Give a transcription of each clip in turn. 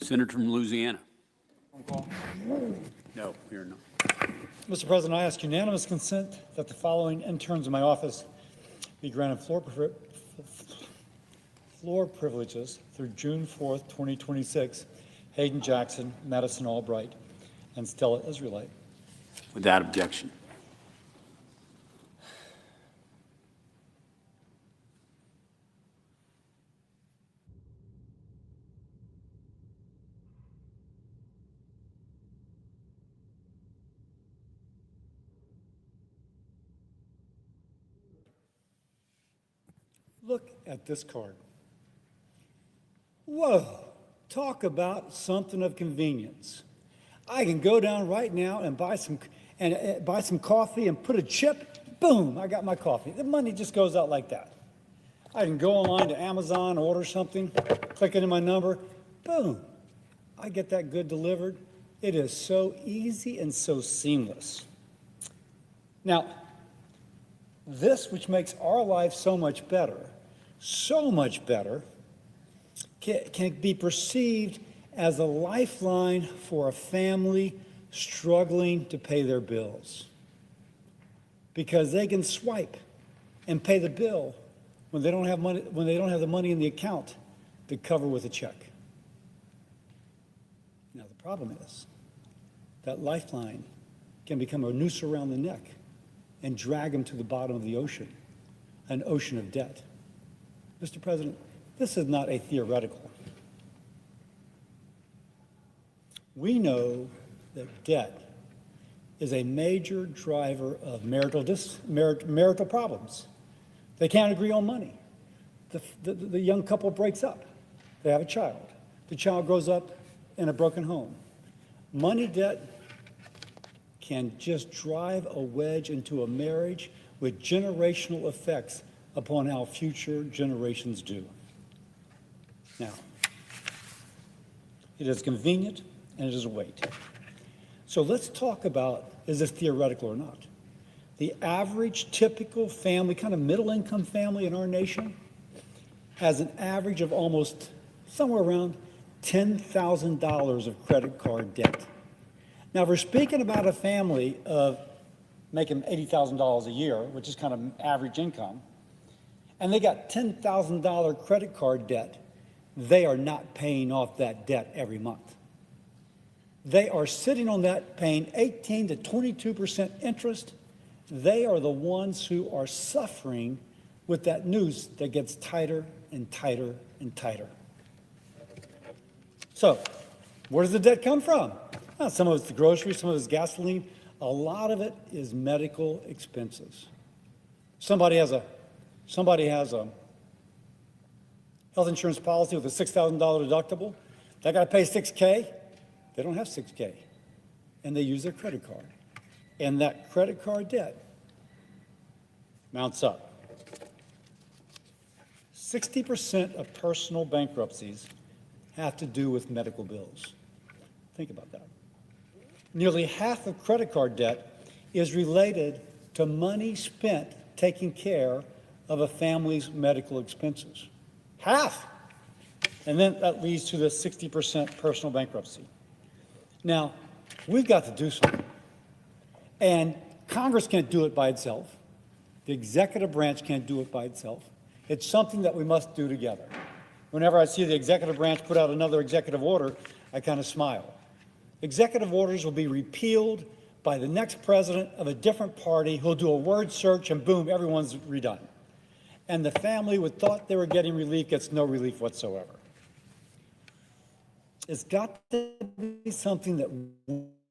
Senator from Louisiana. No, we're not. Mr. President, I ask unanimous consent that the following interns in my office be granted floor privileges through June 4th, 2026. Hayden Jackson, Madison Albright, and Stella Israelite. Without objection. Look at this card. Whoa, talk about something of convenience. I can go down right now and buy some coffee and put a chip, boom, I got my coffee. The money just goes out like that. I can go online to Amazon, order something, click into my number, boom, I get that good delivered. It is so easy and so seamless. Now, this, which makes our life so much better, can be perceived as a lifeline for a family struggling to pay their bills, because they can swipe and pay the bill when they don't have money, when they don't have the money in the account to cover with a check. Now the problem is that lifeline can become a noose around the neck and drag them to the bottom of the ocean, an ocean of debt. Mr. President, this is not a theoretical. We know that debt is a major driver of marital problems. They can't agree on money. The young couple breaks up. They have a child. The child grows up in a broken home. Money debt can just drive a wedge into a marriage with generational effects upon how future generations do. Now, it is convenient and it is a weight. So let's talk about, is this theoretical or not? The average typical family, kind of middle-income family in our nation, has an average of almost somewhere around $10,000 of credit card debt. Now, if we're speaking about a family of making $80,000 a year, which is kind of average income, and they got $10,000 credit card debt, they are not paying off that debt every month. They are sitting on that paying 18 to 22% interest. They are the ones who are suffering with that noose that gets tighter and tighter and tighter. So, where does the debt come from? Well, some of it's the groceries, some of it's gasoline. A lot of it is medical expenses. Somebody has a health insurance policy with a $6,000 deductible. They got to pay $6K. They don't have $6K, and they use their credit card. And that credit card debt mounts up. 60% of personal bankruptcies have to do with medical bills. Think about that. Nearly half of credit card debt is related to money spent taking care of a family's medical expenses. Half! And then that leads to the 60% personal bankruptcy. Now, we've got to do something. And Congress can't do it by itself. The executive branch can't do it by itself. It's something that we must do together. Whenever I see the executive branch put out another executive order, I kind of smile. Executive orders will be repealed by the next president of a different party who'll do a word search and boom, everyone's redone. And the family who thought they were getting relief gets no relief whatsoever. It's got to be something that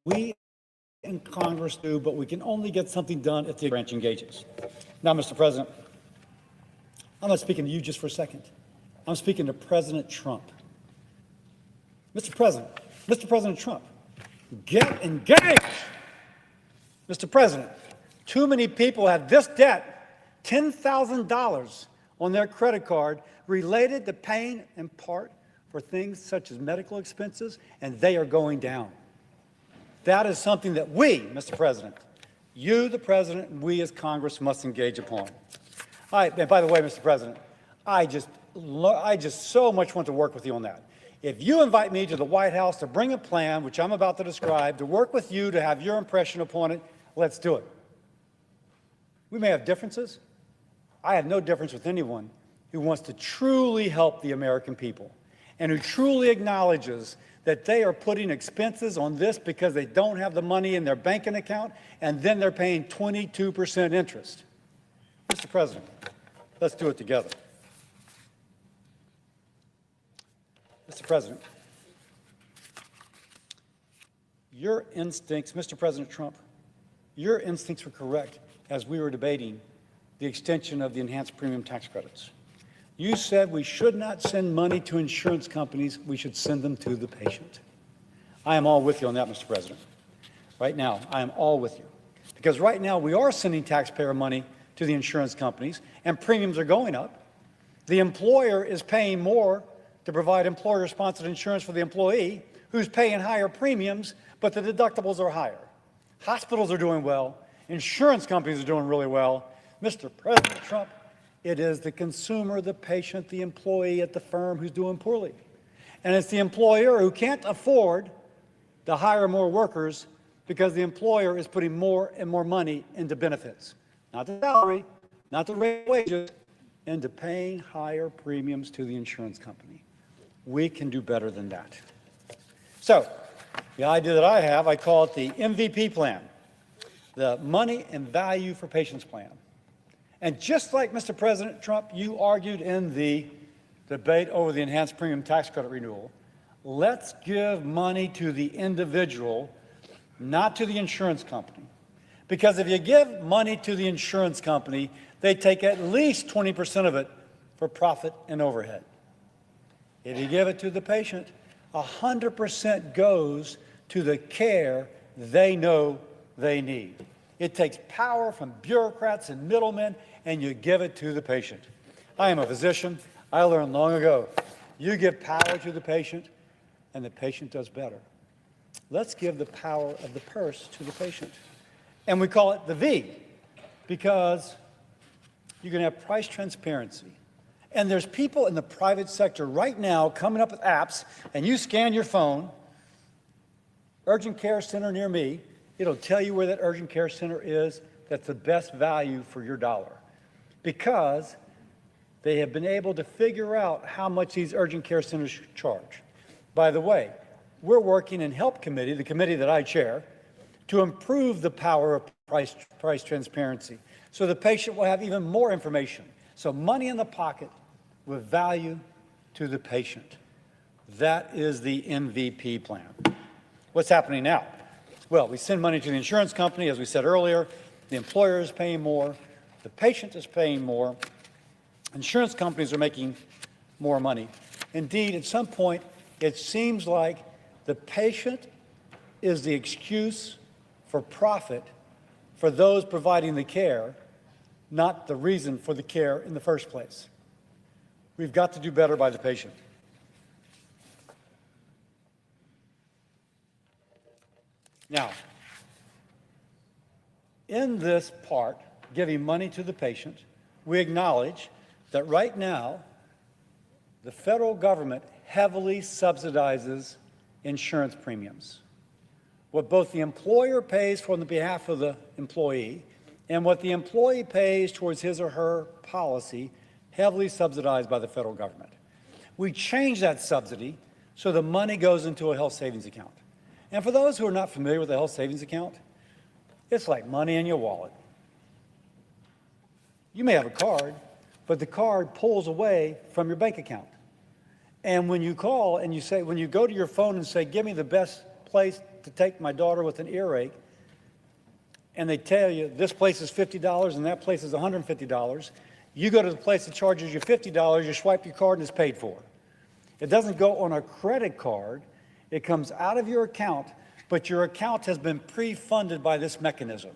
we in Congress do, but we can only get something done if the branch engages. Now, Mr. President, I'm not speaking to you just for a second. I'm speaking to President Trump. Mr. President Trump, get engaged. Mr. President, too many people have this debt, $10,000 on their credit card related to paying in part for things such as medical expenses, and they are going down. That is something that we, Mr. President, you, the President, and we as Congress must engage upon. And by the way, Mr. President, I just so much want to work with you on that. If you invite me to the White House to bring a plan, which I'm about to describe, to work with you to have your impression upon it, let's do it. We may have differences. I have no difference with anyone who wants to truly help the American people and who truly acknowledges that they are putting expenses on this because they don't have the money in their banking account, and then they're paying 22% interest. Mr. President, let's do it together. Mr. President, your instincts, Mr. President Trump, your instincts were correct as we were debating the extension of the enhanced premium tax credits. You said we should not send money to insurance companies, we should send them to the patient. I am all with you on that, Mr. President. Right now, I am all with you. Because right now, we are sending taxpayer money to the insurance companies, and premiums are going up. The employer is paying more to provide employer-sponsored insurance for the employee, who's paying higher premiums, but the deductibles are higher. Hospitals are doing well. Insurance companies are doing really well. Mr. President Trump, it is the consumer, the patient, the employee at the firm who's doing poorly. And it's the employer who can't afford to hire more workers because the employer is putting more and more money into benefits. Not the salary, not the rate of wages, into paying higher premiums to the insurance company. We can do better than that. So, the idea that I have, I call it the MVP plan, the Money and Value for Patients plan. And just like Mr. President Trump, you argued in the debate over the enhanced premium tax credit renewal, let's give money to the individual, not to the insurance company. Because if you give money to the insurance company, they take at least 20% of it for profit and overhead. If you give it to the patient, 100% goes to the care they know they need. It takes power from bureaucrats and middlemen, and you give it to the patient. I am a physician. I learned long ago, you give power to the patient, and the patient does better. Let's give the power of the purse to the patient. And we call it the V, because you're going to have price transparency. And there's people in the private sector right now coming up with apps, and you scan your phone, urgent care center near me, it'll tell you where that urgent care center is that's the best value for your dollar. Because they have been able to figure out how much these urgent care centers charge. By the way, we're working in HELP Committee, the committee that I chair, to improve the power of price transparency so the patient will have even more information. So money in the pocket with value to the patient. That is the MVP plan. What's happening now? Well, we send money to the insurance company, as we said earlier. The employer is paying more. The patient is paying more. Insurance companies are making more money. Indeed, at some point, it seems like the patient is the excuse for profit for those providing the care, not the reason for the care in the first place. We've got to do better by the patient. Now, in this part, giving money to the patient, we acknowledge that right now, the federal government heavily subsidizes insurance premiums. What both the employer pays for on the behalf of the employee and what the employee pays towards his or her policy, heavily subsidized by the federal government. We change that subsidy so the money goes into a health savings account. And for those who are not familiar with the health savings account, it's like money in your wallet. You may have a card, but the card pulls away from your bank account. And when you call and you say, when you go to your phone and say, give me the best place to take my daughter with an earache, and they tell you this place is $50 and that place is $150, you go to the place that charges you $50, you swipe your card and it's paid for. It doesn't go on a credit card. It comes out of your account, but your account has been pre-funded by this mechanism.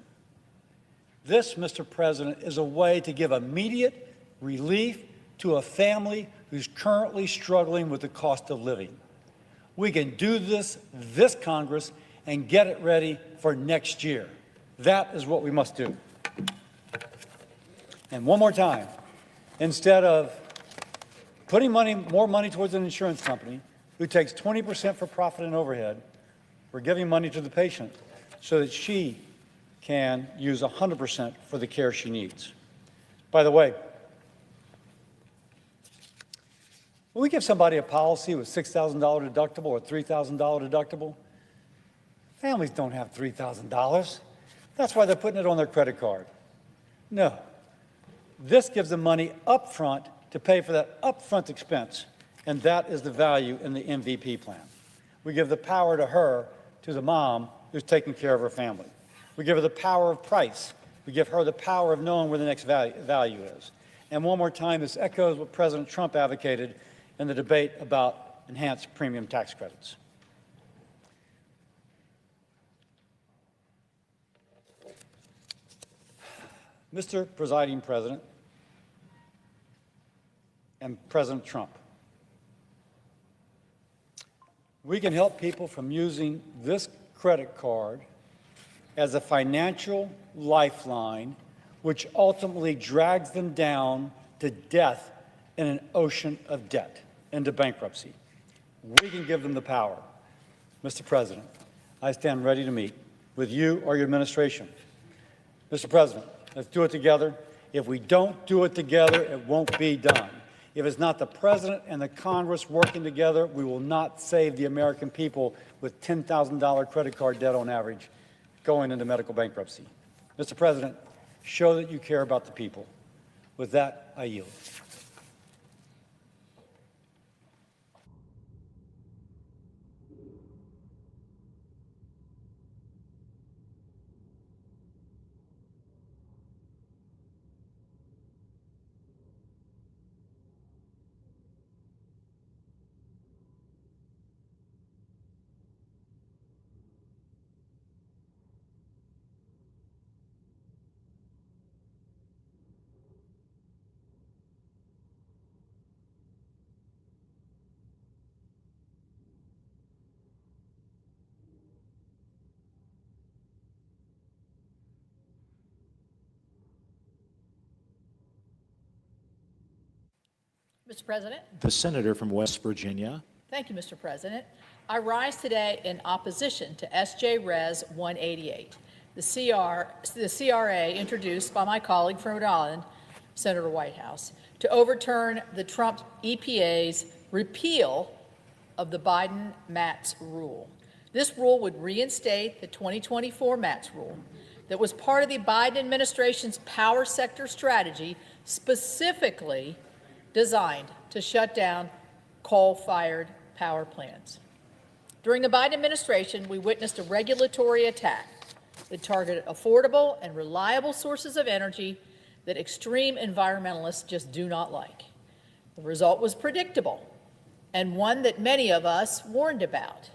This, Mr. President, is a way to give immediate relief to a family who's currently struggling with the cost of living. We can do this Congress and get it ready for next year. That is what we must do. And one more time, instead of putting more money towards an insurance company, who takes 20% for profit and overhead. We're giving money to the patient so that she can use 100% for the care she needs. By the way, when we give somebody a policy with $6,000 deductible or $3,000 deductible, families don't have $3,000. That's why they're putting it on their credit card. No, this gives them money up front to pay for that upfront expense, and that is the value in the MVP plan. We give the power to her, to the mom who's taking care of her family. We give her the power of price. We give her the power of knowing where the next value is. And one more time, this echoes what President Trump advocated in the debate about enhanced premium tax credits. Mr. Presiding President and President Trump, we can help people from using this credit card as a financial lifeline, which ultimately drags them down to death in an ocean of debt, into bankruptcy. We can give them the power. Mr. President, I stand ready to meet with you or your administration. Mr. President, let's do it together. If we don't do it together, it won't be done. If it's not the President and the Congress working together, we will not save the American people with $10,000 credit card debt on average going into medical bankruptcy. Mr. President, show that you care about the people. With that, I yield. Mr. President. The senator from West Virginia. Thank you, Mr. President. I rise today in opposition to S.J. Res. 188, the CRA introduced by my colleague from Rhode Island, Senator Whitehouse, to overturn the Trump EPA's repeal of the Biden MATS rule. This rule would reinstate the 2024 MATS rule that was part of the Biden administration's power sector strategy, specifically designed to shut down coal-fired power plants. During the Biden administration, we witnessed a regulatory attack that targeted affordable and reliable sources of energy that extreme environmentalists just do not like. The result was predictable and one that many of us warned about.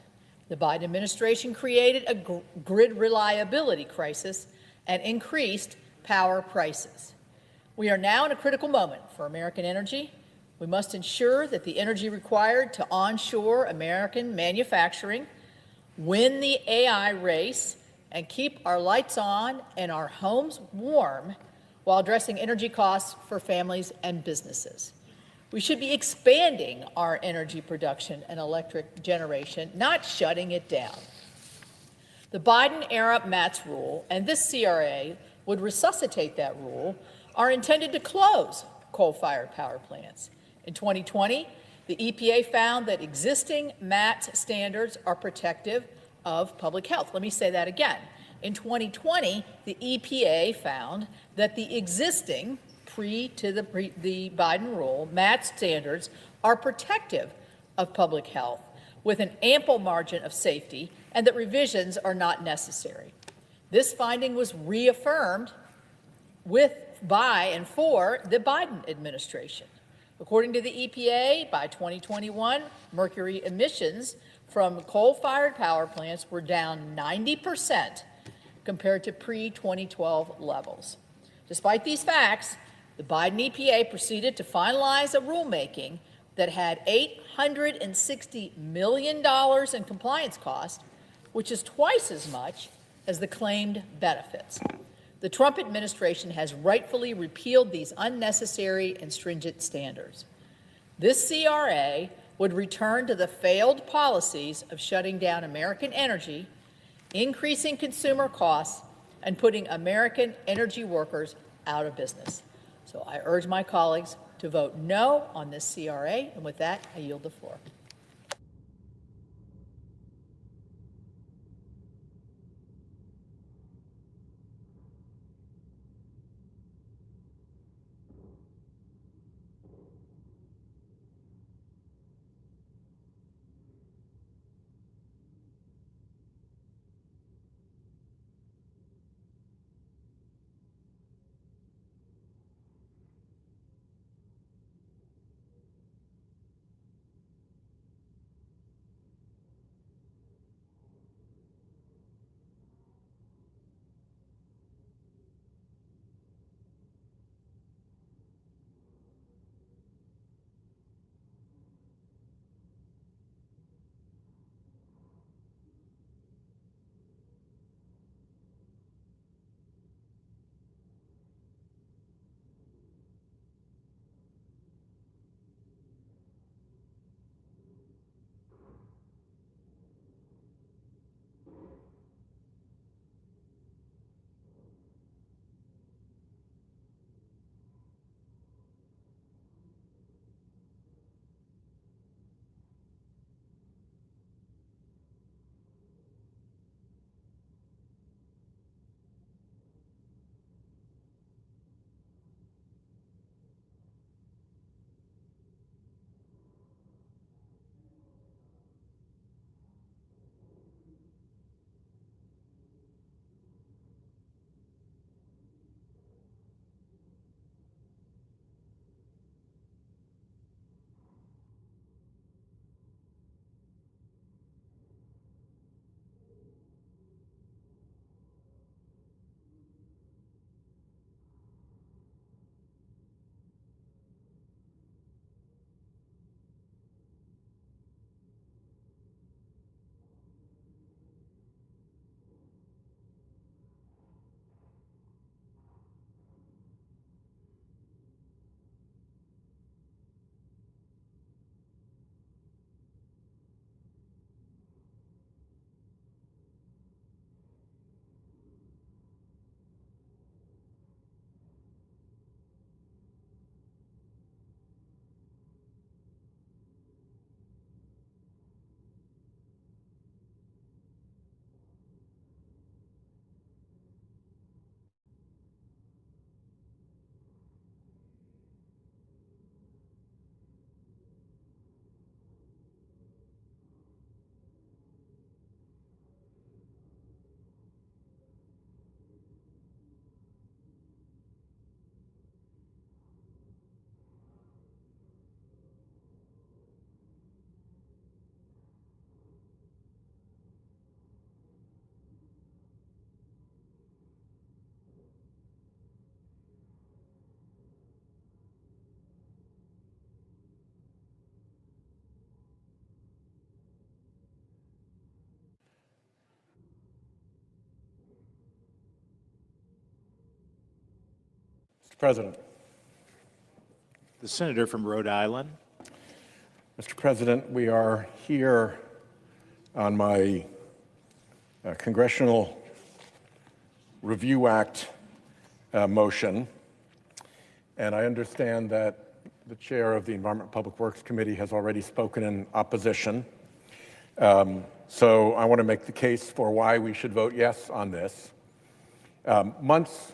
The Biden administration created a grid reliability crisis and increased power prices. We are now in a critical moment for American energy. We must ensure that the energy required to onshore American manufacturing, win the AI race, and keep our lights on and our homes warm while addressing energy costs for families and businesses. We should be expanding our energy production and electric generation, not shutting it down. The Biden-era MATS rule and this CRA would resuscitate that rule are intended to close coal-fired power plants. In 2020, the EPA found that existing MATS standards are protective of public health. Let me say that again. In 2020, the EPA found that the existing the Biden rule MATS standards are protective of public health with an ample margin of safety and that revisions are not necessary. This finding was reaffirmed by and for the Biden administration. According to the EPA, by 2021, mercury emissions from coal-fired power plants were down 90% compared to pre-2012 levels. Despite these facts, the Biden EPA proceeded to finalize a rulemaking that had $860 million in compliance costs, which is twice as much as the claimed benefits. The Trump administration has rightfully repealed these unnecessary and stringent standards. This CRA would return to the failed policies of shutting down American energy, increasing consumer costs, and putting American energy workers out of business. So I urge my colleagues to vote no on this CRA, and with that, I yield the floor. Mr. President. The senator from Rhode Island. Mr. President, we are here on my Congressional Review Act motion, and I understand that the chair of the Environment and Public Works Committee has already spoken in opposition. So I want to make the case for why we should vote yes on this. Months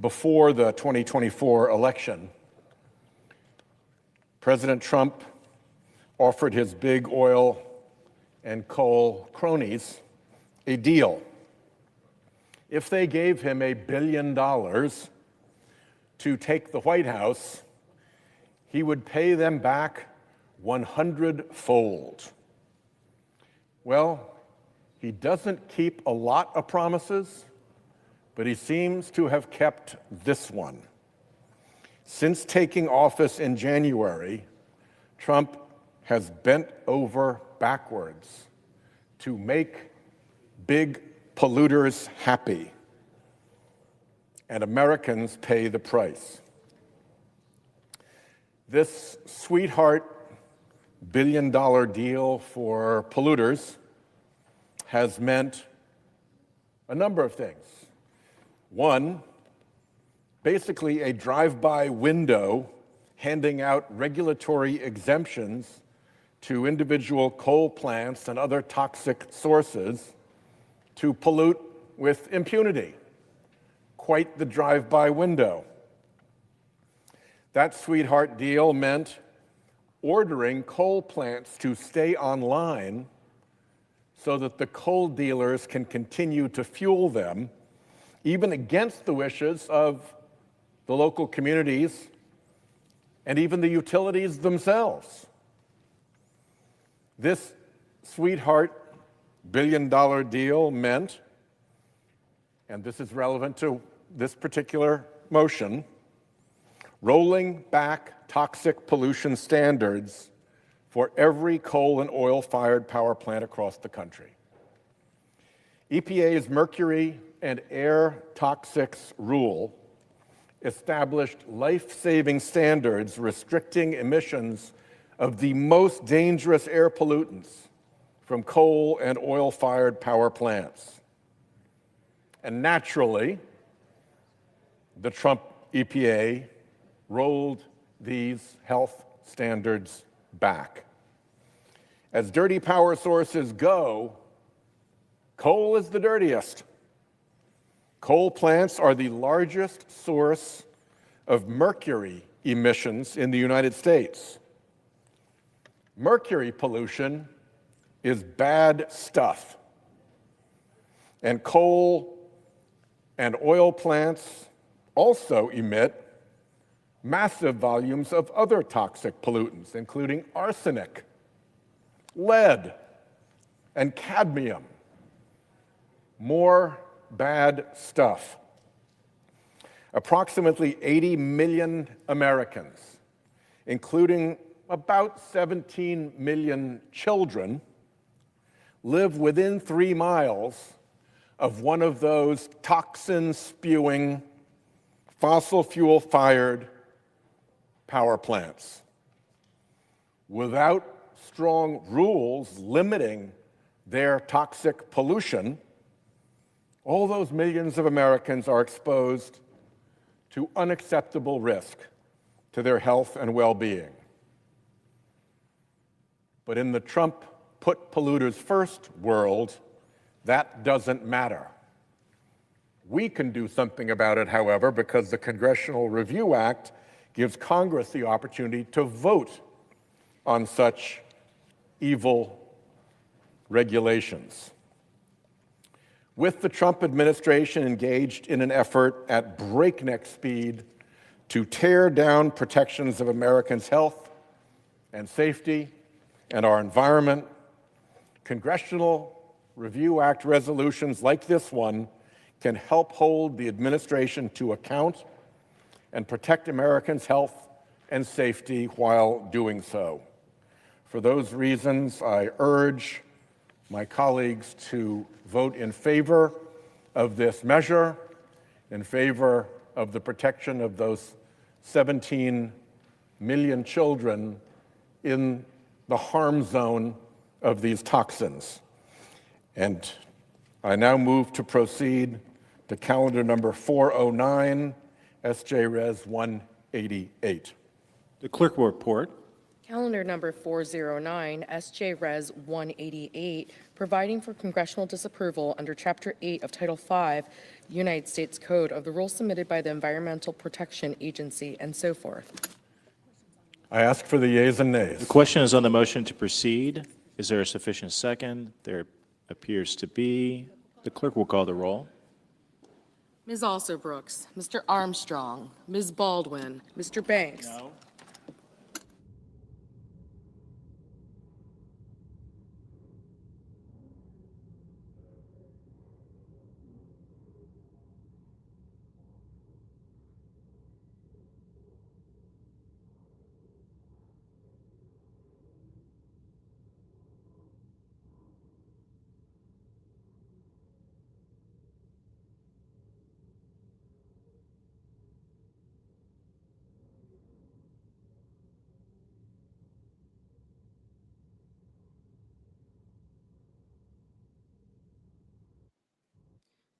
before the 2024 election, President Trump offered his big oil and coal cronies a deal. If they gave him $1 billion to take the White House, he would pay them back 100-fold. Well, he doesn't keep a lot of promises, but he seems to have kept this one. Since taking office in January, Trump has bent over backwards to make big polluters happy, and Americans pay the price. This sweetheart billion-dollar deal for polluters has meant a number of things. One, basically a drive-by window handing out regulatory exemptions to individual coal plants and other toxic sources to pollute with impunity. Quite the drive-by window. That sweetheart deal meant ordering coal plants to stay online so that the coal dealers can continue to fuel them, even against the wishes of the local communities and even the utilities themselves. This sweetheart billion-dollar deal meant, and this is relevant to this particular motion, rolling back toxic pollution standards for every coal and oil-fired power plant across the country. EPA's mercury and air toxics rule established life-saving standards restricting emissions of the most dangerous air pollutants from coal and oil-fired power plants. And naturally, the Trump EPA rolled these health standards back. As dirty power sources go, coal is the dirtiest. Coal plants are the largest source of mercury emissions in the United States. Mercury pollution is bad stuff. And coal and oil plants also emit massive volumes of other toxic pollutants, including arsenic, lead, and cadmium. More bad stuff. Approximately 80 million Americans, including about 17 million children, live within 3 miles of one of those toxin-spewing, fossil fuel-fired power plants. Without strong rules limiting their toxic pollution, all those millions of Americans are exposed to unacceptable risk to their health and well-being. But in the Trump put polluters first world, that doesn't matter. We can do something about it, however, because the Congressional Review Act gives Congress the opportunity to vote on such evil regulations. With the Trump administration engaged in an effort at breakneck speed to tear down protections of Americans' health and safety and our environment, Congressional Review Act resolutions like this one can help hold the administration to account and protect Americans' health and safety while doing so. For those reasons, I urge my colleagues to vote in favor of this measure, in favor of the protection of those 17 million children in the harm zone of these toxins. And I now move to proceed to calendar number 409, SJ Res 188. The clerk will report. Calendar number 409, SJ Res 188, providing for congressional disapproval under Chapter 8 of Title 5, United States Code of the rules submitted by the Environmental Protection Agency, and so forth. I ask for the yeas and nays. The question is on the motion to proceed. Is there a sufficient second? There appears to be. The clerk will call the roll. Ms. Alsobrooks, Mr. Armstrong, Ms. Baldwin, Mr. Banks. No.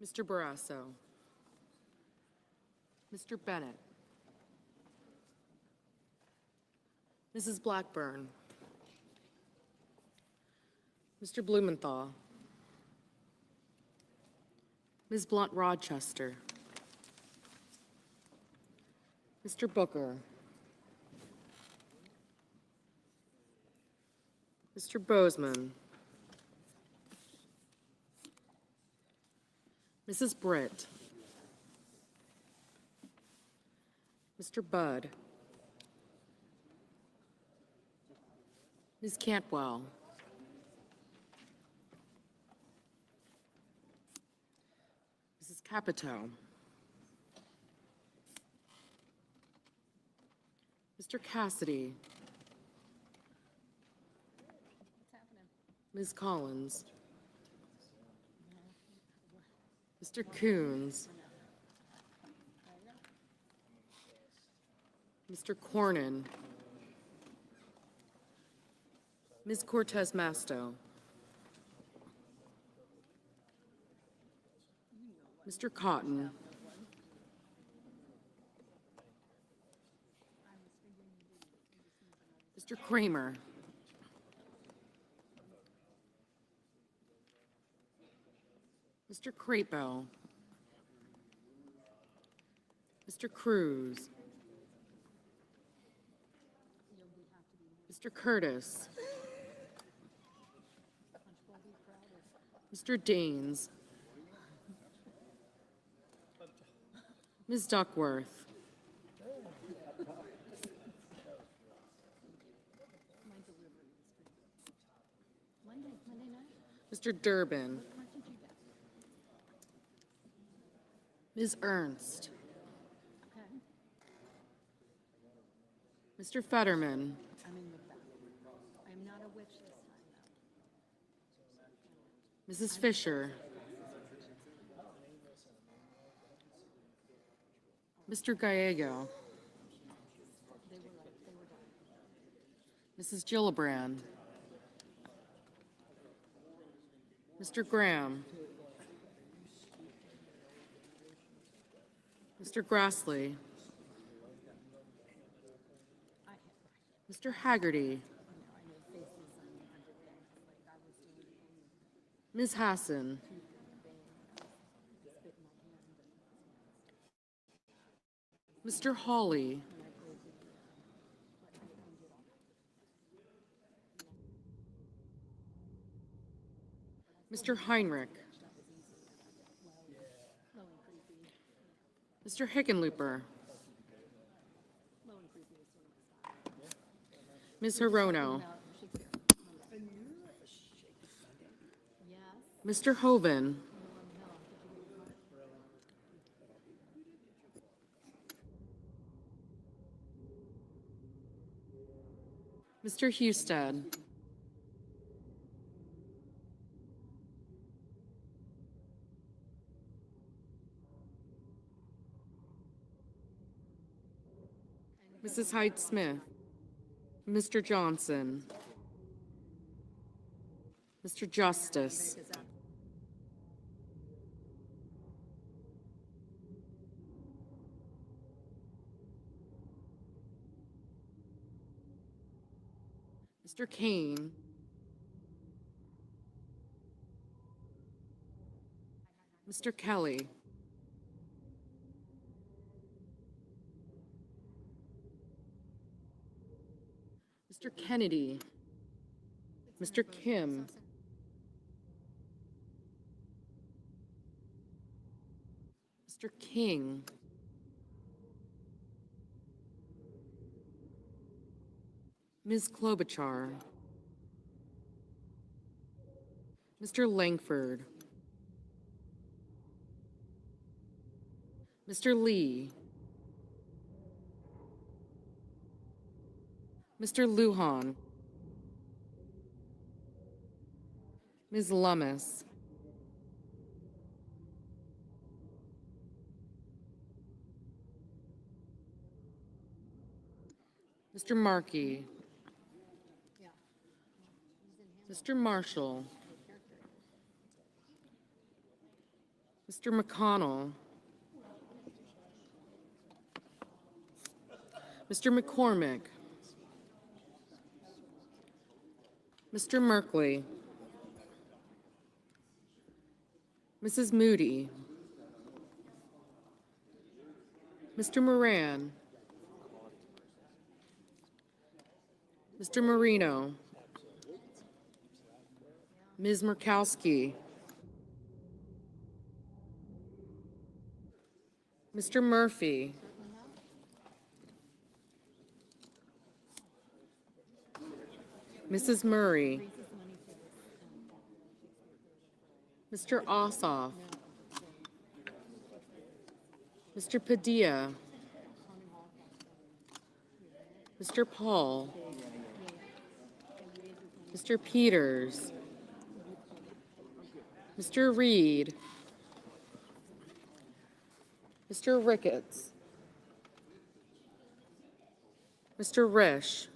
Mr. Barrasso. Mr. Bennett. Mrs. Blackburn. Mr. Blumenthal. Ms. Blunt-Rochester. Mr. Booker. Mr. Bozeman. Mrs. Britt. Mr. Budd. Ms. Cantwell. Mrs. Capito. Mr. Cassidy. Ms. Collins. Mr. Coons. Mr. Cornyn. Ms. Cortez Masto. Mr. Cotton. Mr. Kramer. Mr. Crapo. Mr. Cruz. Mr. Curtis. Mr. Daines. Ms. Duckworth. Mr. Durbin. Ms. Ernst. Mr. Fetterman. I'm not a witch this time, Mrs. Fisher. Mr. Gallego. Mrs. Gillibrand. Mr. Graham. Mr. Grassley. Mr. Haggerty. Ms. Hassan. Mr. Hawley. Mr. Heinrich. Mr. Hickenlooper. Ms. Hirono. Mr. Hoven. Mr. Husted. Mrs. Hyde-Smith. Mr. Johnson. Mr. Justice. Mr. Kane. Mr. Kelly. Mr. Kennedy. Mr. Kim. Mr. King. Ms. Klobuchar. Mr. Langford. Mr. Lee. Mr. Lujan. Ms. Lummis. Mr. Markey. Mr. Marshall. Mr. McConnell. Mr. McCormick. Mr. Merkley. Mrs. Moody. Mr. Moran. Mr. Marino. Ms. Murkowski. Mr. Murphy. Mrs. Murray. Mr. Ossoff. Mr. Padilla. Mr. Paul. Mr. Peters. Mr. Reed. Mr. Ricketts. Mr. Risch.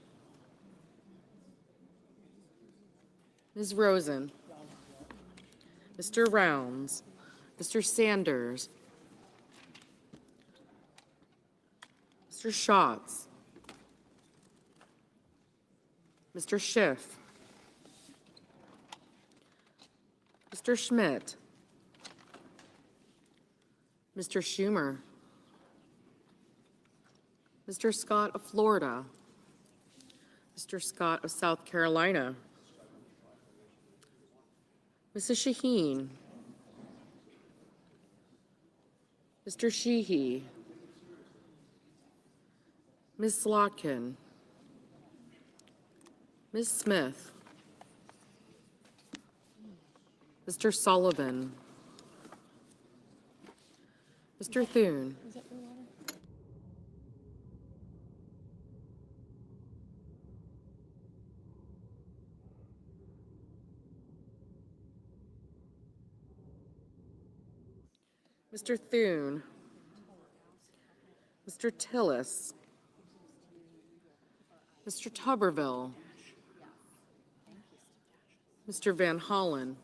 Ms. Rosen. Mr. Rounds. Mr. Sanders. Mr. Schatz. Mr. Schiff. Mr. Schmidt. Mr. Schumer. Mr. Scott of Florida. Mr. Scott of South Carolina. Mrs. Shaheen. Mr. Sheehy. Ms. Slotkin. Ms. Smith. Mr. Sullivan. Mr. Thune. Mr. Thune. Mr. Tillis. Mr. Tuberville. Mr. Van Hollen.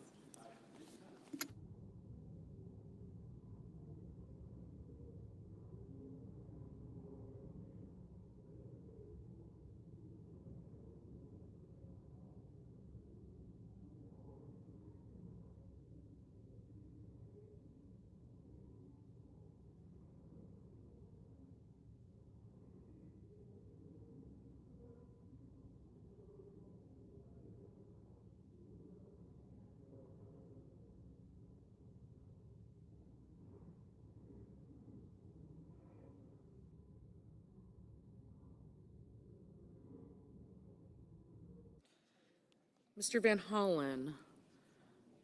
Mr. Van Hollen.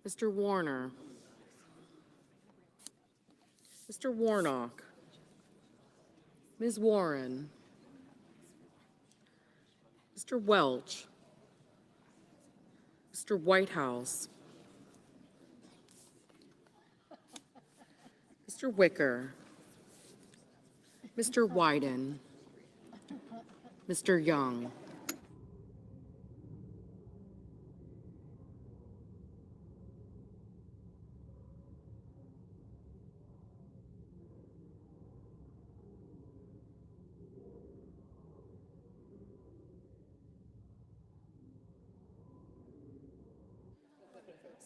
Mr. Warner. Mr. Warnock. Ms. Warren. Mr. Welch. Mr. Whitehouse. Mr. Wicker. Mr. Wyden. Mr. Young.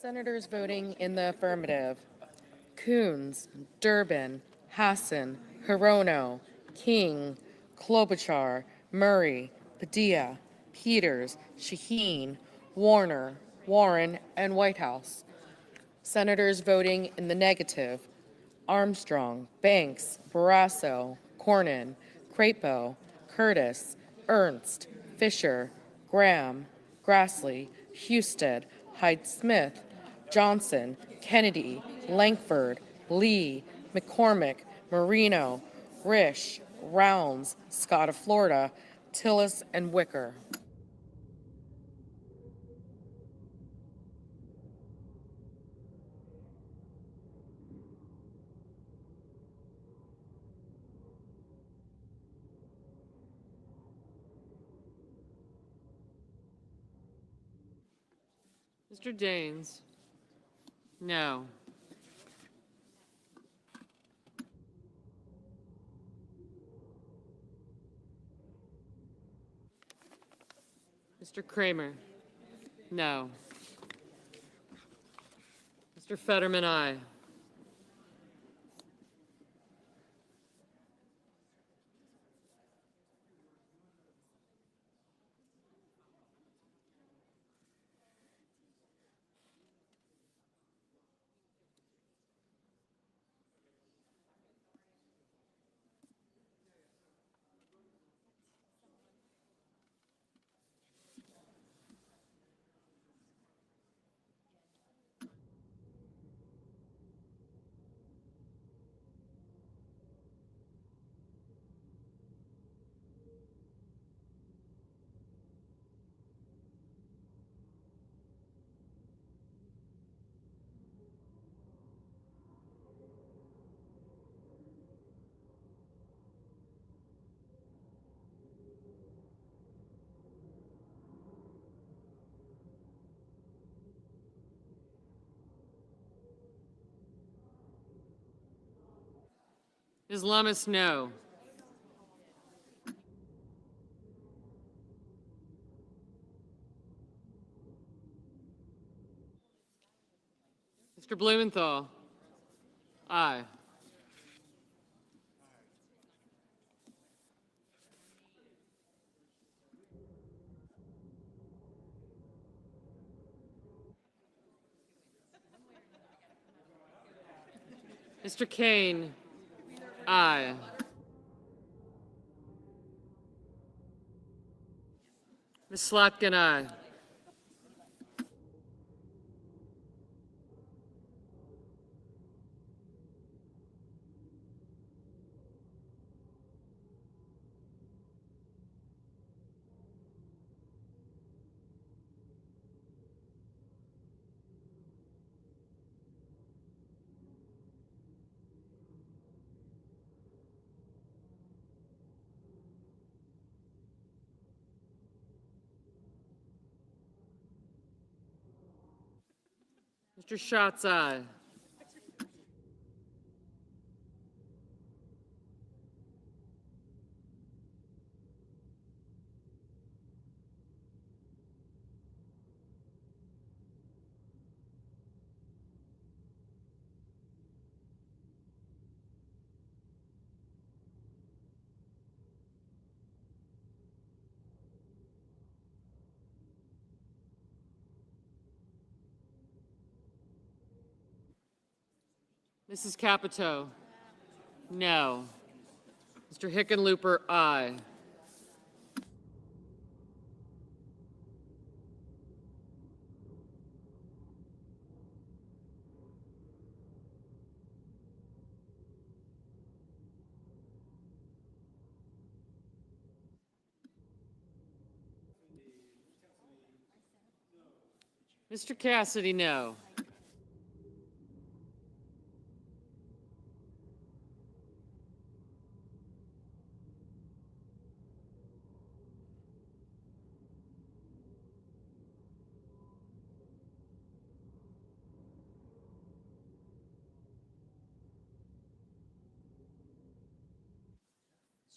Senators voting in the affirmative: Coons, Durbin, Hassan, Hirono, King, Klobuchar, Murray, Padilla, Peters, Shaheen, Warner, Warren, and Whitehouse. Senators voting in the negative: Armstrong, Banks, Barrasso, Cornyn, Crapo, Curtis, Ernst, Fisher, Graham, Grassley, Husted, Hyde-Smith, Johnson, Kennedy, Lankford, Lee, McCormick, Marino, Risch, Rounds, Scott of Florida, Tillis, and Wicker. Mr. Daines? No. Mr. Kramer? No. Mr. Fetterman, aye. Ms. Lummis, no. Mr. Blumenthal? Aye. Mr. Kane? Aye. Ms. Slotkin, aye. Mr. Schatz, aye. Mrs. Capito? No. Mr. Hickenlooper, aye. Mr. Cassidy, no.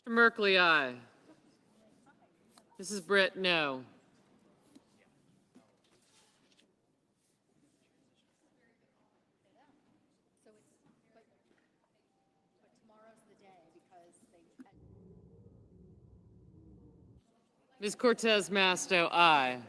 Mr. Merkley, aye. Mrs. Britt, no. Ms. Cortez Masto, aye.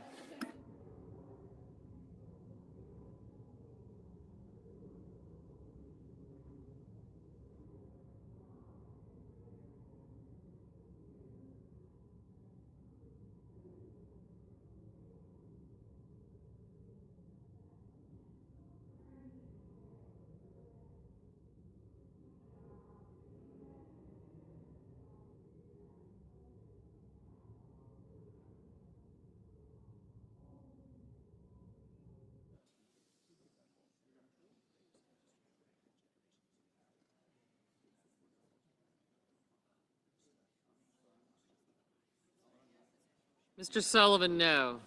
Mr. Sullivan, no.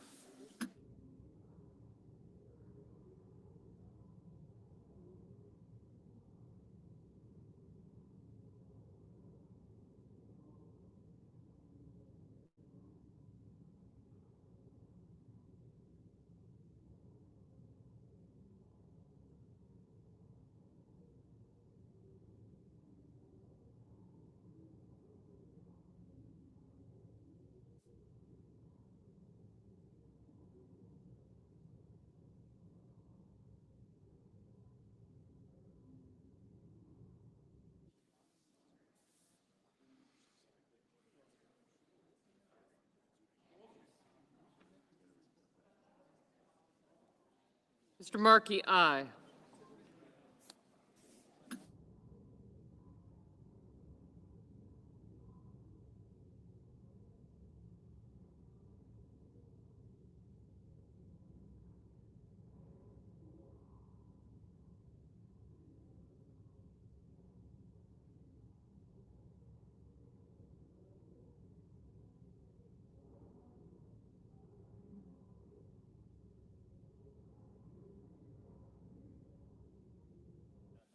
Mr. Markey, aye.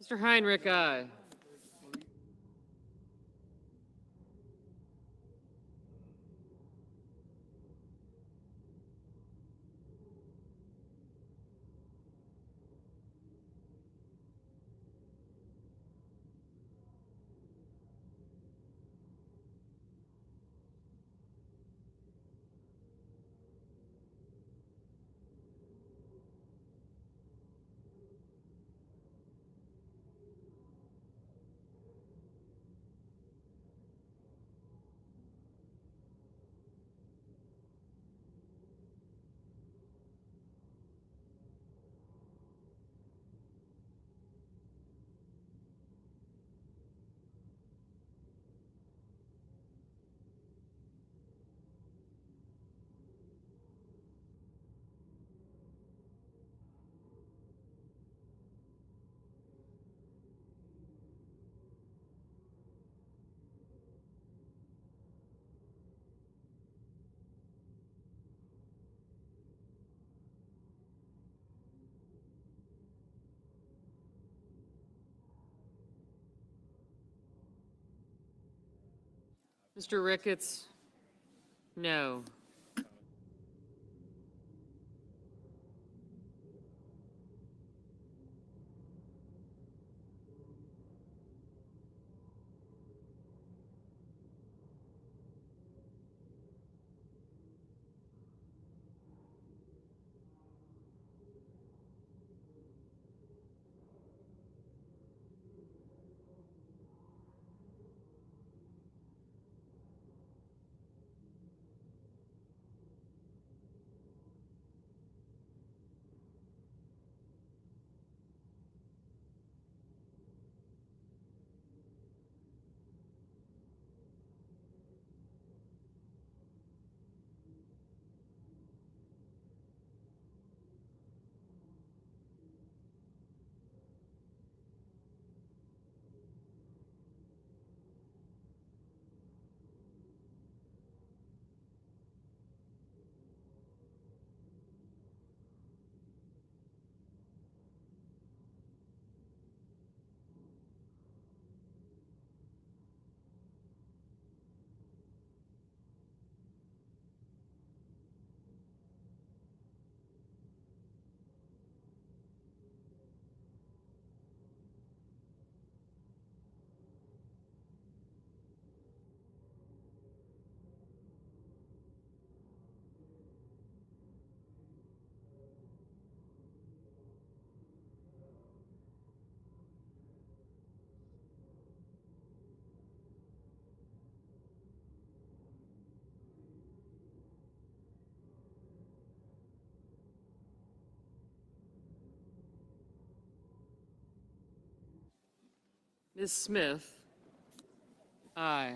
Mr. Heinrich, aye. Mr. Ricketts, no. Ms. Smith, aye.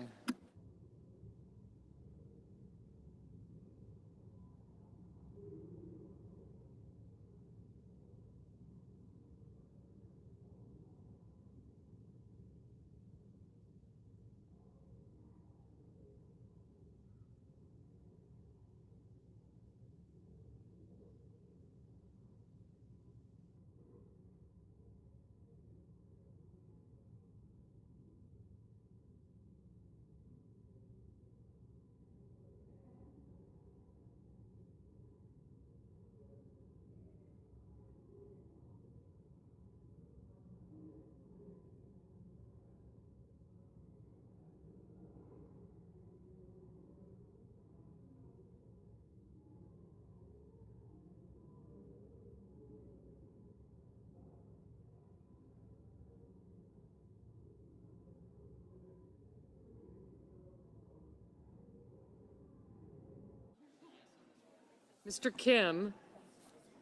Mr. Kim,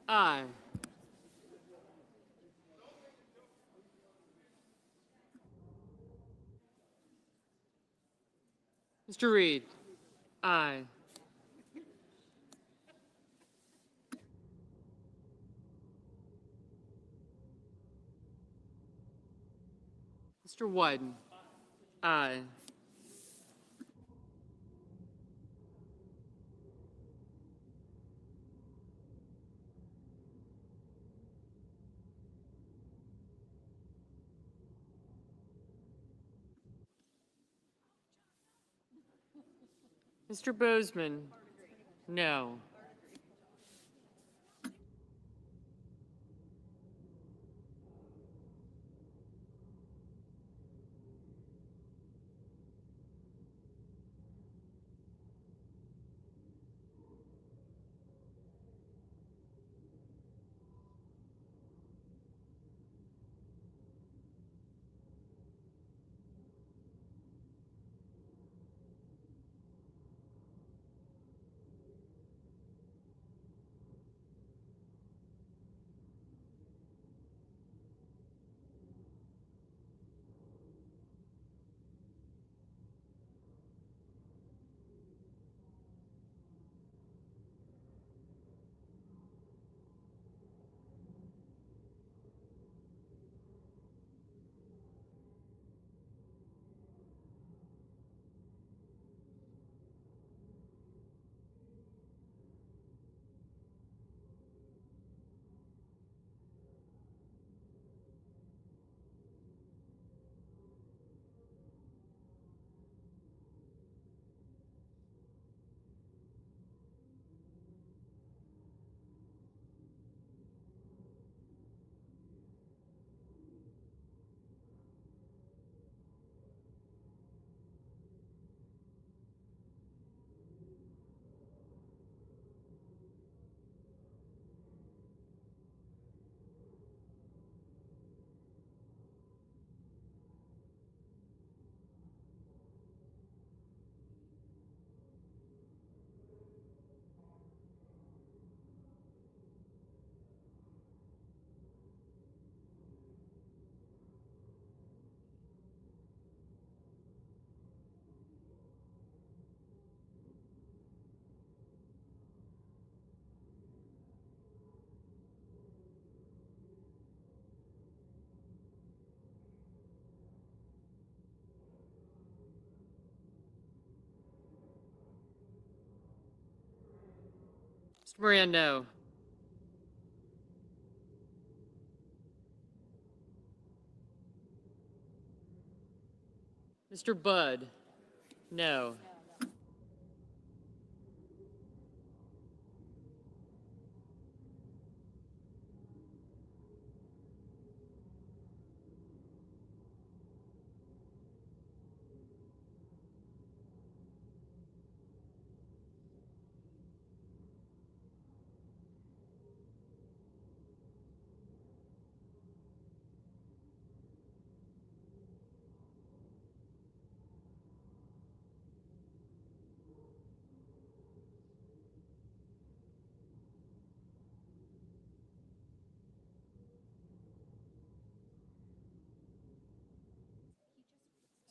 aye. Mr. Reed? Aye. Mr. Wyden? Aye. Mr. Bozeman? No. Mr. Moran, no. Mr. Budd? No.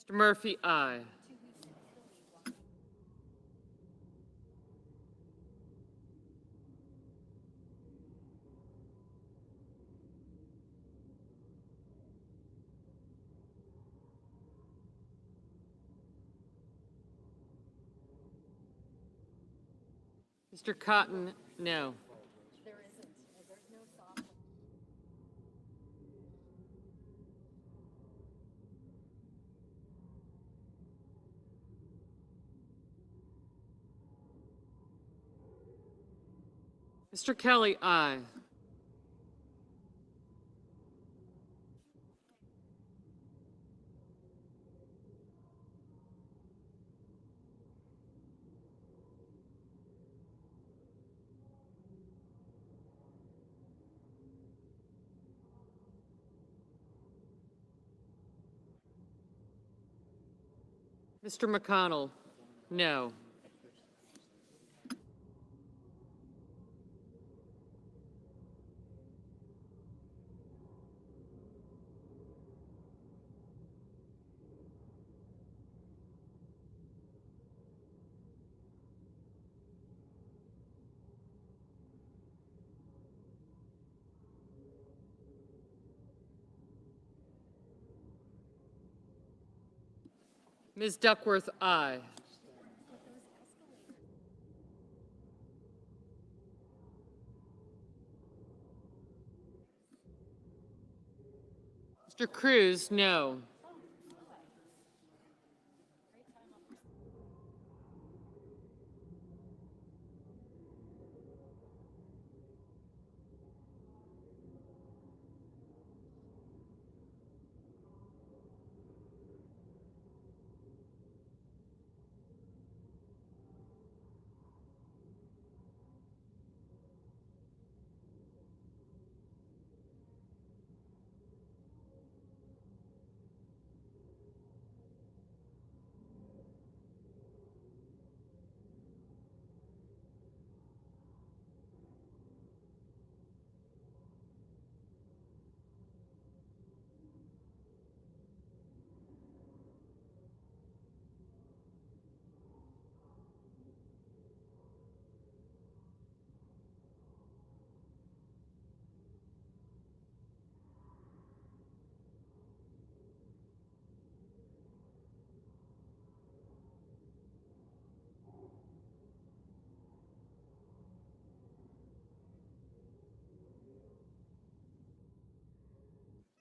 Mr. Murphy, aye. Mr. Cotton, no. Mr. Kelly, aye. Mr. McConnell, no. Ms. Duckworth, aye. Mr. Cruz, no.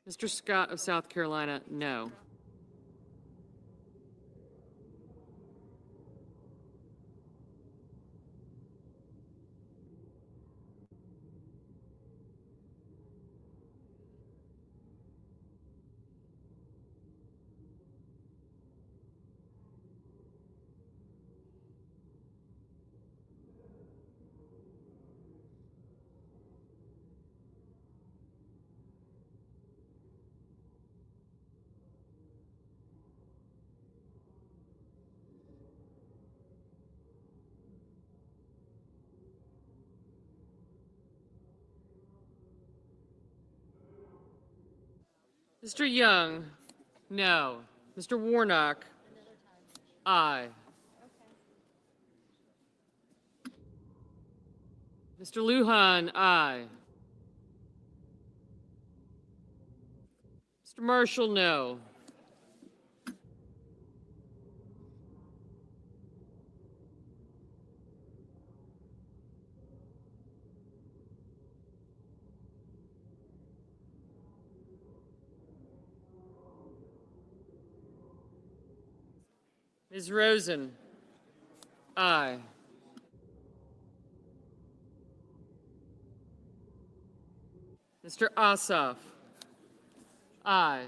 Mr. Scott of South Carolina, no. Mr. Young, no. Mr. Warnock, aye. Mr. Lujan, aye. Mr. Marshall, no. Ms. Rosen, aye. Mr. Ossoff, aye.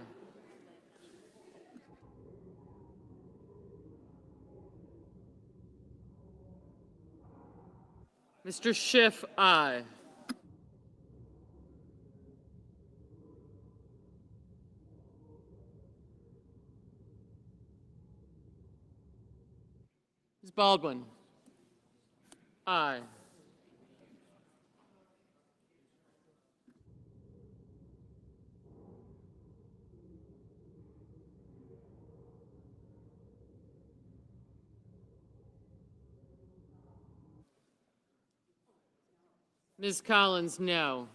Mr. Schiff, aye. Ms. Baldwin, aye. Ms. Collins, no.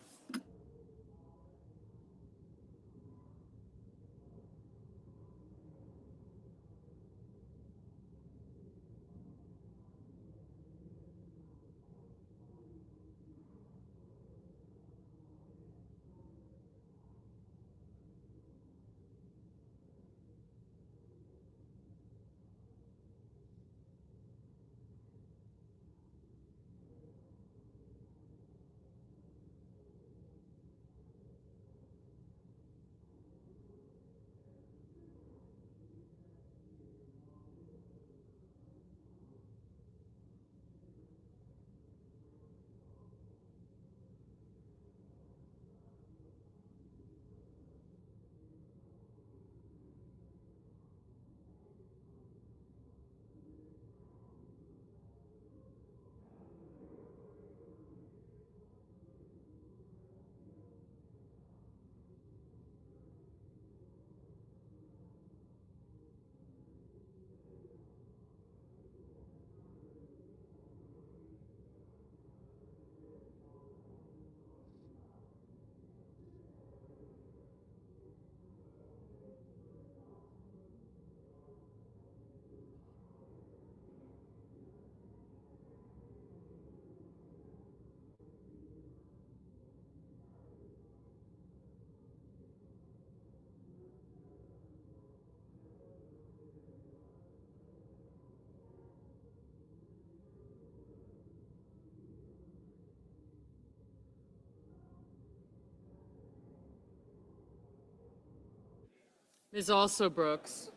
Ms. Also Brooks.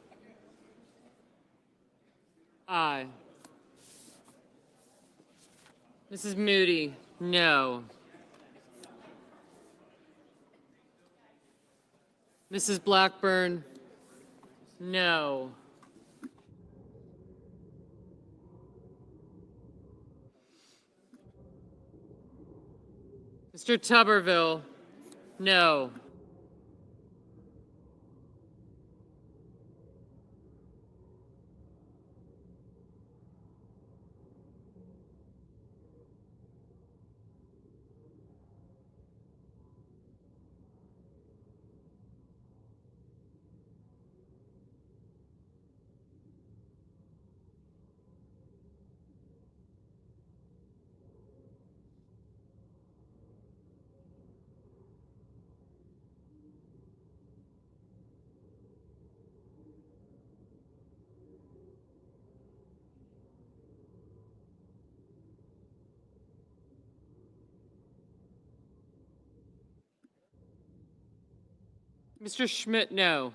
Aye. Mrs. Moody, no. Mrs. Blackburn, no. Mr. Tuberville, no. Mr. Schmidt, no.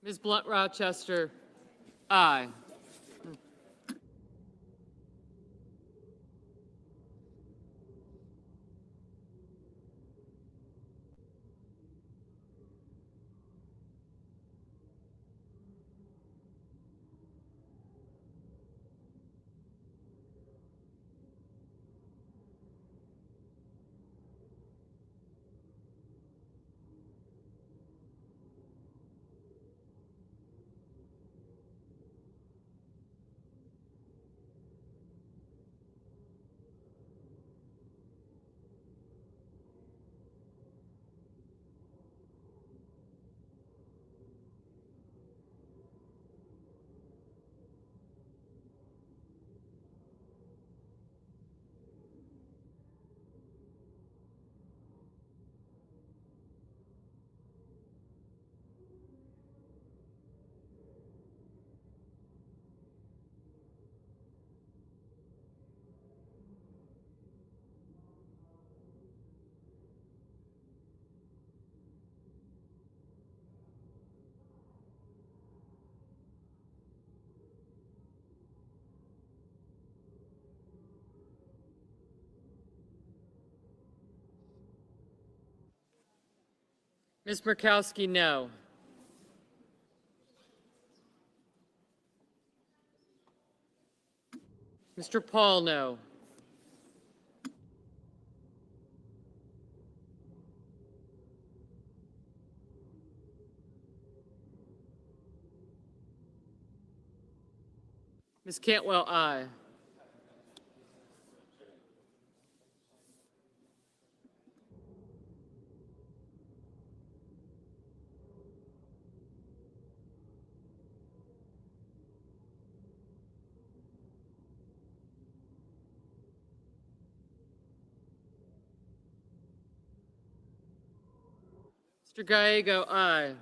Ms. Blunt Rochester, aye. Ms. Murkowski, no. Mr. Paul, no. Ms. Cantwell, aye. Mr. Gallego, aye.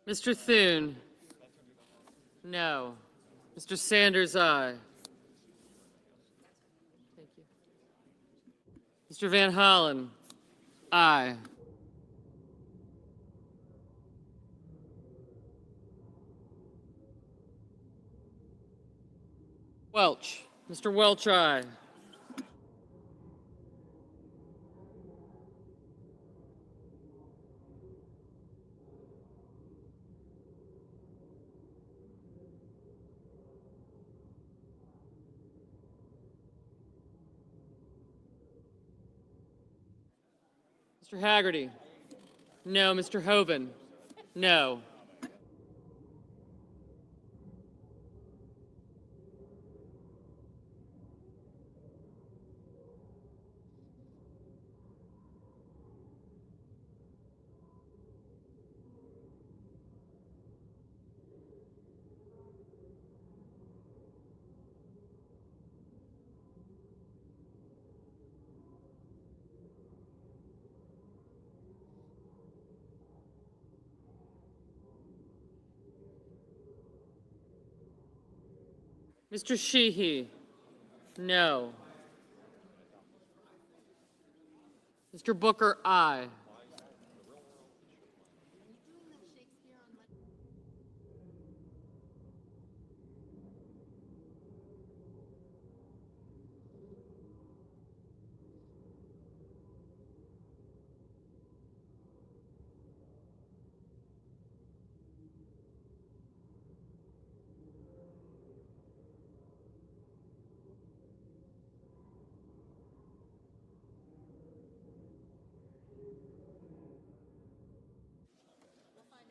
Mr. Thune, no. Mr. Sanders, aye. Thank you. Mr. Van Hollen, aye. Welch. Mr. Welch, aye. Mr. Haggerty. No. Mr. Hoven. No. Mr. Sheehy. No. Mr. Booker, aye.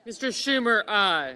Mr. Schumer, aye.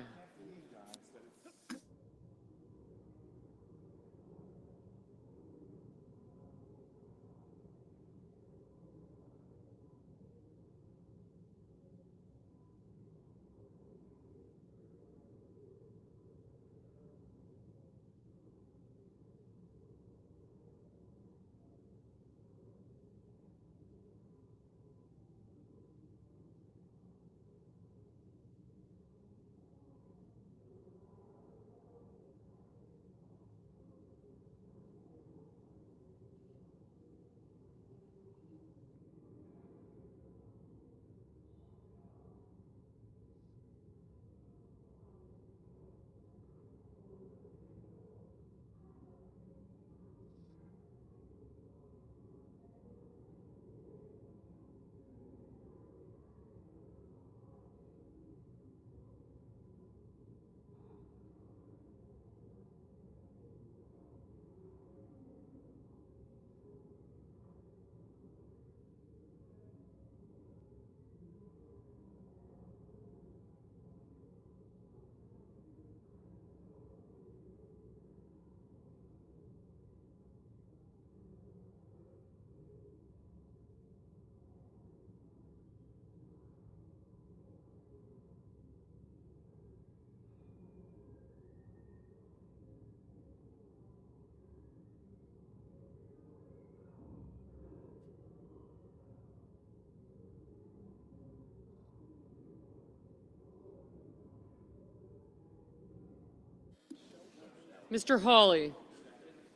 Mr. Hawley.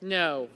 No.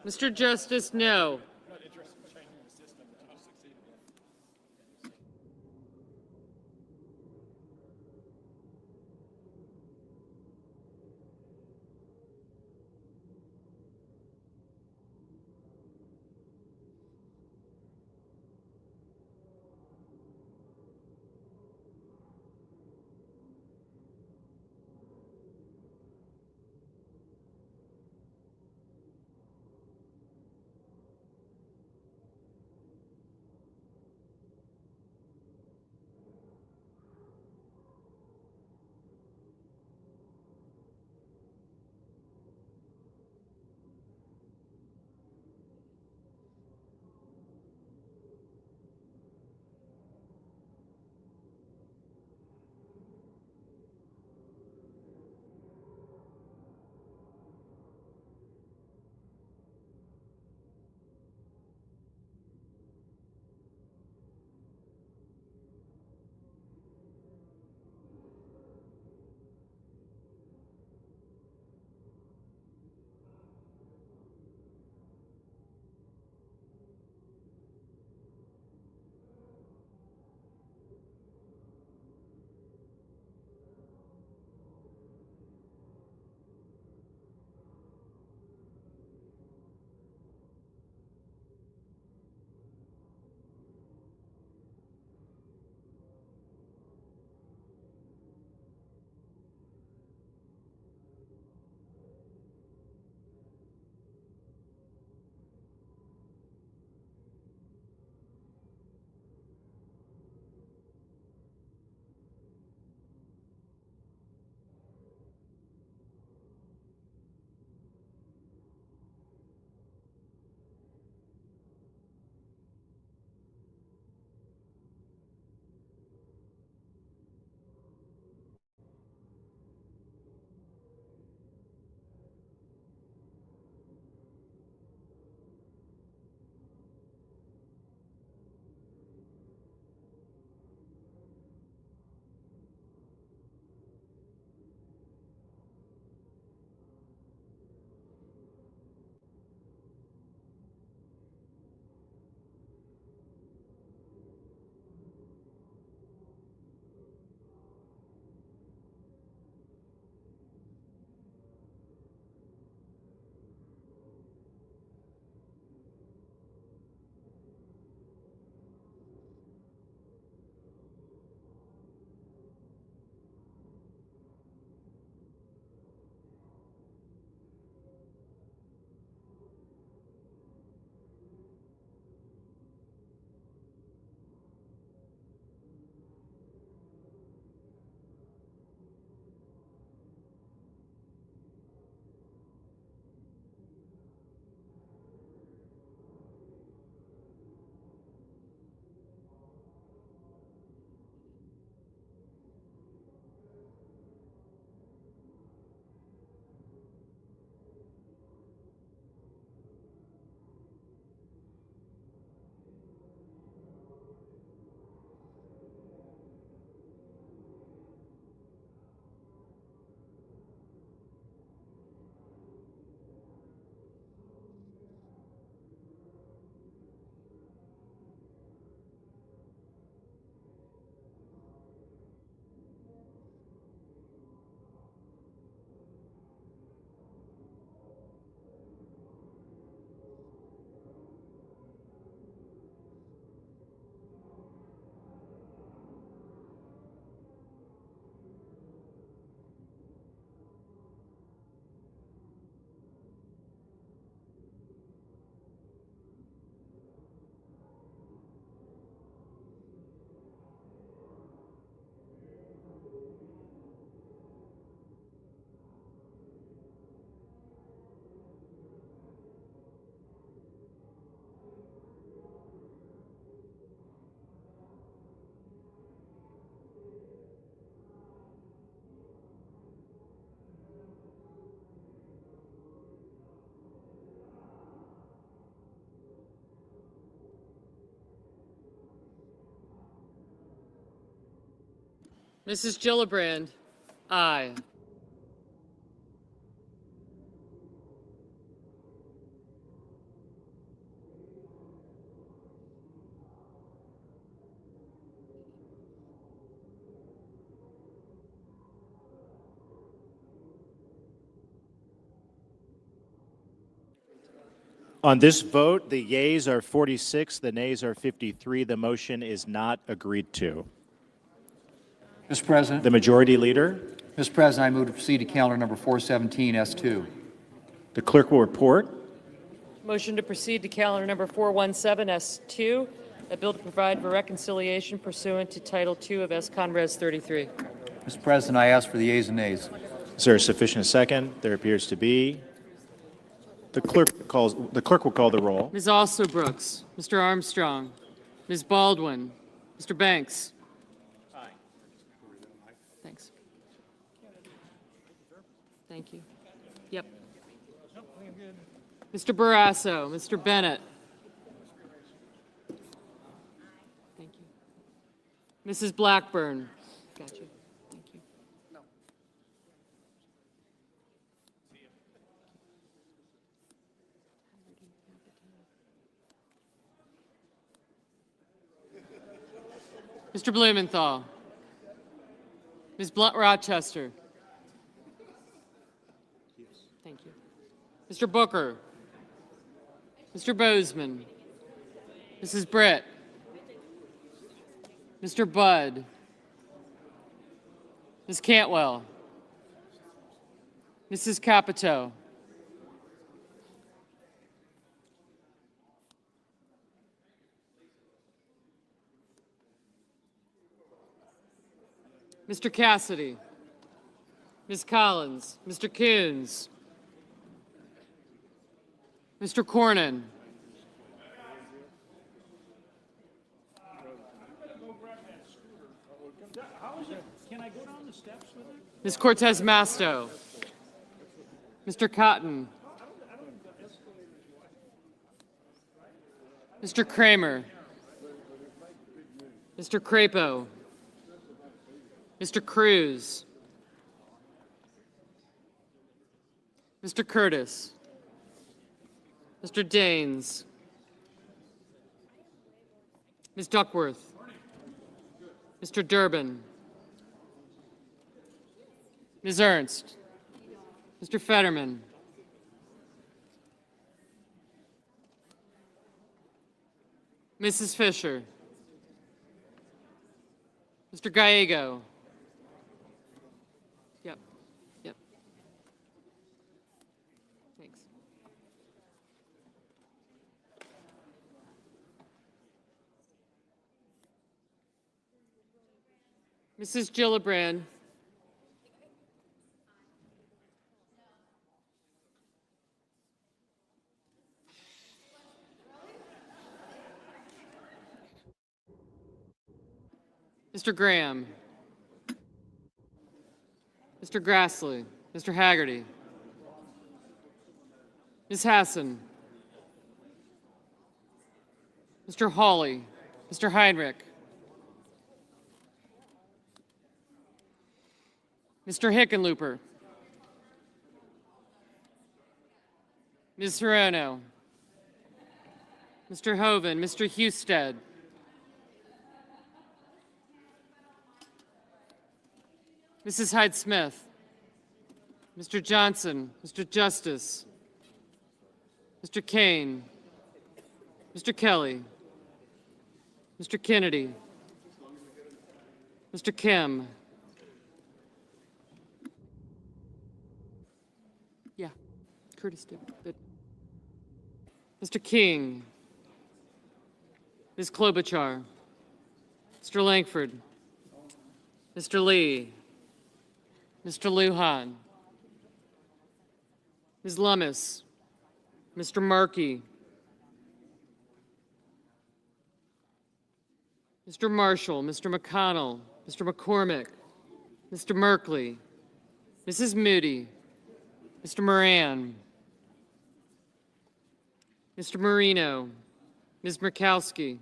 Mr. Justice, no. Mrs. Gillibrand, aye. On this vote, the yeas are 46, the nays are 53. The motion is not agreed to. Mr. President, The majority leader, Mr. President, I move to proceed to calendar number 417, S2. the clerk will report. Motion to proceed to calendar number 417S2, a bill to provide for reconciliation pursuant to Title II of S-Con Res 33. Mr. President, I ask for the yeas and nays. Is there a sufficient second? There appears to be. The clerk will call the roll. Ms. Alsobrooks, Mr. Armstrong, Ms. Baldwin, Mr. Banks. Aye. Thanks. Thank you. Yep. Mr. Barrasso, Mr. Bennett. Thank you. Mrs. Blackburn. Got you. Thank you. Mr. Blumenthal. Ms. Blunt Rochester. Thank you. Mr. Booker. Mr. Bozeman. Mrs. Britt. Mr. Budd. Ms. Cantwell. Mrs. Capito. Mr. Cassidy. Ms. Collins. Mr. Coons. Mr. Cornyn. Ms. Cortez Masto. Mr. Cotton. Mr. Kramer. Mr. Crapo. Mr. Cruz. Mr. Curtis. Mr. Daines. Ms. Duckworth. Mr. Durbin. Ms. Ernst. Mr. Fetterman. Mrs. Fisher. Mr. Gallego. Yep. Yep. Thanks. Mrs. Gillibrand. Mr. Graham. Mr. Grassley. Mr. Haggerty. Ms. Hassan. Mr. Hawley. Mr. Heinrich. Mr. Hickenlooper. Ms. Hirono. Mr. Hoven. Mr. Husted. Mrs. Hyde-Smith. Mr. Johnson. Mr. Justice. Mr. Kane. Mr. Kelly. Mr. Kennedy. Mr. Kim. Yeah, Curtis did. Good. Mr. King. Ms. Klobuchar. Mr. Langford. Mr. Lee. Mr. Lujan. Ms. Lummis. Mr. Markey. Mr. Marshall. Mr. McConnell. Mr. McCormick. Mr. Merkley. Mrs. Moody. Mr. Moran. Mr. Marino. Ms. Murkowski.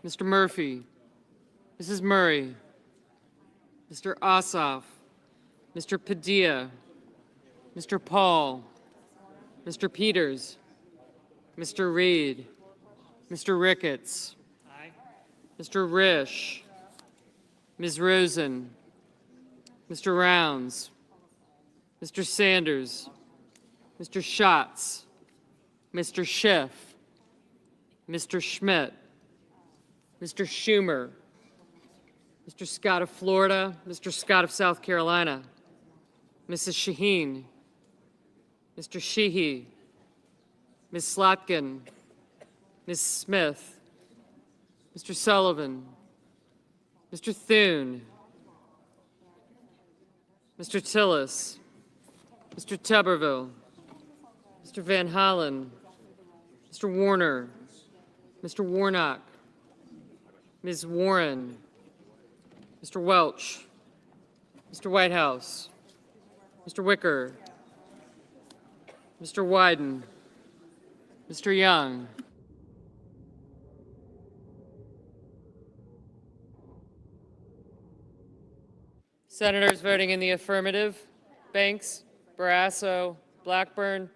Mr. Murphy. Mrs. Murray. Mr. Ossoff, Mr. Padilla, Mr. Paul, Mr. Peters, Mr. Reed, Mr. Ricketts, Mr. Risch, Ms. Rosen, Mr. Rounds, Mr. Sanders, Mr. Schatz, Mr. Schiff, Mr. Schmidt, Mr. Schumer, Mr. Scott of Florida, Mr. Scott of South Carolina, Mrs. Shaheen, Mr. Sheehy, Ms. Slotkin, Ms. Smith, Mr. Sullivan, Mr. Thune, Mr. Tillis, Mr. Tuberville, Mr. Van Hollen, Mr. Warner, Mr. Warnock, Ms. Warren, Mr. Welch, Mr. Whitehouse, Mr. Wicker, Mr. Wyden, Mr. Young, Senators voting in the affirmative: Banks, Barrasso, Blackburn,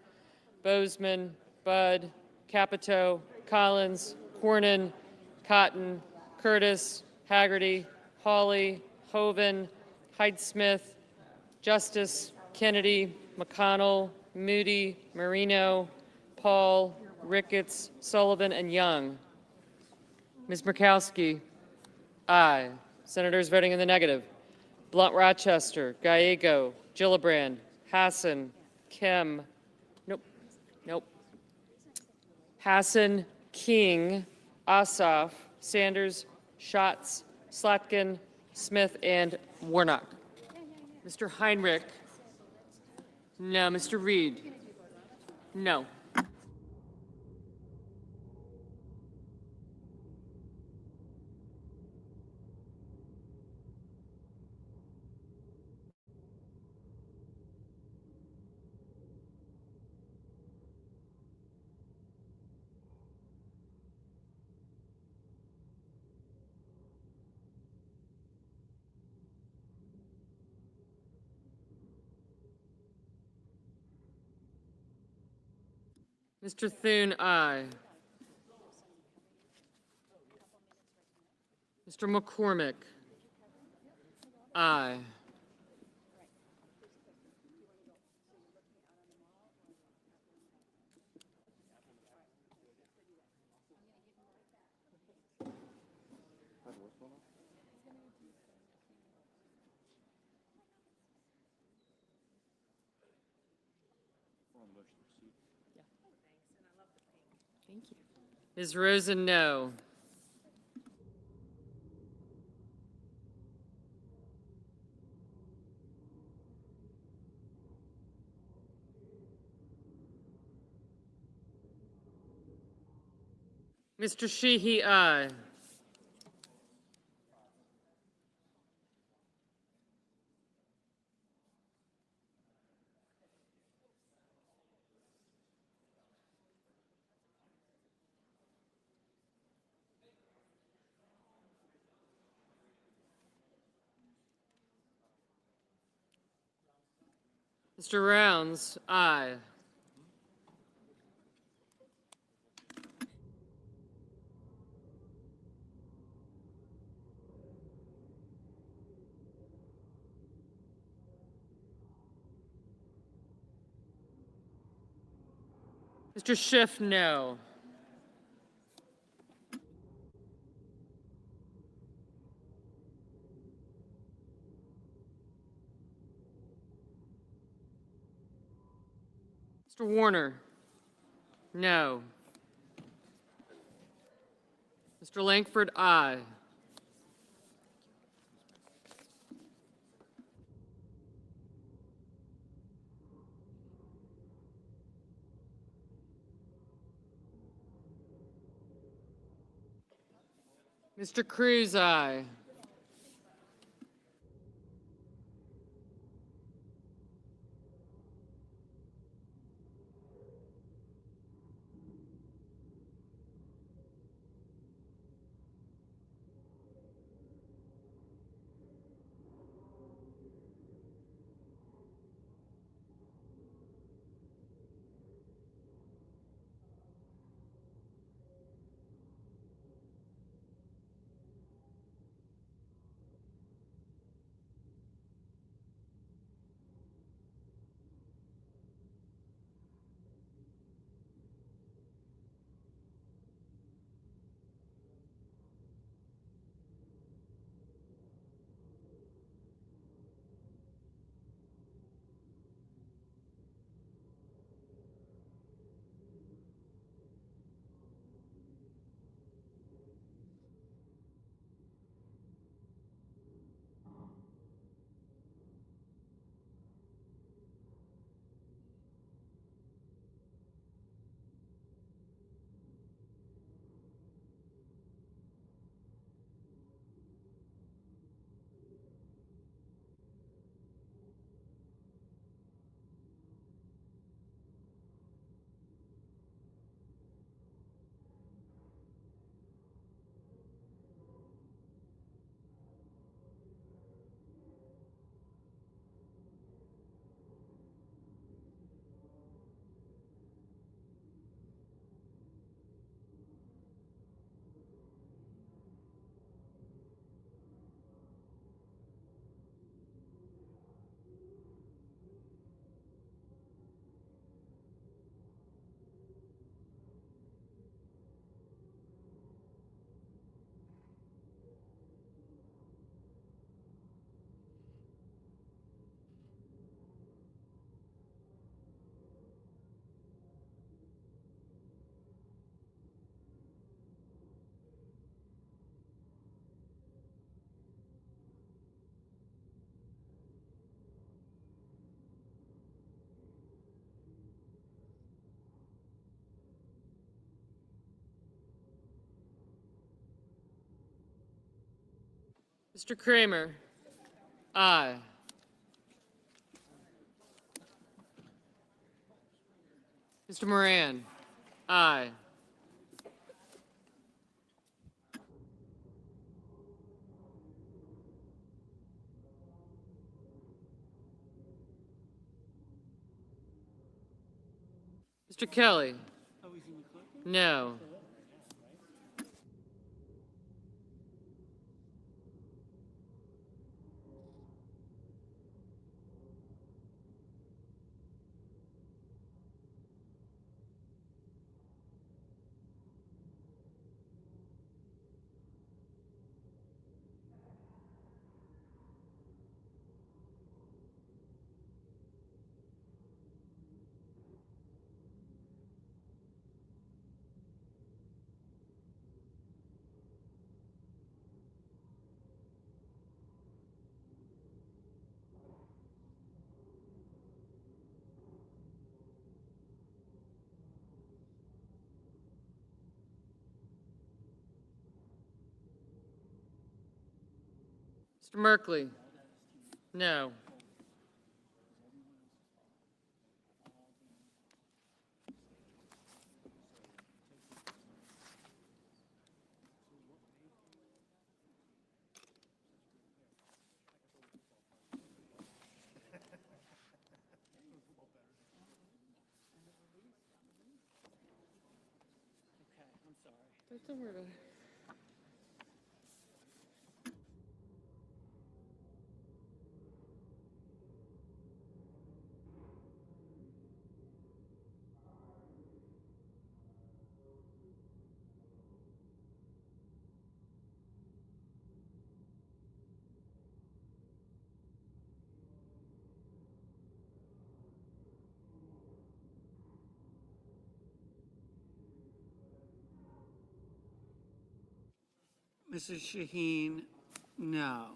Bozeman, Budd, Capito, Collins, Cornyn, Cotton, Curtis, Haggerty, Hawley, Hoeven, Hyde-Smith, Justice, Kennedy, McConnell, Moody, Marino, Paul, Ricketts, Sullivan, and Young. Ms. Murkowski? Aye. Senators voting in the negative: Blunt Rochester, Gallego, Gillibrand, Hassan, Kim, nope. Hassan, King, Ossoff, Sanders, Schatz, Slotkin, Smith, and Warnock. Mr. Heinrich? No. Mr. Reed? No. Mr. Thune, aye. Mr. McCormick? Aye. Thank you. Ms. Rosen, no. Mr. Sheehy, aye. Mr. Rounds, aye. Mr. Schiff, no. Mr. Warner, no. Mr. Langford, aye. Mr. Cruz, aye. Mr. Kramer? Aye. Mr. Moran? Aye. Mr. Kelly? No. Mr. Merkley? No. Don't worry about it. Mrs. Shaheen, no.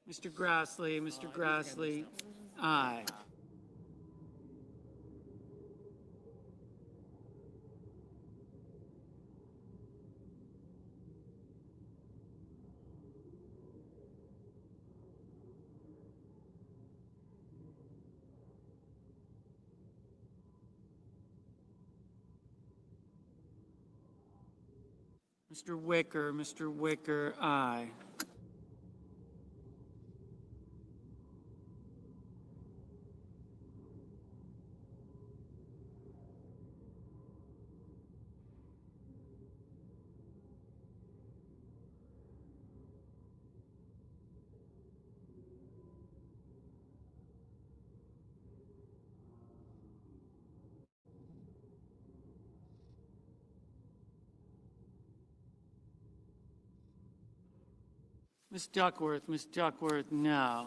Mr. Grassley, aye. Mr. Wicker, aye. Ms. Duckworth, no.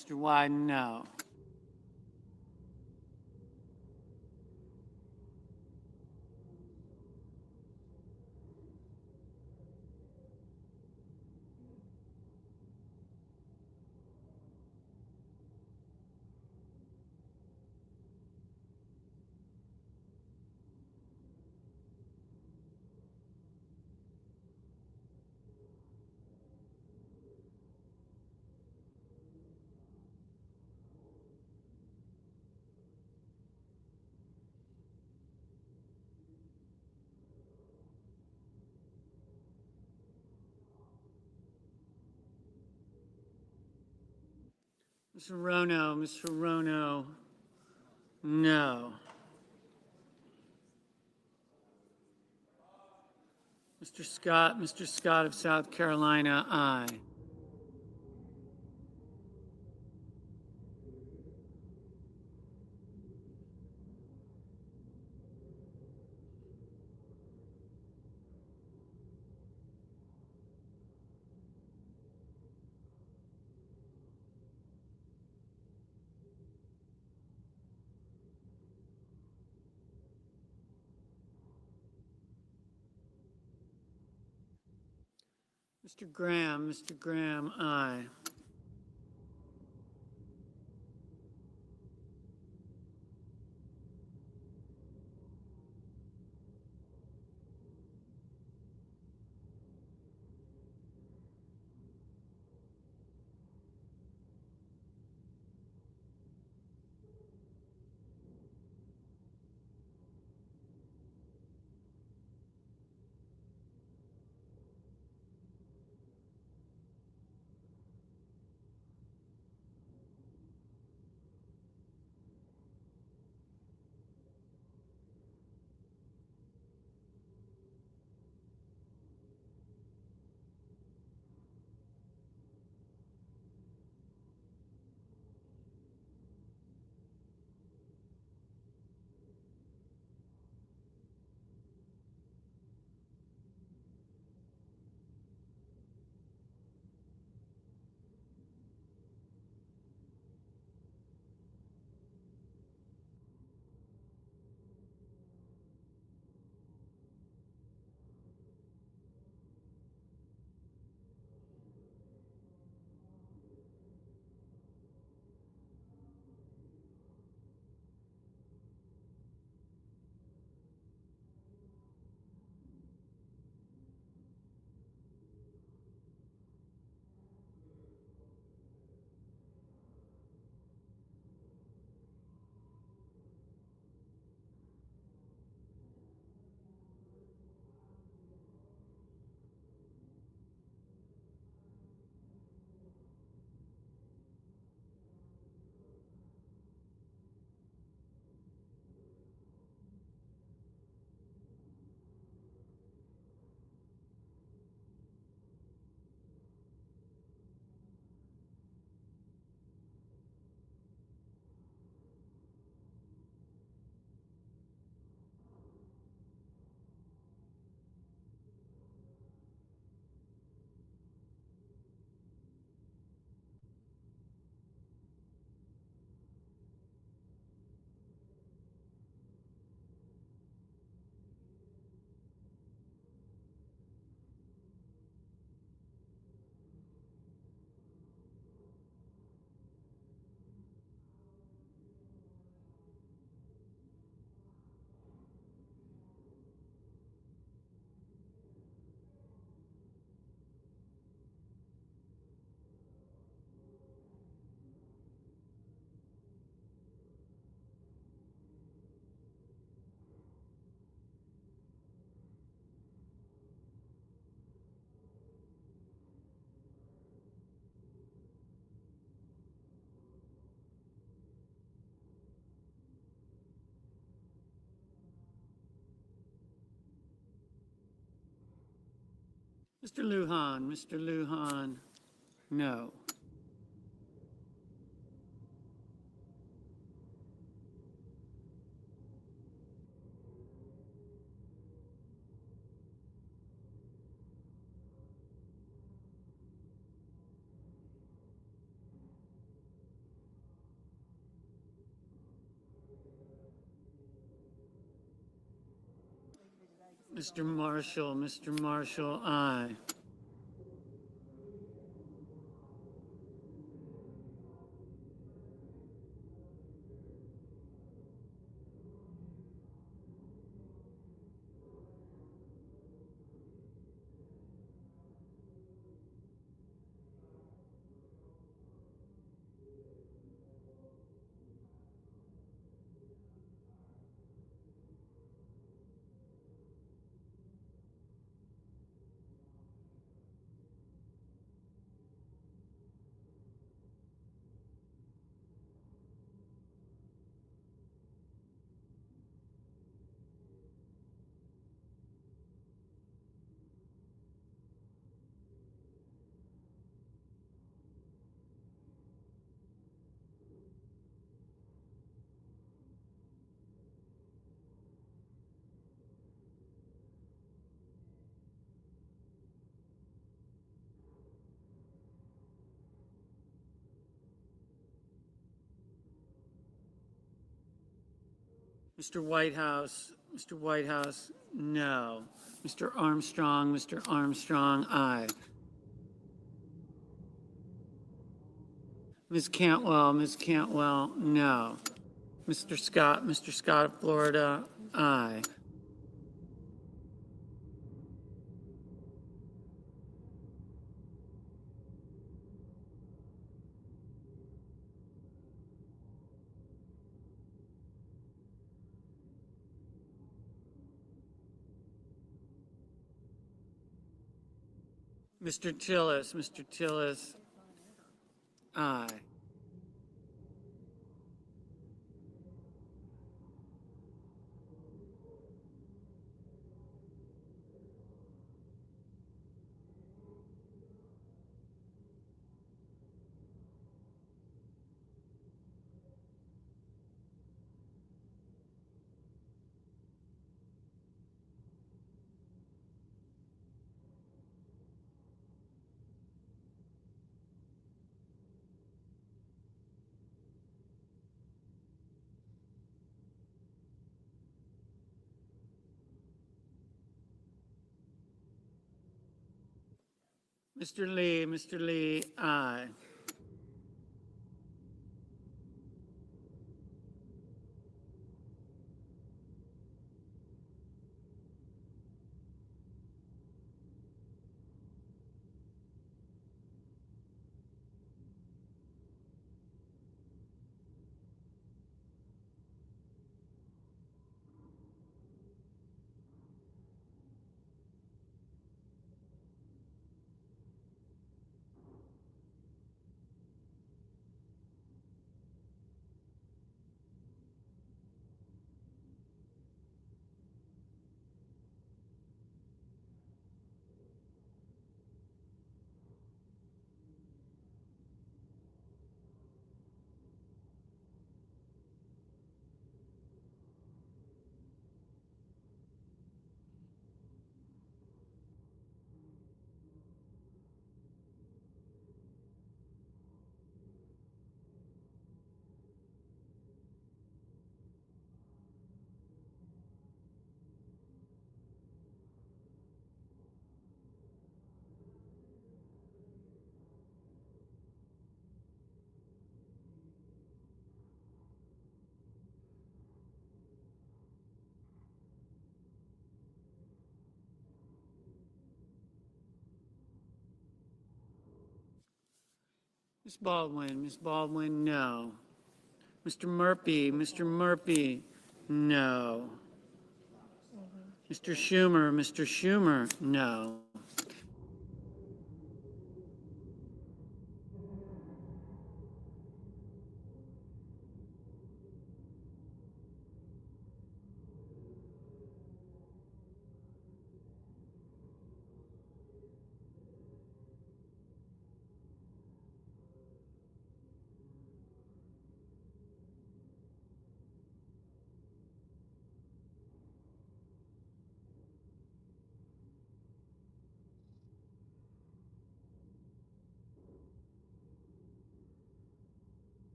Mr. Wyden, no. Mr. Rono, no. Mr. Scott of South Carolina, aye. Mr. Graham, aye. Mr. Lujan, no. Mr. Marshall, aye. Mr. Whitehouse, no. Mr. Armstrong, aye. Ms. Cantwell, no. Mr. Scott of Florida, aye. Mr. Tillis, aye. Mr. Lee, aye. Ms. Baldwin, no. Mr. Murphy, no. Mr. Schumer, no.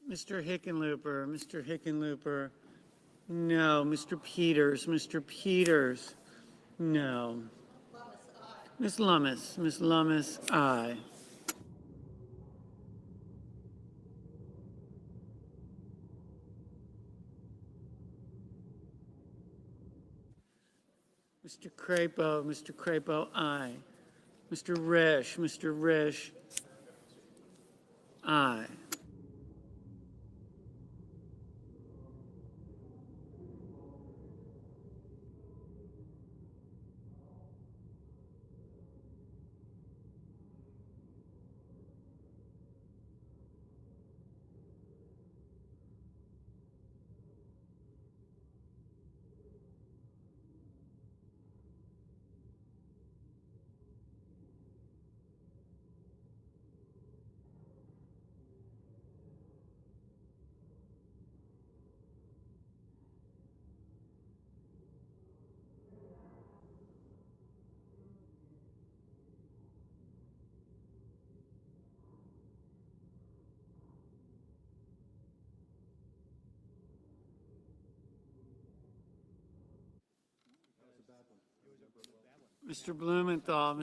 Mr. Hickenlooper, no. Mr. Peters, no. Ms. Lummis, aye. Mr. Crapo, aye. Mr. Risch, aye. Mr. Blumenthal,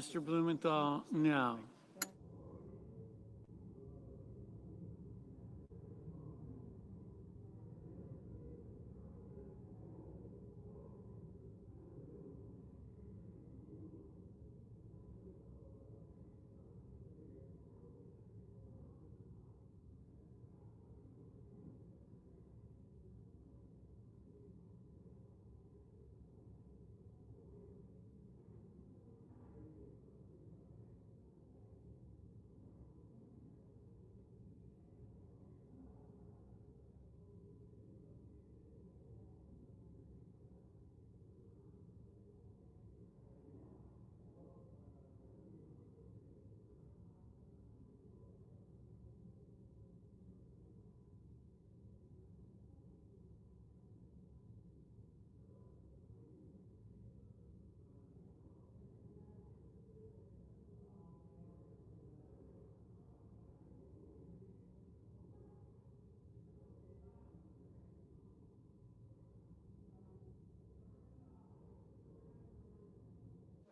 no.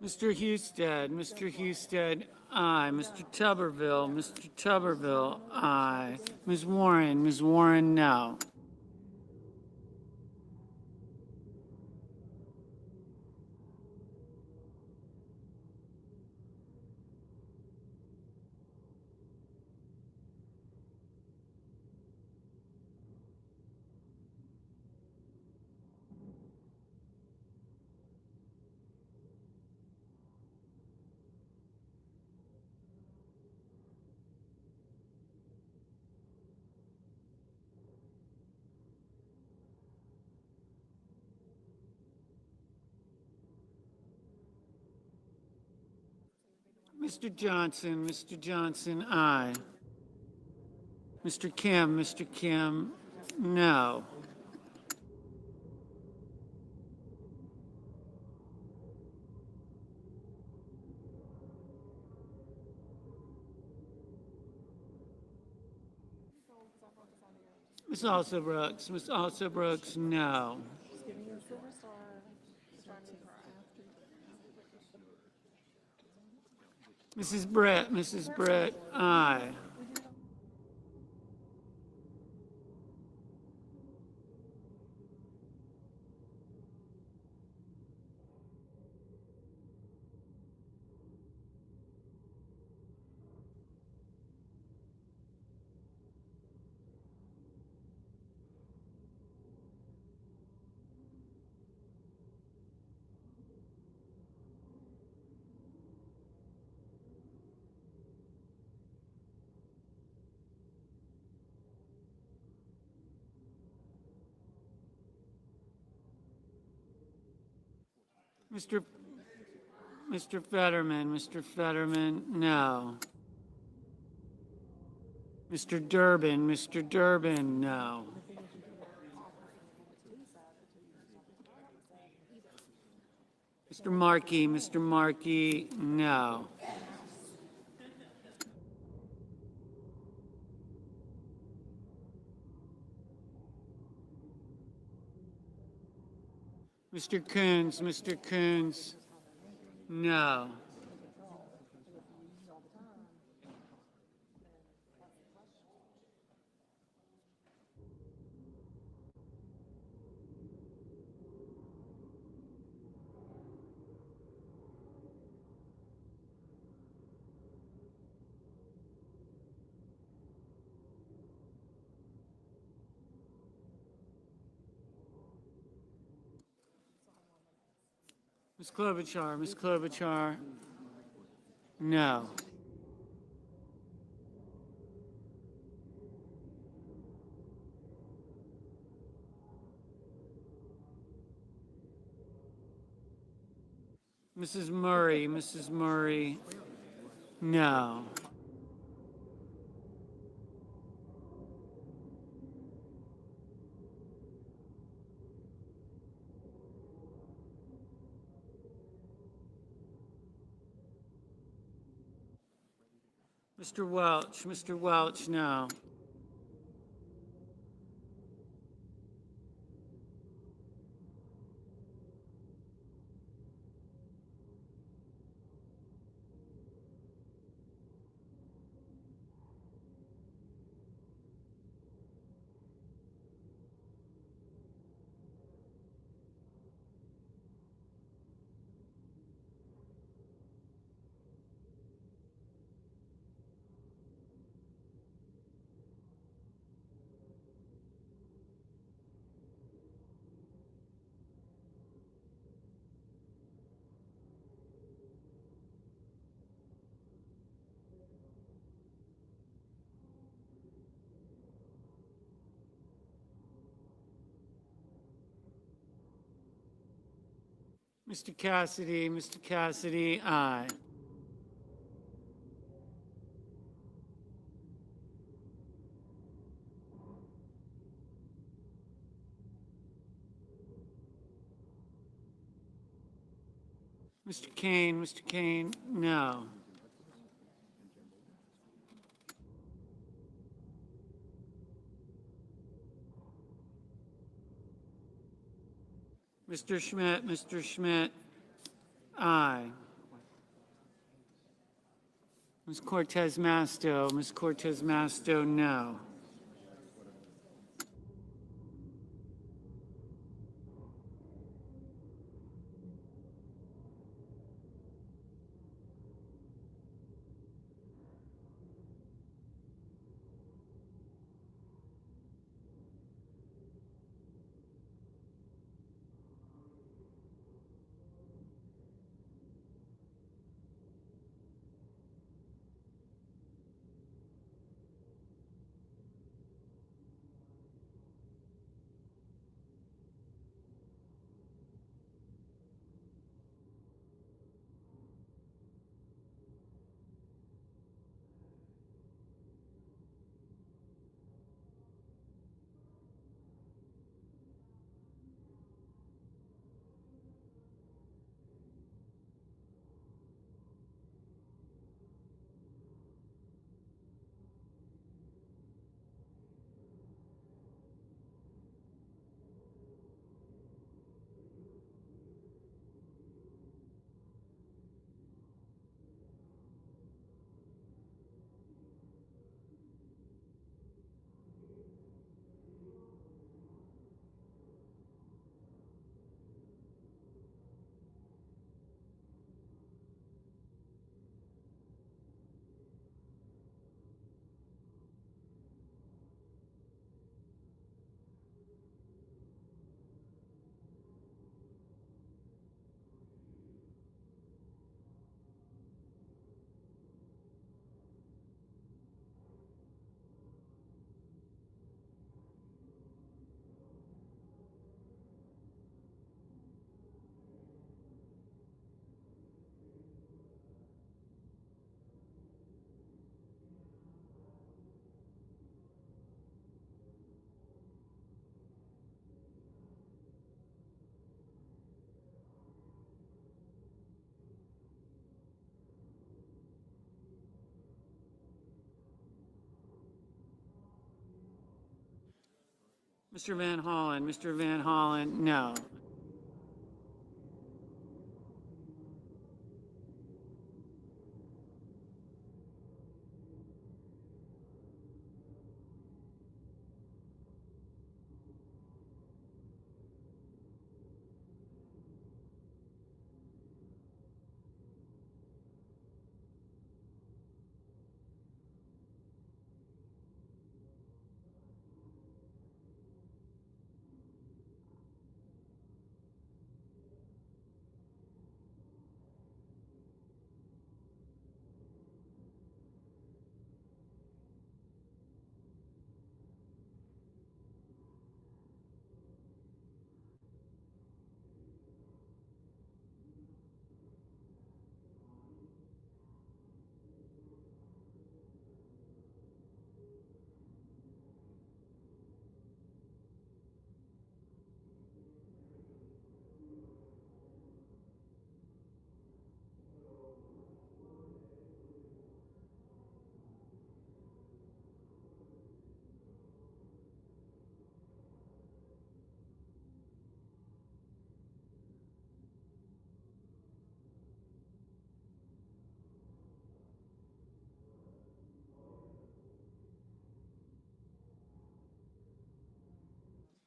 Mr. Husted, aye. Mr. Tuberville, aye. Ms. Warren, no. Mr. Johnson, aye. Mr. Kim, no. Ms. Alsobrooks, no. Mrs. Brett, aye. Mr. Fetterman, no. Mr. Durbin, no. Mr. Markey, no. Mr. Coons, no. Ms. Klobuchar, no. Mrs. Murray, no. Mr. Welch, no. Mr. Cassidy, aye. Mr. Kane, no. Mr. Schmidt, aye. Ms. Cortez Masto, no. Mr. Van Hollen, no.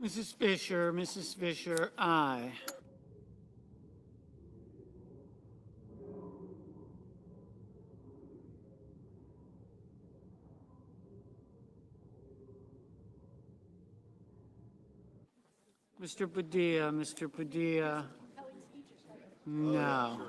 Mrs. Fisher, aye. Mr. Padilla, no.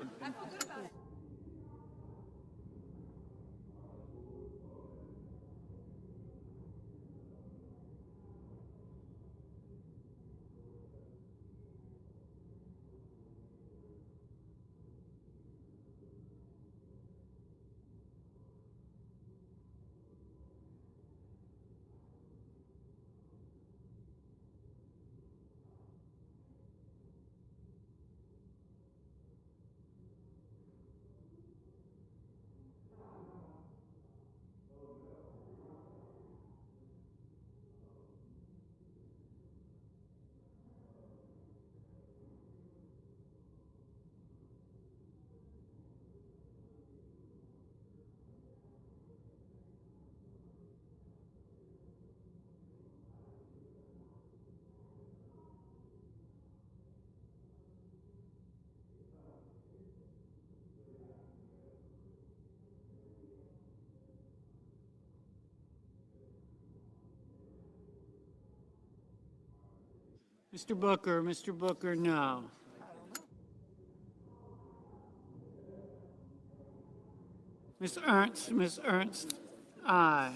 Mr. Booker, no. Ms. Ernst, aye.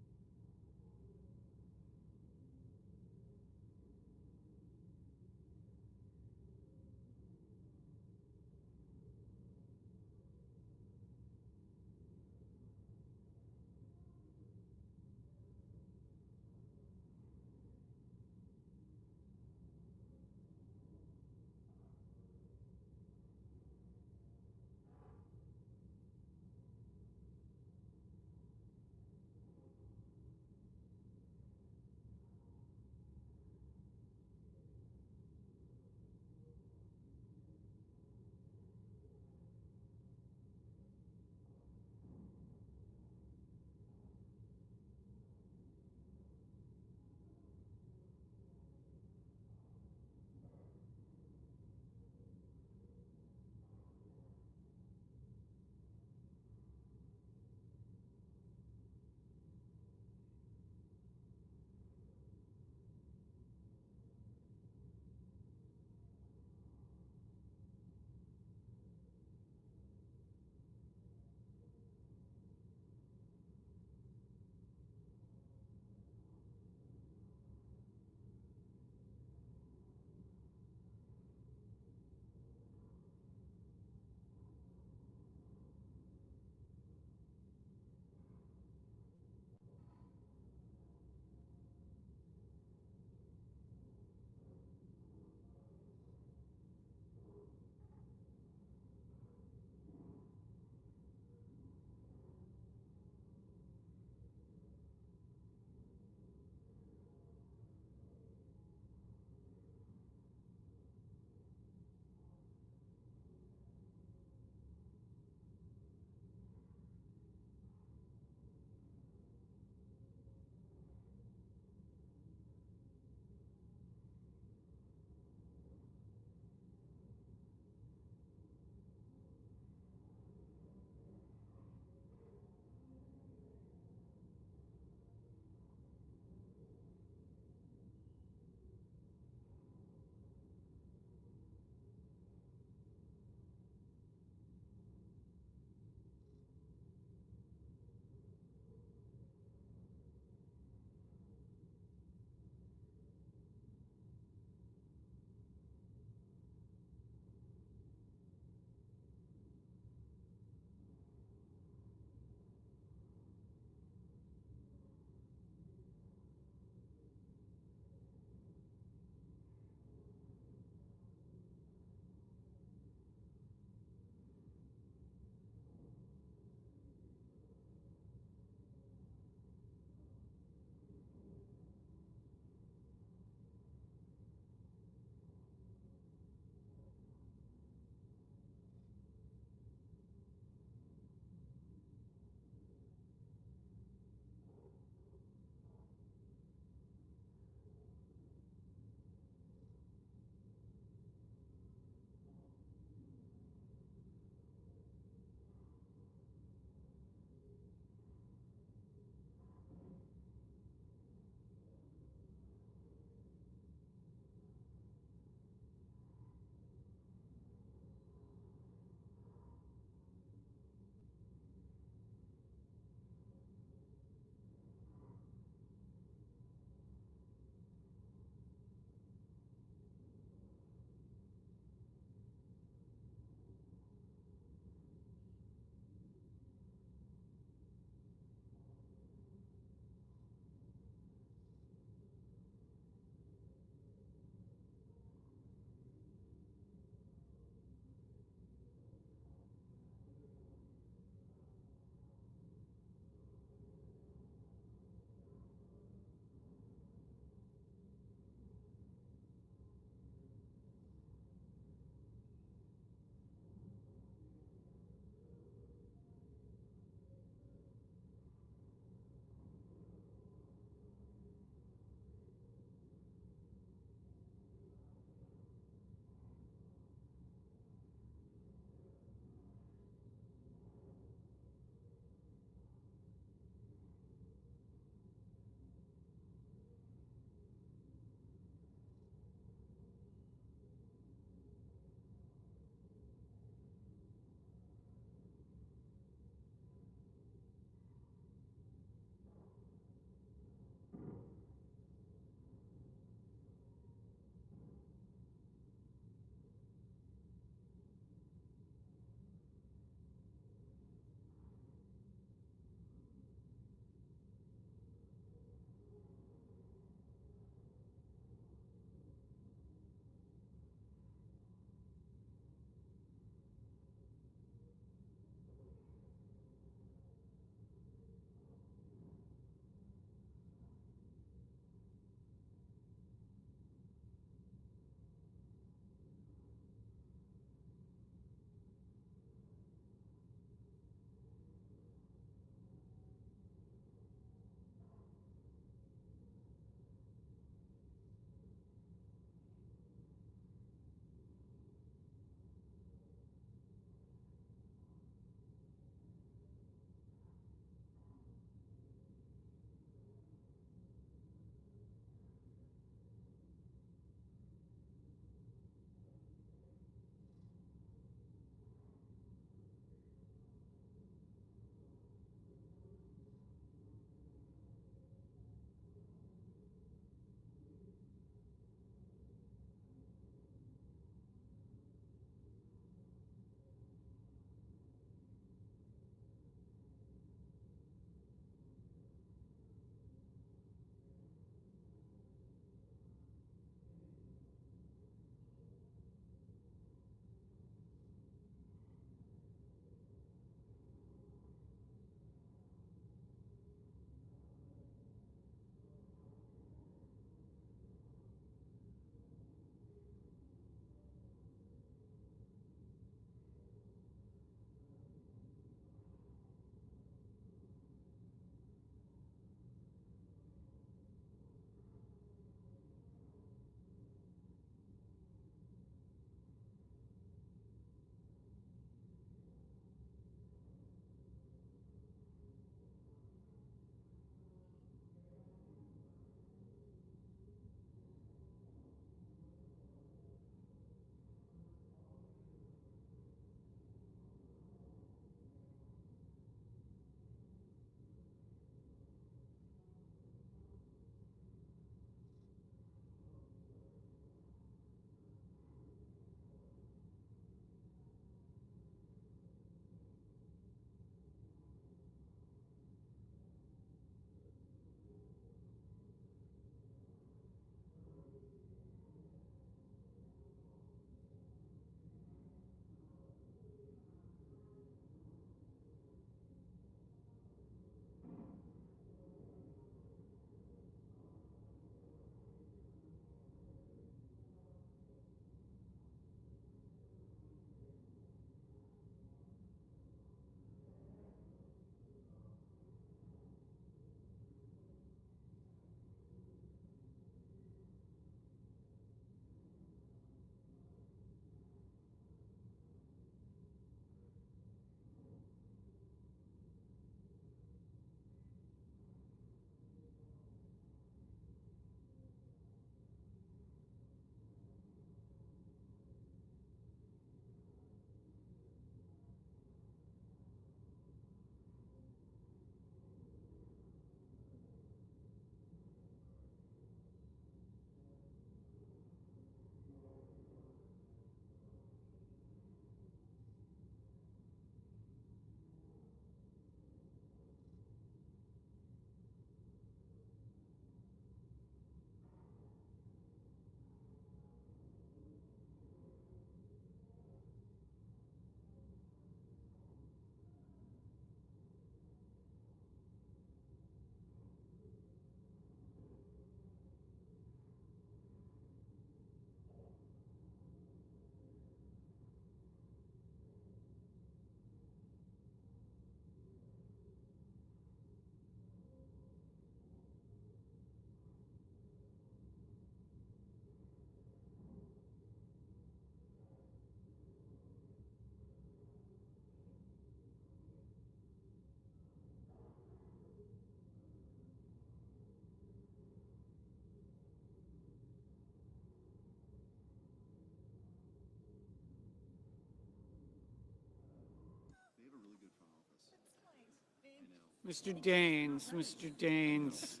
Mr. Daines, Mr. Daines.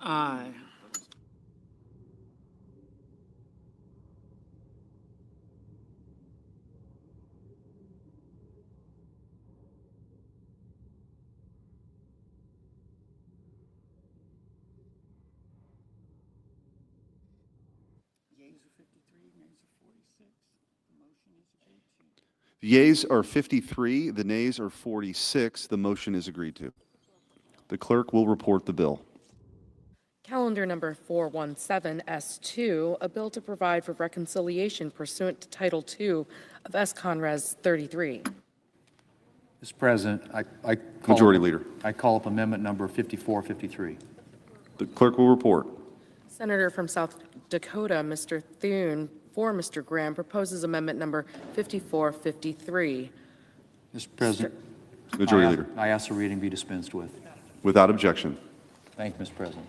Aye. The yeas are 53, the nays are 46. The motion is agreed to. The clerk will report the bill. Calendar number 417S2, a bill to provide for reconciliation pursuant to Title II of S-Conres 33. Mr. President, Majority Leader. I call up amendment number 5453. The clerk will report. Senator from South Dakota, Mr. Thune, for Mr. Graham, proposes amendment number 5453. Mr. President. Majority Leader. I ask the reading be dispensed with. Without objection. Thank you, Mr. President.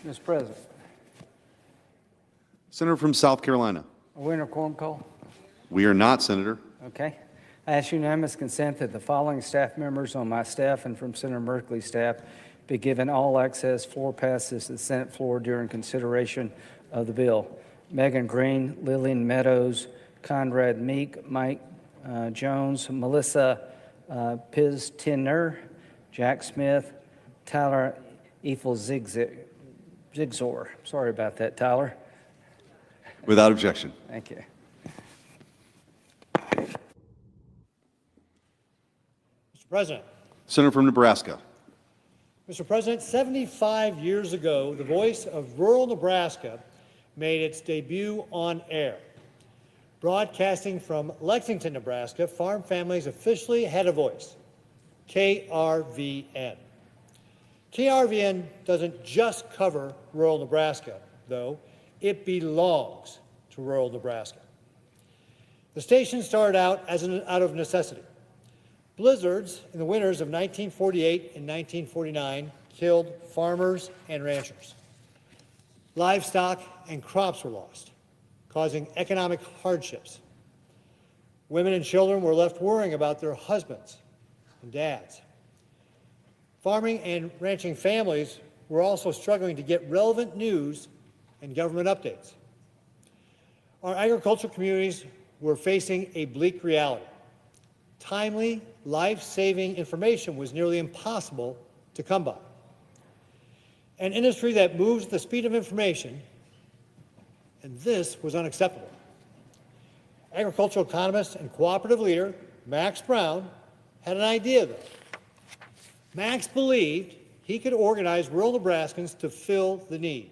Mr. President, Senator from South Carolina. are we in a quorum call? We are not, Senator. Okay. I ask unanimous consent that the following staff members on my staff and from Senator Merkley's staff be given all access floor passes to the Senate floor during consideration of the bill. Megan Green, Lillian Meadows, Conrad Meek, Mike Jones, Melissa Piztiner, Jack Smith, Tyler Zigzor. Sorry about that, Tyler. Without objection. Thank you. Mr. President. Senator from Nebraska. Mr. President, 75 years ago, the voice of rural Nebraska made its debut on air. Broadcasting from Lexington, Nebraska, farm families officially had a voice, KRVN. KRVN doesn't just cover rural Nebraska, though. It belongs to rural Nebraska. The station started out out of necessity. Blizzards in the winters of 1948 and 1949 killed farmers and ranchers. Livestock and crops were lost, causing economic hardships. Women and children were left worrying about their husbands and dads. Farming and ranching families were also struggling to get relevant news and government updates. Our agricultural communities were facing a bleak reality. Timely, life-saving information was nearly impossible to come by. An industry that moves at the speed of information, and this was unacceptable. Agricultural economist and cooperative leader Max Brown had an idea, though. Max believed he could organize rural Nebraskans to fill the need.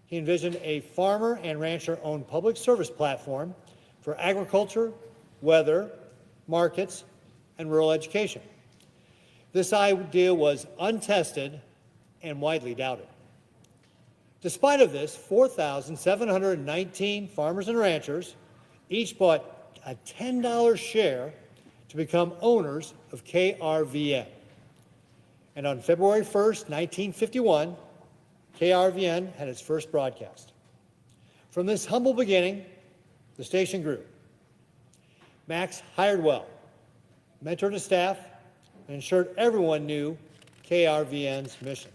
He envisioned a farmer and rancher-owned public service platform for agriculture, weather, markets, and rural education. This idea was untested and widely doubted. Despite of this, 4,719 farmers and ranchers each bought a $10 share to become owners of KRVN. And on February 1st, 1951, KRVN had its first broadcast. From this humble beginning, the station grew. Max hired well, mentored his staff, and ensured everyone knew KRVN's mission.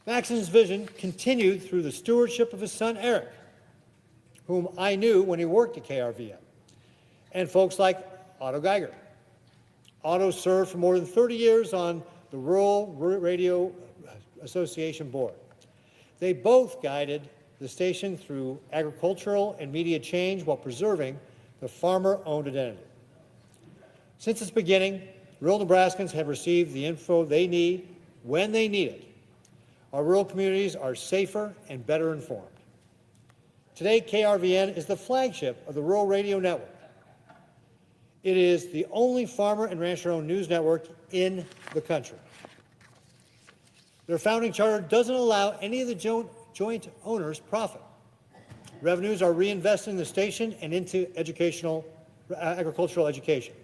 Max's vision continued through the stewardship of his son, Eric, whom I knew when he worked at KRVN, and folks like Otto Geiger. Otto served for more than 30 years on the rural radio Association Board. They both guided the station through agricultural and media change while preserving the farmer-owned identity. Since its beginning, rural Nebraskans have received the info they need when they need it. Our rural communities are safer and better informed. Today, KRVN is the flagship of the Rural Radio Network. It is the only farmer and rancher-owned news network in the country. Their founding charter doesn't allow any of the joint owners profit. Revenues are reinvested in the station and into agricultural education.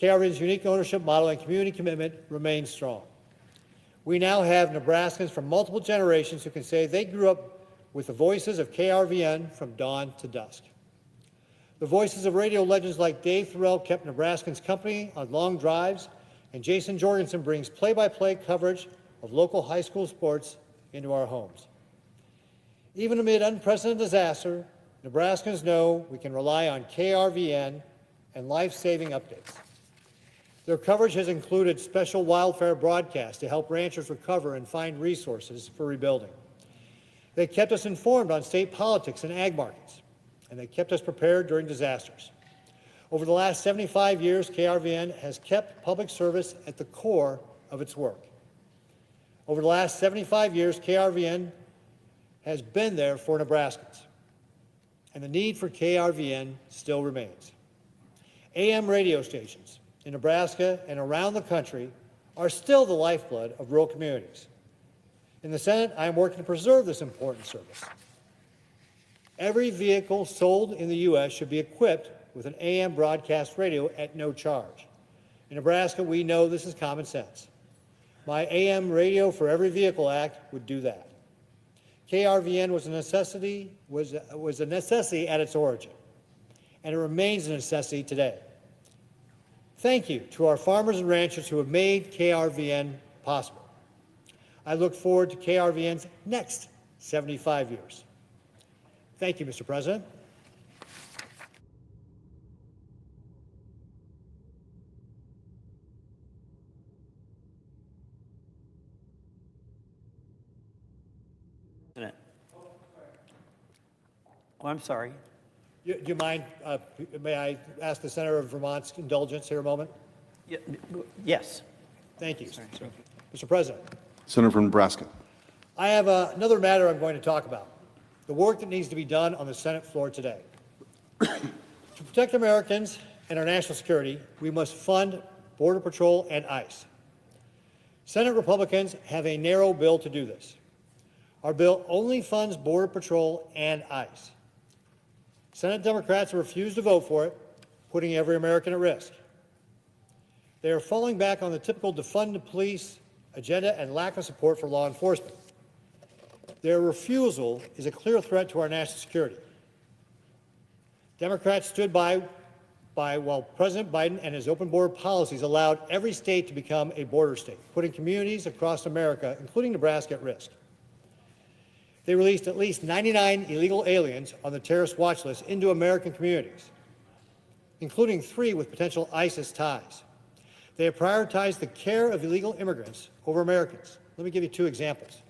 KRVN's unique ownership model and community commitment remains strong. We now have Nebraskans from multiple generations who can say they grew up with the voices of KRVN from dawn to dusk. The voices of radio legends like Dave Thorell kept Nebraskans company on long drives, and Jason Jorgensen brings play-by-play coverage of local high school sports into our homes. Even amid unprecedented disaster, Nebraskans know we can rely on KRVN and life-saving updates. Their coverage has included special wildfire broadcasts to help ranchers recover and find resources for rebuilding. They kept us informed on state politics and ag markets, and they kept us prepared during disasters. Over the last 75 years, KRVN has kept public service at the core of its work. Over the last 75 years, KRVN has been there for Nebraskans, and the need for KRVN still remains. AM radio stations in Nebraska and around the country are still the lifeblood of rural communities. In the Senate, I am working to preserve this important service. Every vehicle sold in the U.S. should be equipped with an AM broadcast radio at no charge. In Nebraska, we know this is common sense. My AM Radio for Every Vehicle Act would do that. KRVN was a necessity at its origin, and it remains a necessity today. Thank you to our farmers and ranchers who have made KRVN possible. I look forward to KRVN's next 75 years. Thank you, Mr. President. Oh, I'm sorry. Do you mind, may I ask the Senator of Vermont's indulgence here a moment? Yes. Thank you. Mr. President, Senator from Nebraska. I have another matter I'm going to talk about, the work that needs to be done on the Senate floor today. To protect Americans and our national security, we must fund Border Patrol and ICE. Senate Republicans have a narrow bill to do this. Our bill only funds Border Patrol and ICE. Senate Democrats refuse to vote for it, putting every American at risk. They are falling back on the typical defund the police agenda and lack of support for law enforcement. Their refusal is a clear threat to our national security. Democrats stood by while President Biden and his open border policies allowed every state to become a border state, putting communities across America, including Nebraska, at risk. They released at least 99 illegal aliens on the terrorist watch list into American communities, including 3 with potential ISIS ties. They have prioritized the care of illegal immigrants over Americans. Let me give you 2 examples.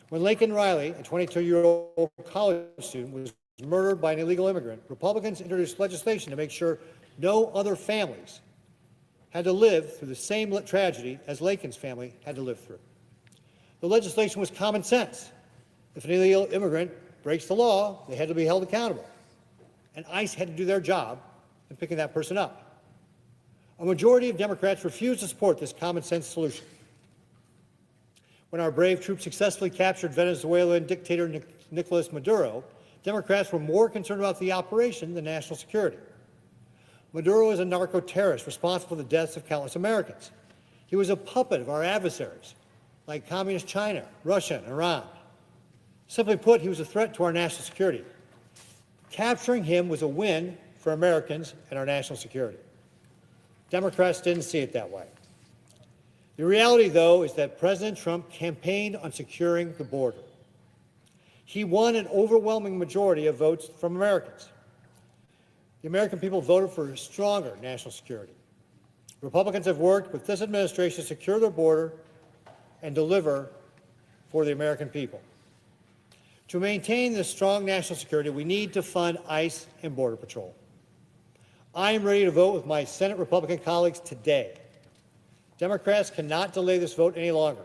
When Laken Riley, a 22-year-old college student, was murdered by an illegal immigrant, Republicans introduced legislation to make sure no other families had to live through the same tragedy as Laken's family had to live through. The legislation was common sense. If an illegal immigrant breaks the law, they had to be held accountable. And ICE had to do their job in picking that person up. A majority of Democrats refused to support this common sense solution. When our brave troops successfully captured Venezuelan dictator Nicolas Maduro, Democrats were more concerned about the operation than national security. Maduro is a narco-terrorist responsible for the deaths of countless Americans. He was a puppet of our adversaries, like Communist China, Russia, and Iran. Simply put, he was a threat to our national security. Capturing him was a win for Americans and our national security. Democrats didn't see it that way. The reality, though, is that President Trump campaigned on securing the border. He won an overwhelming majority of votes from Americans. The American people voted for stronger national security. Republicans have worked with this administration to secure their border and deliver for the American people. To maintain this strong national security, we need to fund ICE and Border Patrol. I am ready to vote with my Senate Republican colleagues today. Democrats cannot delay this vote any longer.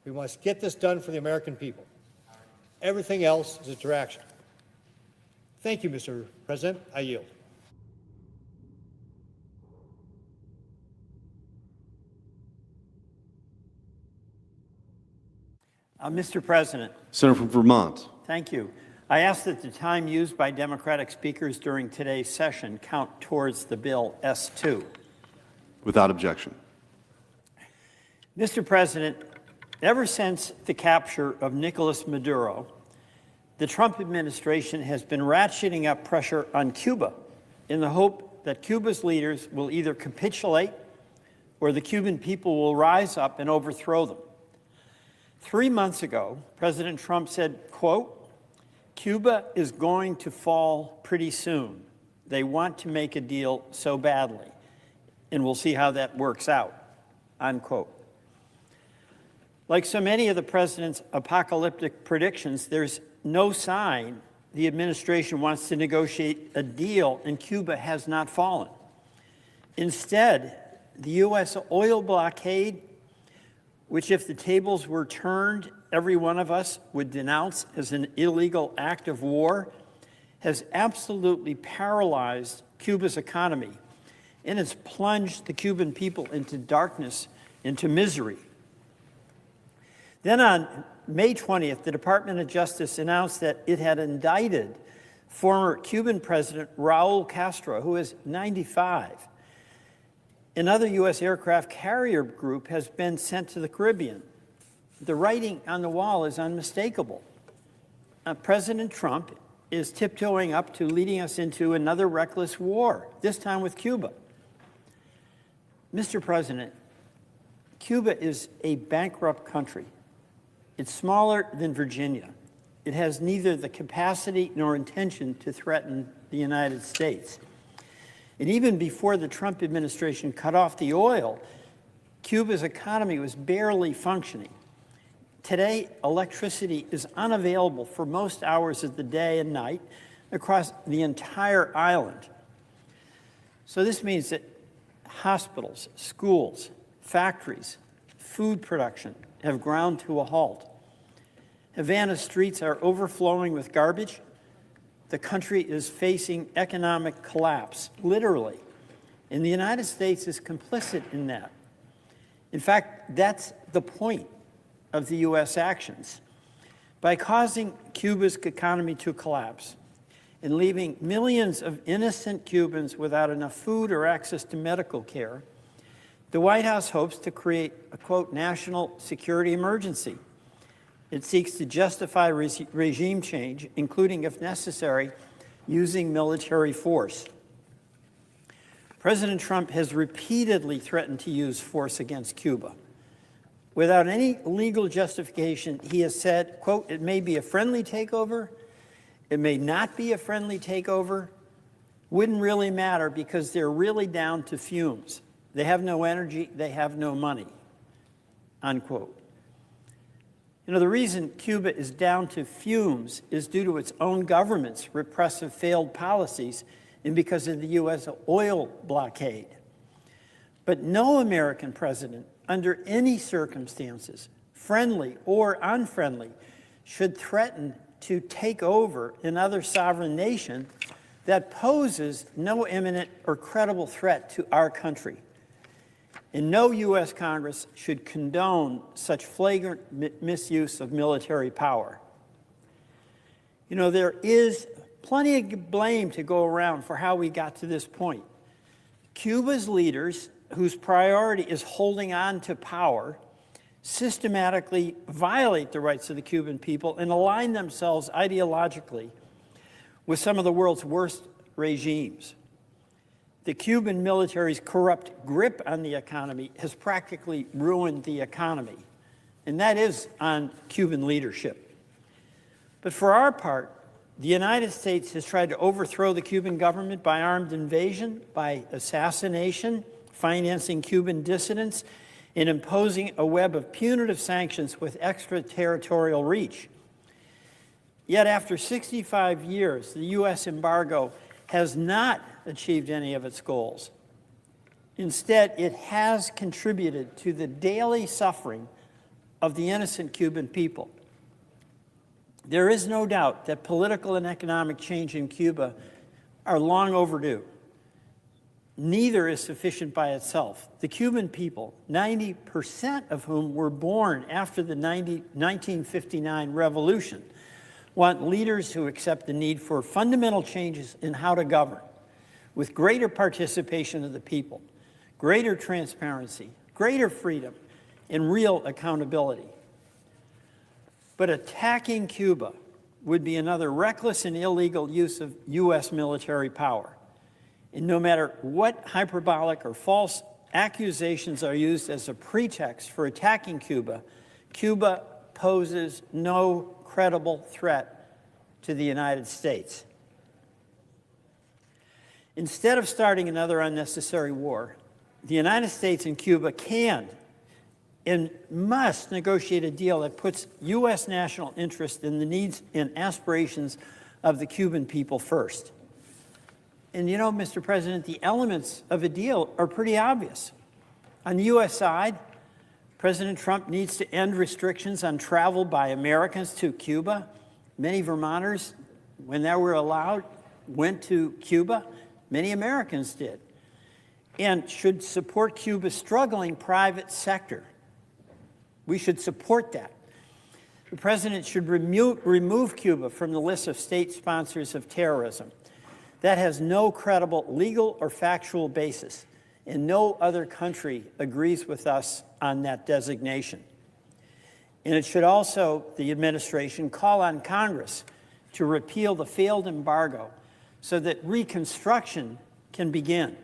We must get this done for the American people. Everything else is a distraction. Thank you, Mr. President. I yield. Mr. President, Senator from Vermont. thank you. I ask that the time used by Democratic speakers during today's session count towards the bill S2. Without objection. Mr. President, ever since the capture of Nicolas Maduro, the Trump administration has been ratcheting up pressure on Cuba in the hope that Cuba's leaders will either capitulate or the Cuban people will rise up and overthrow them. 3 months ago, President Trump said, quote, "Cuba is going to fall pretty soon. They want to make a deal so badly, and we'll see how that works out," unquote. Like so many of the president's apocalyptic predictions, there's no sign the administration wants to negotiate a deal, and Cuba has not fallen. Instead, the U.S. oil blockade, which if the tables were turned, every one of us would denounce as an illegal act of war, has absolutely paralyzed Cuba's economy, and has plunged the Cuban people into darkness, into misery. Then on May 20th, the Department of Justice announced that it had indicted former Cuban President Raul Castro, who is 95. Another U.S. aircraft carrier group has been sent to the Caribbean. The writing on the wall is unmistakable. President Trump is tiptoeing up to leading us into another reckless war, this time with Cuba. Mr. President, Cuba is a bankrupt country. It's smaller than Virginia. It has neither the capacity nor intention to threaten the United States. And even before the Trump administration cut off the oil, Cuba's economy was barely functioning. Today, electricity is unavailable for most hours of the day and night across the entire island. So this means that hospitals, schools, factories, food production have ground to a halt. Havana's streets are overflowing with garbage. The country is facing economic collapse, literally. And the United States is complicit in that. In fact, that's the point of the U.S. actions. By causing Cuba's economy to collapse and leaving millions of innocent Cubans without enough food or access to medical care, the White House hopes to create a, quote, national security emergency. It seeks to justify regime change, including, if necessary, using military force. President Trump has repeatedly threatened to use force against Cuba. Without any legal justification, he has said, quote, "It may be a friendly takeover, it may not be a friendly takeover, wouldn't really matter because they're really down to fumes. They have no energy, they have no money," unquote. You know, the reason Cuba is down to fumes is due to its own government's repressive failed policies and because of the U.S. oil blockade. But no American president, under any circumstances, friendly or unfriendly, should threaten to take over another sovereign nation that poses no imminent or credible threat to our country. And no U.S. Congress should condone such flagrant misuse of military power. You know, there is plenty of blame to go around for how we got to this point. Cuba's leaders, whose priority is holding on to power, systematically violate the rights of the Cuban people and align themselves ideologically with some of the world's worst regimes. The Cuban military's corrupt grip on the economy has practically ruined the economy, and that is on Cuban leadership. But for our part, the United States has tried to overthrow the Cuban government by armed invasion, by assassination, financing Cuban dissidents, in imposing a web of punitive sanctions with extraterritorial reach. Yet after 65 years, the U.S. embargo has not achieved any of its goals. Instead, it has contributed to the daily suffering of the innocent Cuban people. There is no doubt that political and economic change in Cuba are long overdue. Neither is sufficient by itself. The Cuban people, 90% of whom were born after the 1959 revolution, want leaders who accept the need for fundamental changes in how to govern, with greater participation of the people, greater transparency, greater freedom, and real accountability. But attacking Cuba would be another reckless and illegal use of U.S. military power. And no matter what hyperbolic or false accusations are used as a pretext for attacking Cuba, Cuba poses no credible threat to the United States. Instead of starting another unnecessary war, the United States and Cuba can and must negotiate a deal that puts U.S. national interest in the needs and aspirations of the Cuban people first. And you know, Mr. President, the elements of a deal are pretty obvious. On the U.S. side, President Trump needs to end restrictions on travel by Americans to Cuba. Many Vermonters, when they were allowed, went to Cuba. Many Americans did. And should support Cuba's struggling private sector. We should support that. The president should remove Cuba from the list of state sponsors of terrorism. That has no credible legal or factual basis, and no other country agrees with us on that designation. And it should also, the administration, call on Congress to repeal the failed embargo so that reconstruction can begin.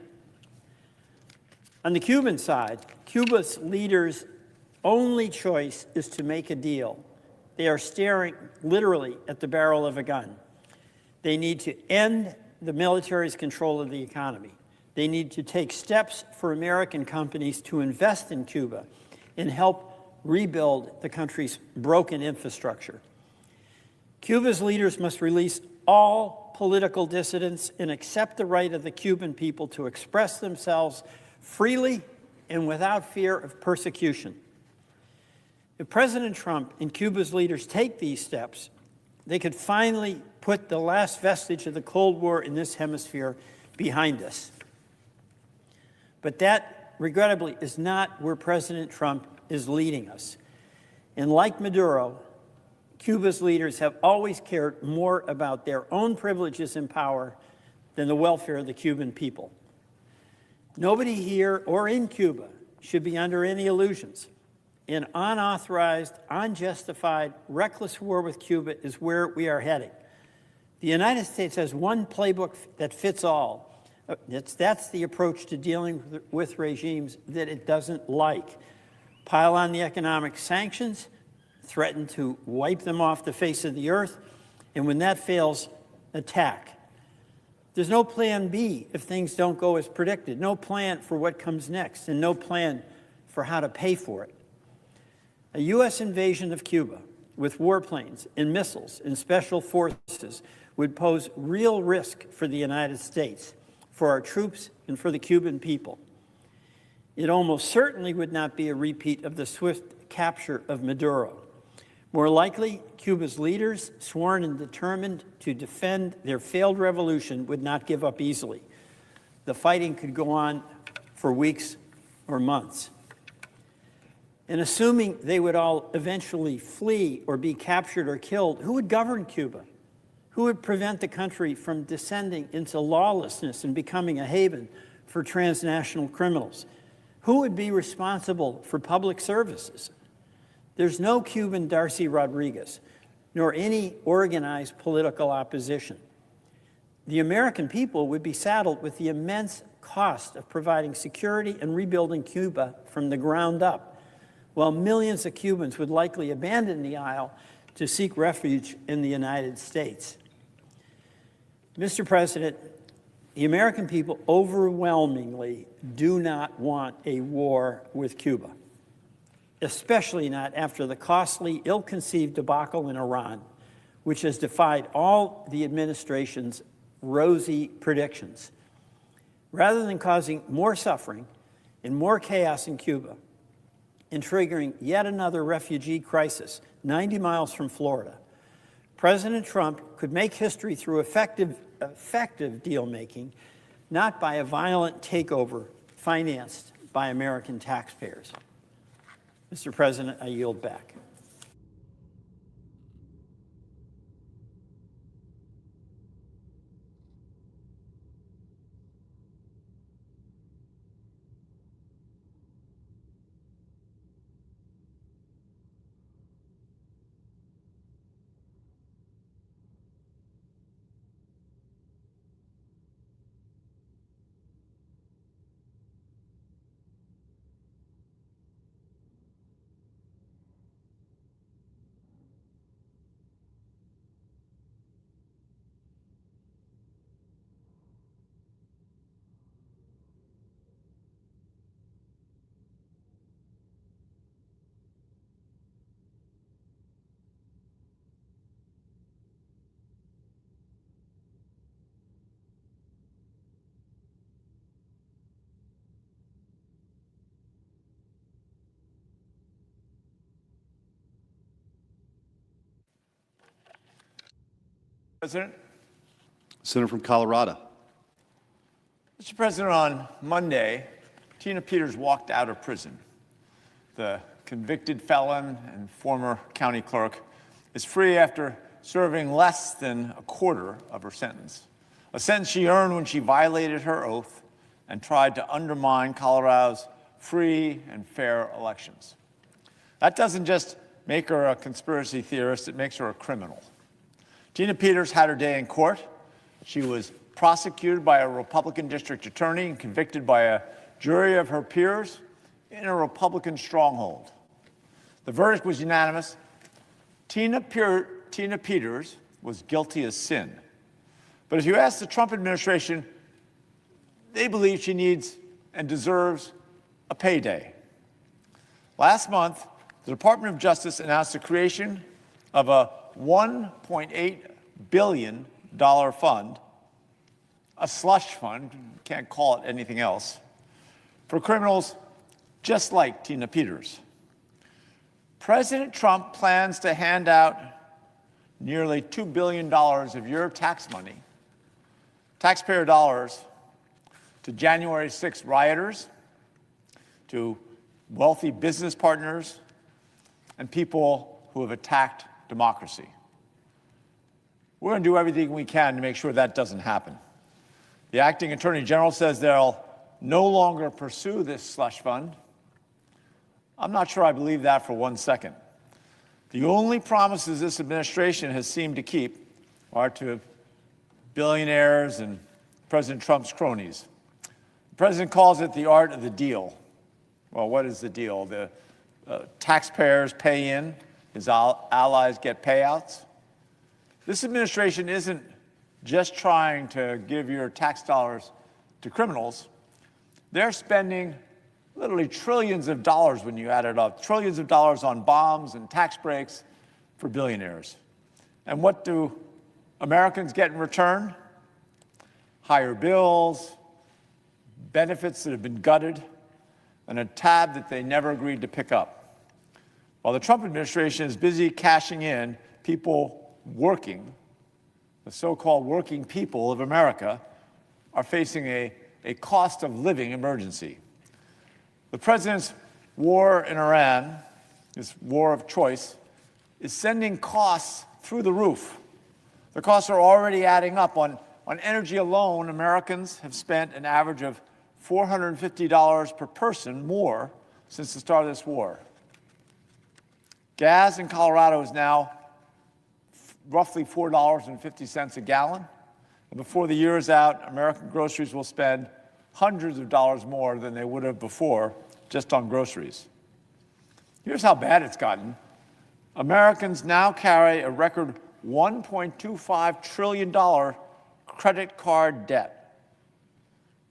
On the Cuban side, Cuba's leaders' only choice is to make a deal. They are staring literally at the barrel of a gun. They need to end the military's control of the economy. They need to take steps for American companies to invest in Cuba and help rebuild the country's broken infrastructure. Cuba's leaders must release all political dissidents and accept the right of the Cuban people to express themselves freely and without fear of persecution. If President Trump and Cuba's leaders take these steps, they could finally put the last vestige of the Cold War in this hemisphere behind us. But that, regrettably, is not where President Trump is leading us. And like Maduro, Cuba's leaders have always cared more about their own privileges and power than the welfare of the Cuban people. Nobody here or in Cuba should be under any illusions. An unauthorized, unjustified, reckless war with Cuba is where we are heading. The United States has one playbook that fits all. That's the approach to dealing with regimes that it doesn't like. Pile on the economic sanctions, threaten to wipe them off the face of the earth, and when that fails, attack. There's no plan B if things don't go as predicted, no plan for what comes next, and no plan for how to pay for it. A U.S. invasion of Cuba with warplanes and missiles and special forces would pose real risk for the United States, for our troops, and for the Cuban people. It almost certainly would not be a repeat of the swift capture of Maduro. More likely, Cuba's leaders, sworn and determined to defend their failed revolution, would not give up easily. The fighting could go on for weeks or months. And assuming they would all eventually flee or be captured or killed, who would govern Cuba? Who would prevent the country from descending into lawlessness and becoming a haven for transnational criminals? Who would be responsible for public services? There's no Cuban Darcy Rodriguez, nor any organized political opposition. The American people would be saddled with the immense cost of providing security and rebuilding Cuba from the ground up, while millions of Cubans would likely abandon the isle to seek refuge in the United States. Mr. President, the American people overwhelmingly do not want a war with Cuba. especially not after the costly, ill-conceived debacle in Iran, which has defied all the administration's rosy predictions. Rather than causing more suffering and more chaos in Cuba and triggering yet another refugee crisis 90 miles from Florida, President Trump could make history through effective deal-making, not by a violent takeover financed by American taxpayers. Mr. President, I yield back. President. Senator from Colorado. Mr. President, on Monday, Tina Peters walked out of prison. The convicted felon and former county clerk is free after serving less than a quarter of her sentence, a sentence she earned when she violated her oath and tried to undermine Colorado's free and fair elections. That doesn't just make her a conspiracy theorist, it makes her a criminal. Tina Peters had her day in court. She was prosecuted by a Republican district attorney and convicted by a jury of her peers in a Republican stronghold. The verdict was unanimous. Tina Peters was guilty of sin. But if you ask the Trump administration, they believe she needs and deserves a payday. Last month, the Department of Justice announced the creation of a $1.8 billion fund, a slush fund, can't call it anything else, for criminals just like Tina Peters. President Trump plans to hand out nearly $2 billion of your tax money, taxpayer dollars, to January 6 rioters, to wealthy business partners, and people who have attacked democracy. We're going to do everything we can to make sure that doesn't happen. The acting attorney general says they'll no longer pursue this slush fund. I'm not sure I believe that for 1 second. The only promises this administration has seemed to keep are to billionaires and President Trump's cronies. The president calls it the art of the deal. Well, what is the deal? The taxpayers pay in, his allies get payouts. This administration isn't just trying to give your tax dollars to criminals. They're spending literally trillions of dollars when you add it up, trillions of dollars on bombs and tax breaks for billionaires. And what do Americans get in return? Higher bills, benefits that have been gutted, and a tab that they never agreed to pick up. While the Trump administration is busy cashing in, people working, the so-called working people of America, are facing a cost of living emergency. The president's war in Iran, this war of choice, is sending costs through the roof. The costs are already adding up. On energy alone, Americans have spent an average of $450 per person more since the start of this war. Gas in Colorado is now roughly $4.50 a gallon. And before the year is out, American groceries will spend hundreds of dollars more than they would have before just on groceries. Here's how bad it's gotten. Americans now carry a record $1.25 trillion credit card debt.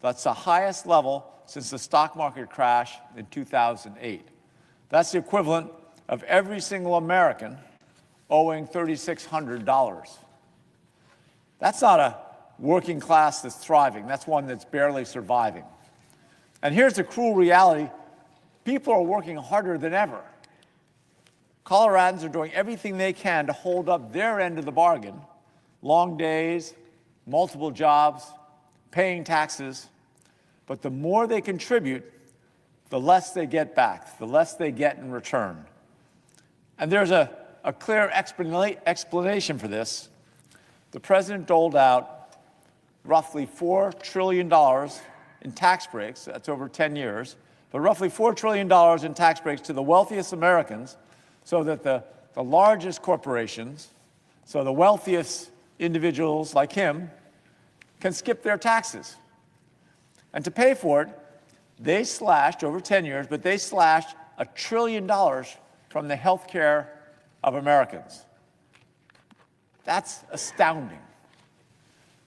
That's the highest level since the stock market crash in 2008. That's the equivalent of every single American owing $3,600. That's not a working class that's thriving. That's one that's barely surviving. And here's the cruel reality. People are working harder than ever. Coloradans are doing everything they can to hold up their end of the bargain. Long days, multiple jobs, paying taxes. But the more they contribute, the less they get back, the less they get in return. And there's a clear explanation for this. The president doled out roughly $4 trillion in tax breaks, that's over 10 years, but roughly $4 trillion in tax breaks to the wealthiest Americans so that the largest corporations, so the wealthiest individuals like him, can skip their taxes. And to pay for it, they slashed, over 10 years, but they slashed $1 trillion from the health care of Americans. That's astounding.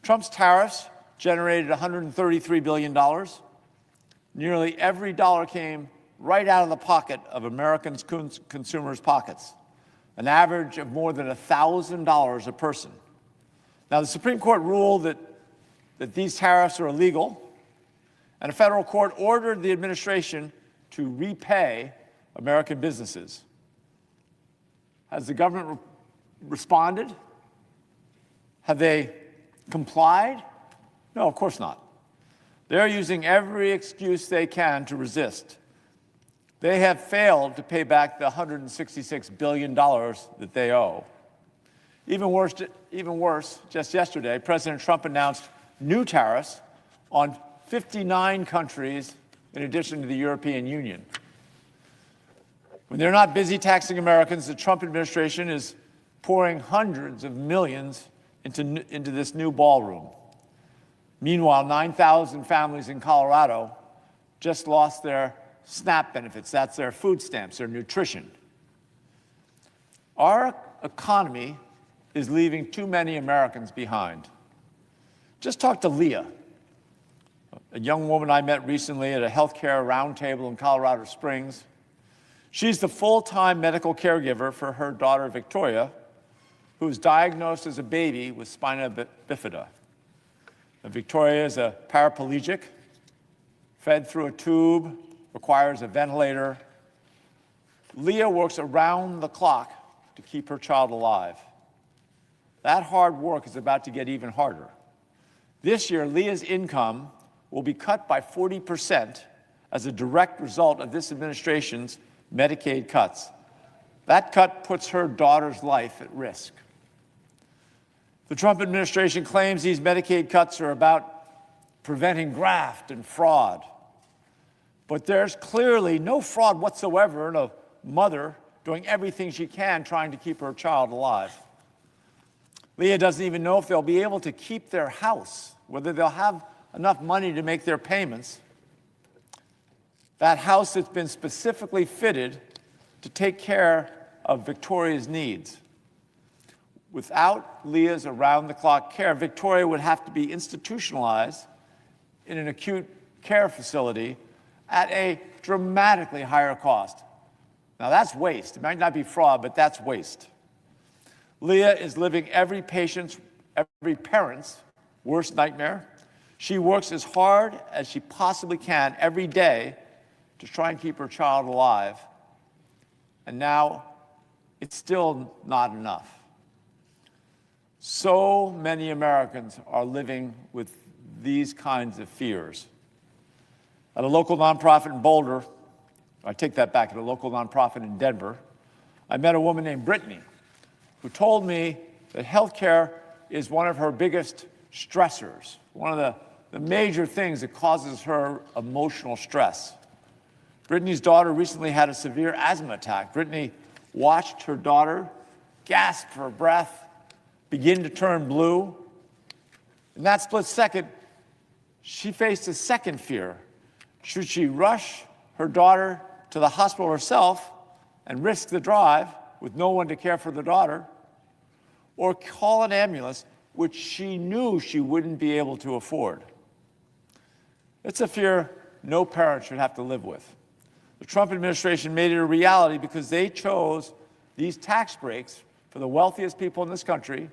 Trump's tariffs generated $133 billion. Nearly every dollar came right out of the pocket of Americans' consumers' pockets, an average of more than $1,000 a person. Now, the Supreme Court ruled that these tariffs are illegal, and a federal court ordered the administration to repay American businesses. Has the government responded? Have they complied? No, of course not. They're using every excuse they can to resist. They have failed to pay back the $166 billion that they owe. Even worse, just yesterday, President Trump announced new tariffs on 59 countries in addition to the European Union. When they're not busy taxing Americans, the Trump administration is pouring hundreds of millions into this new ballroom. Meanwhile, 9,000 families in Colorado just lost their SNAP benefits. That's their food stamps, their nutrition. Our economy is leaving too many Americans behind. Just talk to Leah, a young woman I met recently at a healthcare roundtable in Colorado Springs. She's the full-time medical caregiver for her daughter, Victoria, who was diagnosed as a baby with spina bifida. Now, Victoria is a paraplegic, fed through a tube, requires a ventilator. Leah works around the clock to keep her child alive. That hard work is about to get even harder. This year, Leah's income will be cut by 40% as a direct result of this administration's Medicaid cuts. That cut puts her daughter's life at risk. The Trump administration claims these Medicaid cuts are about preventing graft and fraud. But there's clearly no fraud whatsoever in a mother doing everything she can trying to keep her child alive. Leah doesn't even know if they'll be able to keep their house, whether they'll have enough money to make their payments. That house that's been specifically fitted to take care of Victoria's needs. Without Leah's around-the-clock care, Victoria would have to be institutionalized in an acute care facility at a dramatically higher cost. Now that's waste. It might not be fraud, but that's waste. Leah is living every patient's, every parent's worst nightmare. She works as hard as she possibly can every day to try and keep her child alive. And now it's still not enough. So many Americans are living with these kinds of fears. At a local nonprofit in Boulder, I take that back, at a local nonprofit in Denver, I met a woman named Brittany who told me that healthcare is one of her biggest stressors, one of the major things that causes her emotional stress. Brittany's daughter recently had a severe asthma attack. Brittany watched her daughter gasp for breath, begin to turn blue. In that split second, she faced a second fear. Should she rush her daughter to the hospital herself and risk the drive with no one to care for the daughter, or call an ambulance, which she knew she wouldn't be able to afford? It's a fear no parent should have to live with. The Trump administration made it a reality because they chose these tax breaks for the wealthiest people in this country,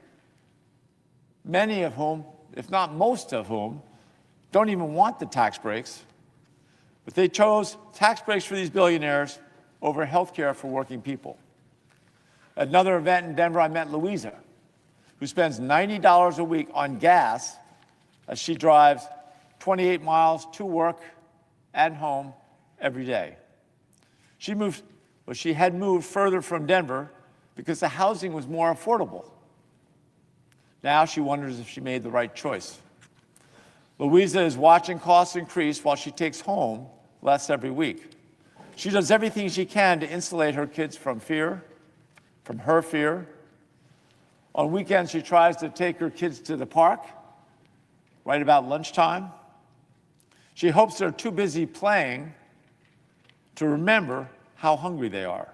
many of whom, if not most of whom, don't even want the tax breaks. But they chose tax breaks for these billionaires over health care for working people. At another event in Denver, I met Louisa, who spends $90 a week on gas as she drives 28 miles to work and home every day. She had moved further from Denver because the housing was more affordable. Now she wonders if she made the right choice. Louisa is watching costs increase while she takes home less every week. She does everything she can to insulate her kids from fear, from her fear. On weekends, she tries to take her kids to the park right about lunchtime. She hopes they're too busy playing to remember how hungry they are.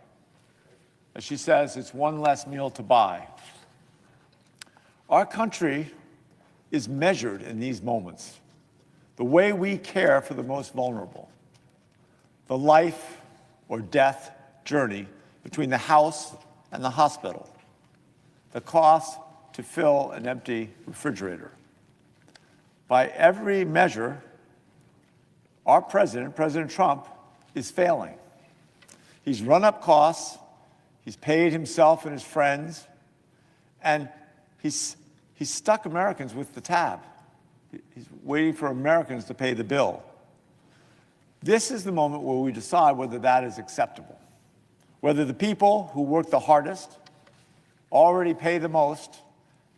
As she says, it's one less meal to buy. Our country is measured in these moments. The way we care for the most vulnerable. The life or death journey between the house and the hospital. The cost to fill an empty refrigerator. By every measure, our president, President Trump, is failing. He's run up costs, he's paid himself and his friends, and he's stuck Americans with the tab. He's waiting for Americans to pay the bill. This is the moment where we decide whether that is acceptable. Whether the people who work the hardest, already pay the most,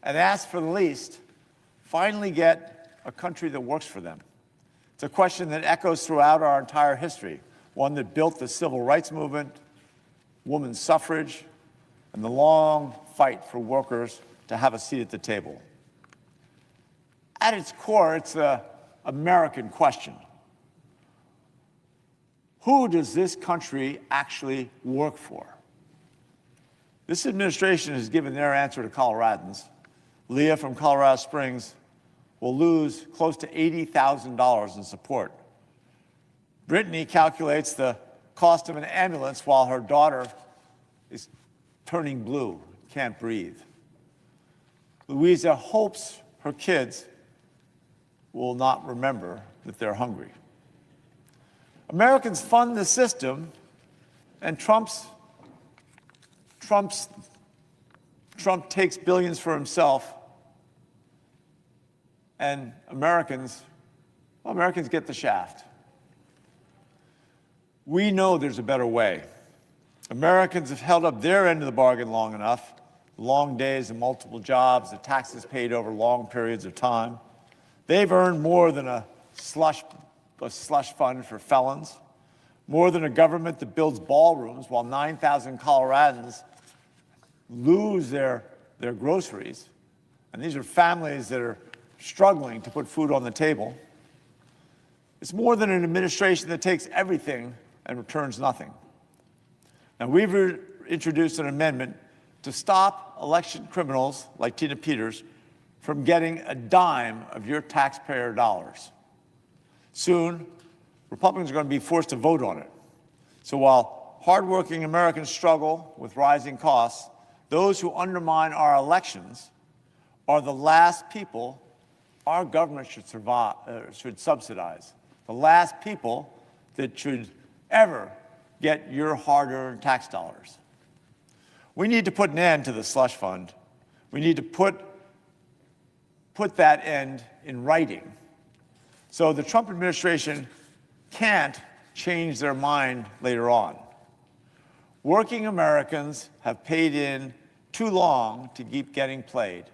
and ask for the least, finally get a country that works for them. It's a question that echoes throughout our entire history, one that built the civil rights movement, women's suffrage, and the long fight for workers to have a seat at the table. At its core, it's an American question. Who does this country actually work for? This administration has given their answer to Coloradans. Leah from Colorado Springs will lose close to $80,000 in support. Brittany calculates the cost of an ambulance while her daughter is turning blue, can't breathe. Louisa hopes her kids will not remember that they're hungry. Americans fund the system, and Trump takes billions for himself, and Americans get the shaft. We know there's a better way. Americans have held up their end of the bargain long enough. Long days and multiple jobs, the taxes paid over long periods of time. They've earned more than a slush fund for felons, more than a government that builds ballrooms while 9,000 Coloradans lose their groceries. And these are families that are struggling to put food on the table. It's more than an administration that takes everything and returns nothing. Now, we've introduced an amendment to stop election criminals like Tina Peters from getting a dime of your taxpayer dollars. Soon, Republicans are going to be forced to vote on it. So while hardworking Americans struggle with rising costs, those who undermine our elections are the last people our government should subsidize, the last people that should ever get your hard-earned tax dollars. We need to put an end to the slush fund. We need to put that end in writing so the Trump administration can't change their mind later on. Working Americans have paid in too long to keep getting played,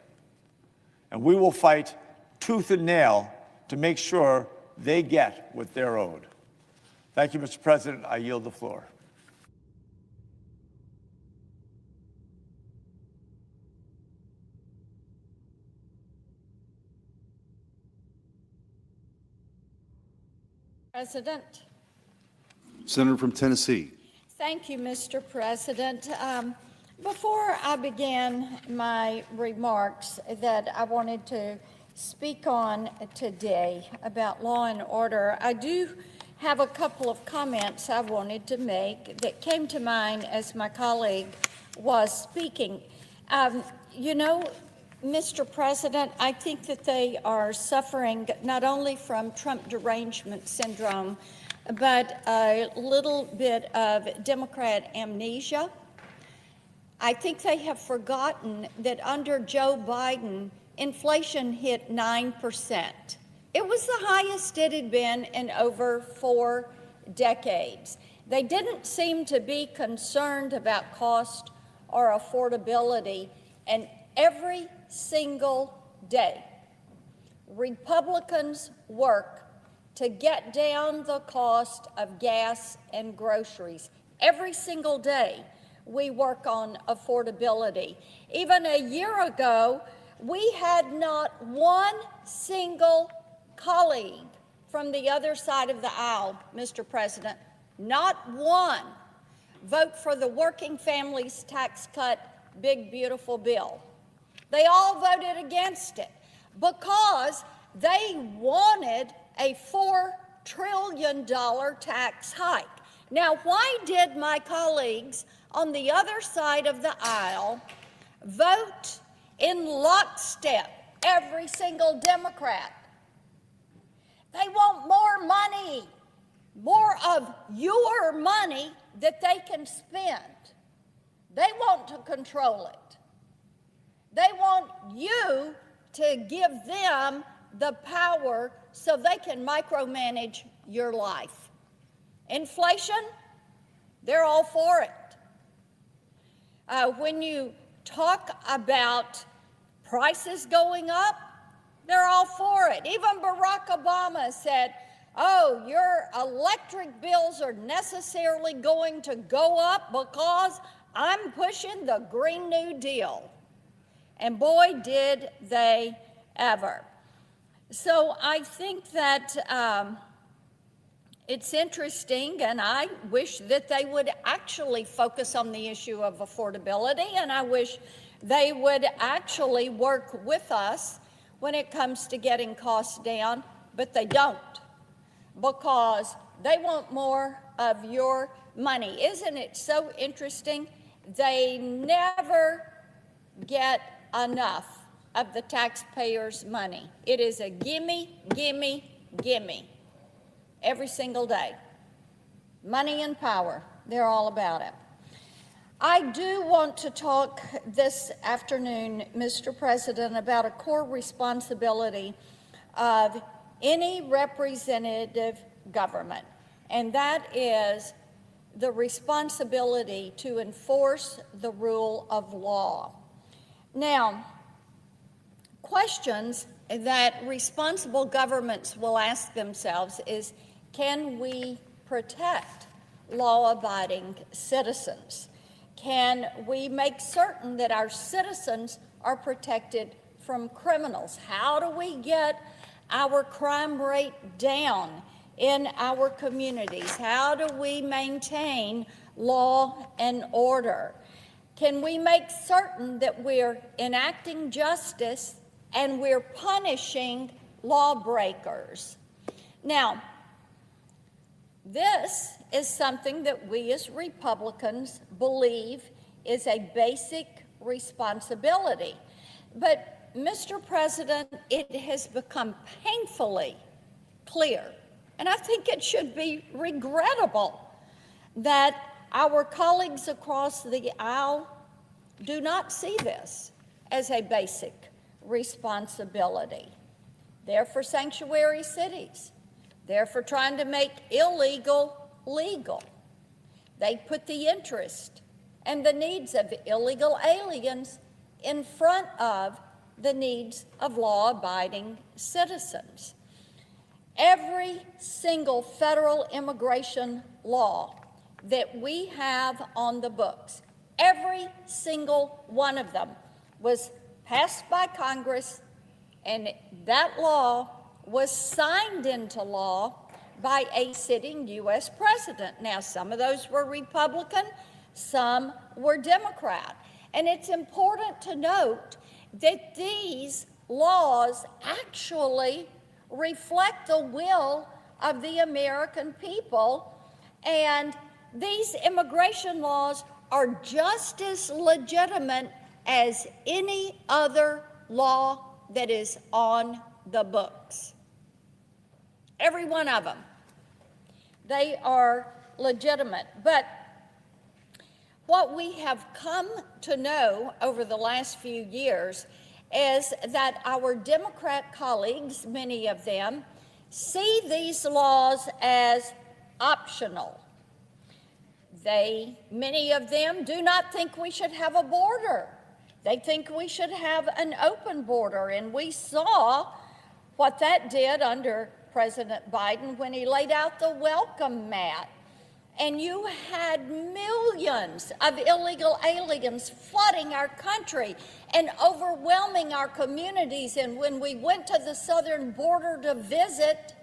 and we will fight tooth and nail to make sure they get what they're owed. Thank you, Mr. President. I yield the floor. President. Senator from Tennessee. Thank you, Mr. President. Before I begin my remarks that I wanted to speak on today about law and order, I do have a couple of comments I wanted to make that came to mind as my colleague was speaking. You know, Mr. President, I think that they are suffering not only from Trump derangement syndrome, but a little bit of Democrat amnesia. I think they have forgotten that under Joe Biden, inflation hit 9%. It was the highest it had been in over 4 decades. They didn't seem to be concerned about cost or affordability, and every single day, Republicans work to get down the cost of gas and groceries. Every single day, we work on affordability. Even a year ago, we had not one single colleague from the other side of the aisle, Mr. President, not one, vote for the working families tax cut, big, beautiful bill. They all voted against it because they wanted a $4 trillion tax hike. Now, why did my colleagues on the other side of the aisle vote in lockstep, every single Democrat? They want more money, more of your money that they can spend. They want to control it. They want you to give them the power so they can micromanage your life. Inflation, they're all for it. When you talk about prices going up, they're all for it. Even Barack Obama said, oh, your electric bills are necessarily going to go up because I'm pushing the Green New Deal. And boy, did they ever. So I think that it's interesting, and I wish that they would actually focus on the issue of affordability, and I wish they would actually work with us when it comes to getting costs down, but they don't, because they want more of your money. Isn't it so interesting? They never get enough of the taxpayers' money. It is a gimme, gimme, gimme every single day. Money and power, they're all about it. I do want to talk this afternoon, Mr. President, about a core responsibility of any representative government, and that is the responsibility to enforce the rule of law. Now, questions that responsible governments will ask themselves is, can we protect law-abiding citizens? Can we make certain that our citizens are protected from criminals? How do we get our crime rate down in our communities? How do we maintain law and order? Can we make certain that we're enacting justice and we're punishing lawbreakers? Now, this is something that we as Republicans believe is a basic responsibility. But, Mr. President, it has become painfully clear, and I think it should be regrettable, that our colleagues across the aisle do not see this as a basic responsibility. They're for sanctuary cities. They're for trying to make illegal legal. They put the interest and the needs of illegal aliens in front of the needs of law-abiding citizens. Every single federal immigration law that we have on the books, every single one of them was passed by Congress, and that law was signed into law by a sitting U.S. president. Now, some of those were Republican, some were Democrat. And it's important to note that these laws actually reflect the will of the American people. And these immigration laws are just as legitimate as any other law that is on the books. Every one of them. They are legitimate. But what we have come to know over the last few years is that our Democrat colleagues, many of them, see these laws as optional. Many of them do not think we should have a border. They think we should have an open border, and we saw what that did under President Biden when he laid out the welcome mat. And you had millions of illegal aliens flooding our country and overwhelming our communities. And when we went to the southern border to visit,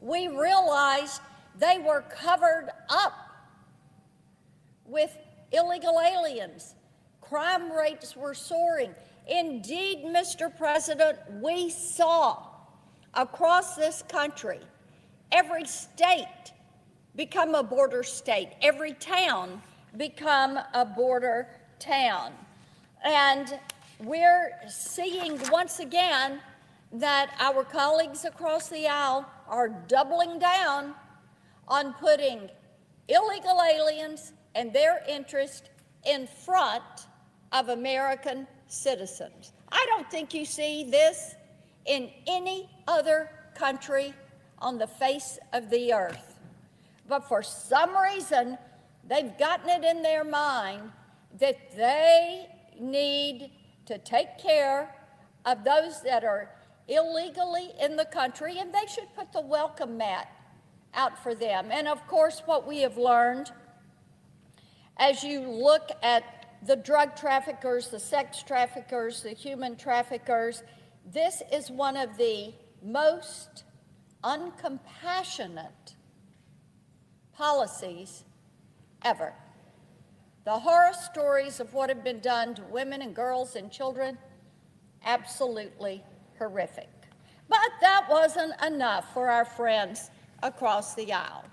we realized they were covered up with illegal aliens. Crime rates were soaring. Indeed, Mr. President, we saw across this country every state become a border state, every town become a border town. And we're seeing once again that our colleagues across the aisle are doubling down on putting illegal aliens and their interest in front of American citizens. I don't think you see this in any other country on the face of the earth. But for some reason, they've gotten it in their mind that they need to take care of those that are illegally in the country, and they should put the welcome mat out for them. And of course, what we have learned as you look at the drug traffickers, the sex traffickers, the human traffickers, this is one of the most uncompassionate policies ever. The horror stories of what have been done to women and girls and children, absolutely horrific. But that wasn't enough for our friends across the aisle.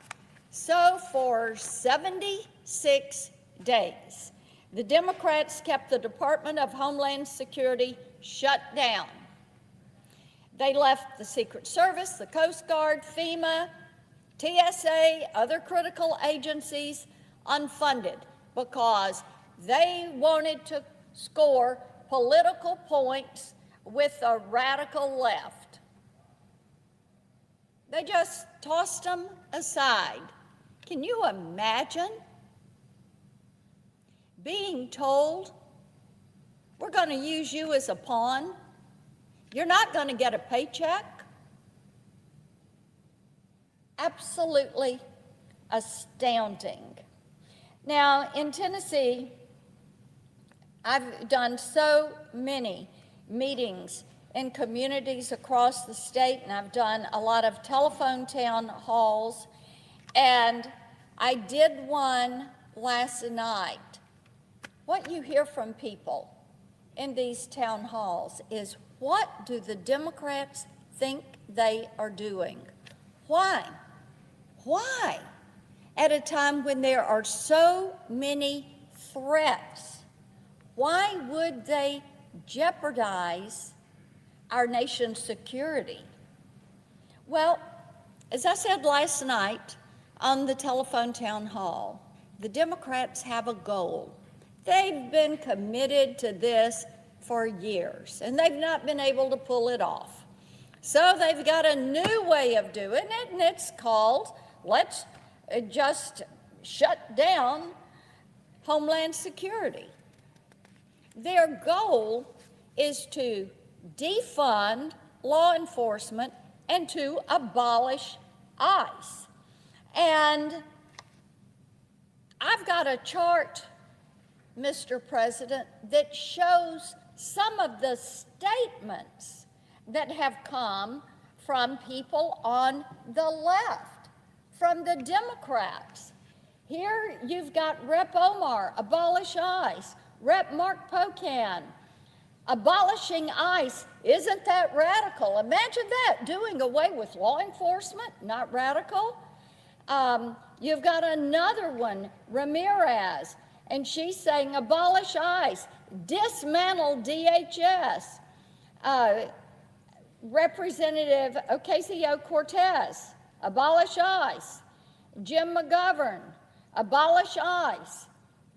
So for 76 days, the Democrats kept the Department of Homeland Security shut down. They left the Secret Service, the Coast Guard, FEMA, TSA, other critical agencies unfunded because they wanted to score political points with the radical left. They just tossed them aside. Can you imagine being told, we're going to use you as a pawn? You're not going to get a paycheck? Absolutely astounding. Now, in Tennessee, I've done so many meetings in communities across the state, and I've done a lot of telephone town halls, and I did one last night. What you hear from people in these town halls is, what do the Democrats think they are doing? Why? Why? At a time when there are so many threats, why would they jeopardize our nation's security? Well, as I said last night on the telephone town hall, the Democrats have a goal. They've been committed to this for years, and they've not been able to pull it off. So they've got a new way of doing it, and it's called, let's just shut down Homeland Security. Their goal is to defund law enforcement and to abolish ICE. And I've got a chart, Mr. President, that shows some of the statements that have come from people on the left, from the Democrats. Here you've got Rep. Omar, abolish ICE. Rep. Mark Pocan, abolishing ICE Isn't that radical? Imagine that, doing away with law enforcement, not radical. You've got another one, Ramirez, and she's saying abolish ICE, dismantle DHS. Representative Ocasio-Cortez, abolish ICE. Jim McGovern, abolish ICE.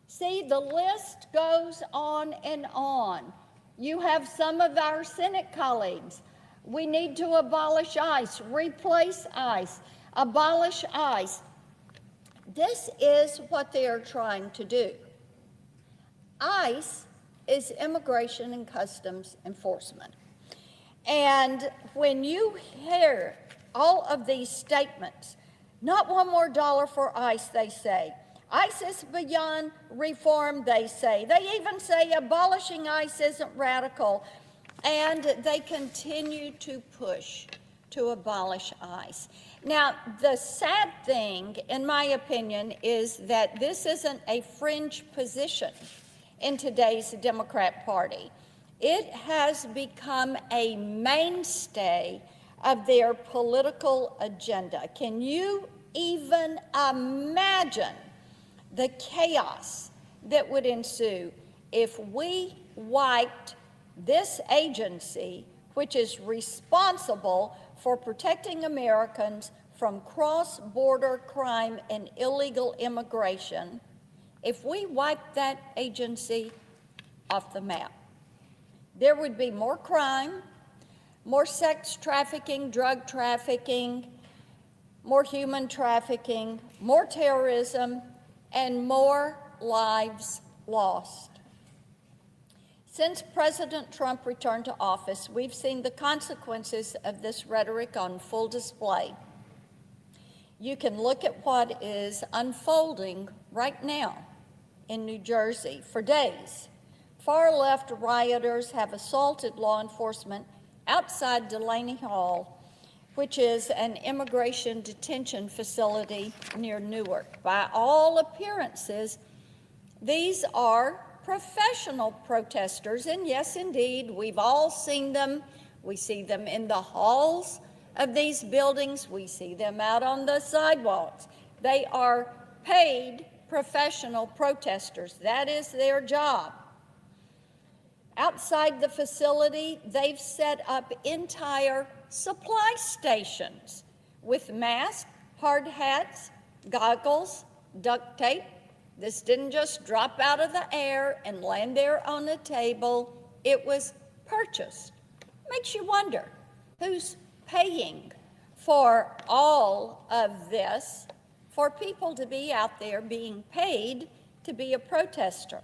See, the list goes on and on. You have some of our Senate colleagues. We need to abolish ICE, replace ICE, abolish ICE. This is what they are trying to do. ICE is Immigration and Customs Enforcement. And when you hear all of these statements, not one more dollar for ICE, they say. ICE is beyond reform, they say. They even say abolishing ICE isn't radical. And they continue to push to abolish ICE. Now, the sad thing, in my opinion, is that this isn't a fringe position in today's Democrat Party. It has become a mainstay of their political agenda. Can you even imagine the chaos that would ensue if we wiped this agency, which is responsible for protecting Americans from cross-border crime and illegal immigration, if we wiped that agency off the map? There would be more crime, more sex trafficking, drug trafficking, more human trafficking, more terrorism, and more lives lost. Since President Trump returned to office, we've seen the consequences of this rhetoric on full display. You can look at what is unfolding right now in New Jersey. For days, far-left rioters have assaulted law enforcement outside Delaney Hall, which is an immigration detention facility near Newark. By all appearances, these are professional protesters, and yes, indeed, we've all seen them. We see them in the halls of these buildings. We see them out on the sidewalks. They are paid professional protesters. That is their job. Outside the facility, they've set up entire supply stations with masks, hard hats, goggles, duct tape. This didn't just drop out of the air and land there on a table. It was purchased. Makes you wonder, who's paying for all of this, for people to be out there being paid to be a protester?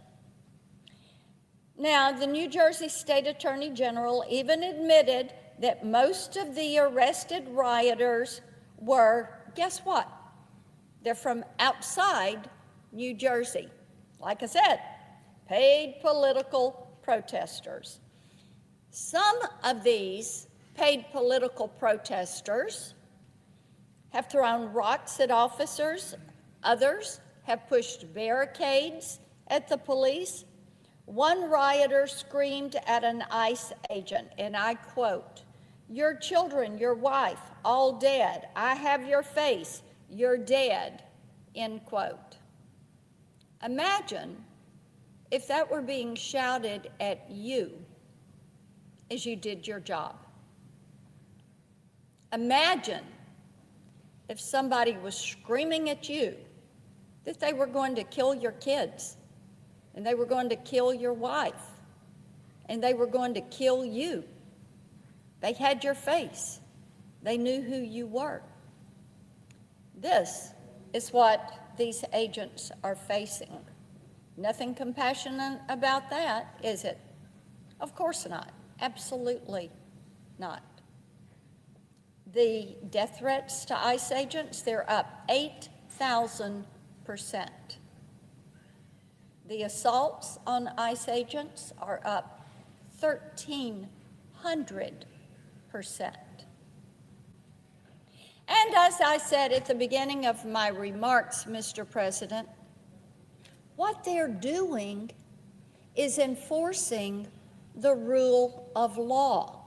Now, the New Jersey State Attorney General even admitted that most of the arrested rioters were, guess what? They're from outside New Jersey. Like I said, paid political protesters. Some of these paid political protesters have thrown rocks at officers. Others have pushed barricades at the police. One rioter screamed at an ICE agent, and I quote, "Your children, your wife, all dead. I have your face. You're dead," end quote. Imagine if that were being shouted at you as you did your job. Imagine if somebody was screaming at you that they were going to kill your kids, and they were going to kill your wife, and they were going to kill you. They had your face. They knew who you were. This is what these agents are facing. Nothing compassionate about that, is it? Of course not. Absolutely not. The death threats to ICE agents, they're up 8,000%. The assaults on ICE agents are up 1,300%. And as I said at the beginning of my remarks, Mr. President, what they're doing is enforcing the rule of law.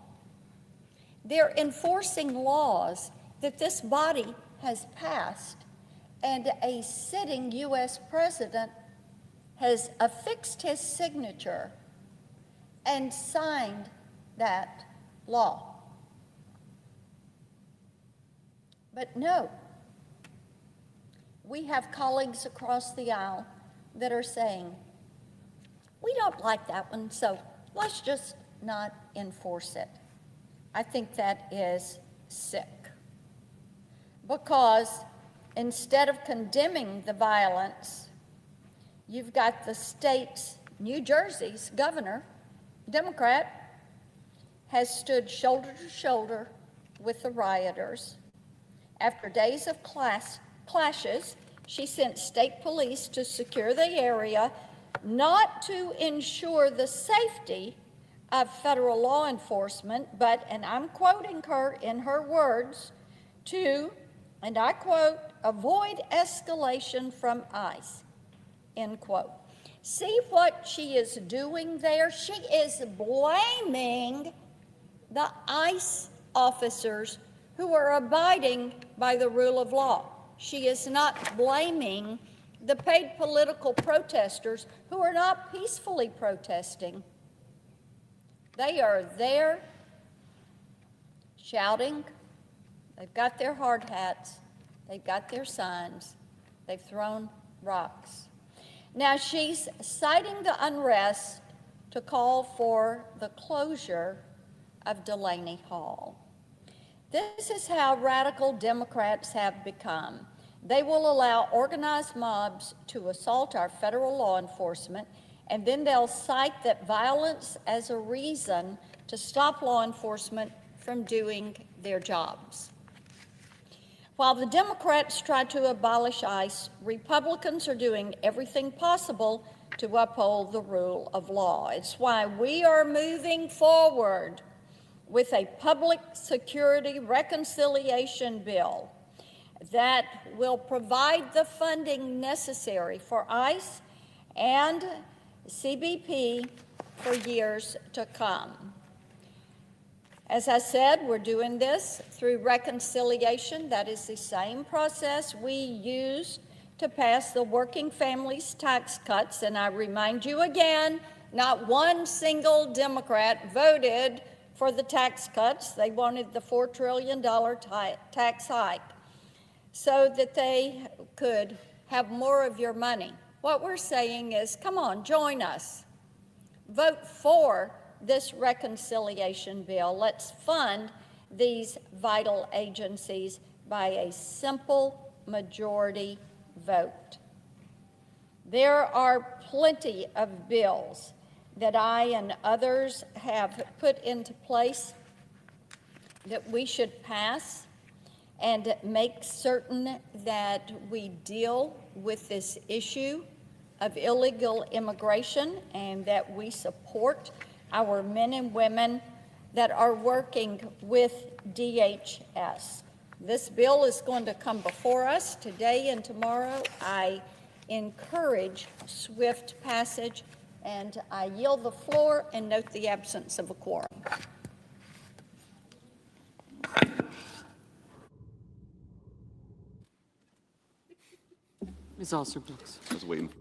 They're enforcing laws that this body has passed, and a sitting U.S. president has affixed his signature and signed that law. But no, we have colleagues across the aisle that are saying, we don't like that one, so let's just not enforce it. I think that is sick, because instead of condemning the violence, you've got the state's, New Jersey's governor, Democrat, has stood shoulder to shoulder with the rioters. After days of clashes, she sent state police to secure the area, not to ensure the safety of federal law enforcement, but, and I'm quoting her in her words, to, and I quote, avoid escalation from ICE, end quote. See what she is doing there? She is blaming the ICE officers who are abiding by the rule of law. She is not blaming the paid political protesters who are not peacefully protesting. They are there shouting. They've got their hard hats. They've got their signs. They've thrown rocks. Now she's citing the unrest to call for the closure of Delaney Hall. This is how radical Democrats have become. They will allow organized mobs to assault our federal law enforcement, and then they'll cite that violence as a reason to stop law enforcement from doing their jobs. While the Democrats try to abolish ICE, Republicans are doing everything possible to uphold the rule of law. It's why we are moving forward with a public security reconciliation bill that will provide the funding necessary for ICE and CBP for years to come. As I said, we're doing this through reconciliation. That is the same process we used to pass the working families tax cuts. And I remind you again, not one single Democrat voted for the tax cuts. They wanted the $4 trillion tax hike so that they could have more of your money. What we're saying is, come on, join us. Vote for this reconciliation bill. Let's fund these vital agencies by a simple majority vote. There are plenty of bills that I and others have put into place that we should pass and make certain that we deal with this issue of illegal immigration and that we support our men and women that are working with DHS. This bill is going to come before us today and tomorrow. I encourage swift passage, and I yield the floor and note the absence of a quorum. Ms. Alster-Brooks. I was waiting.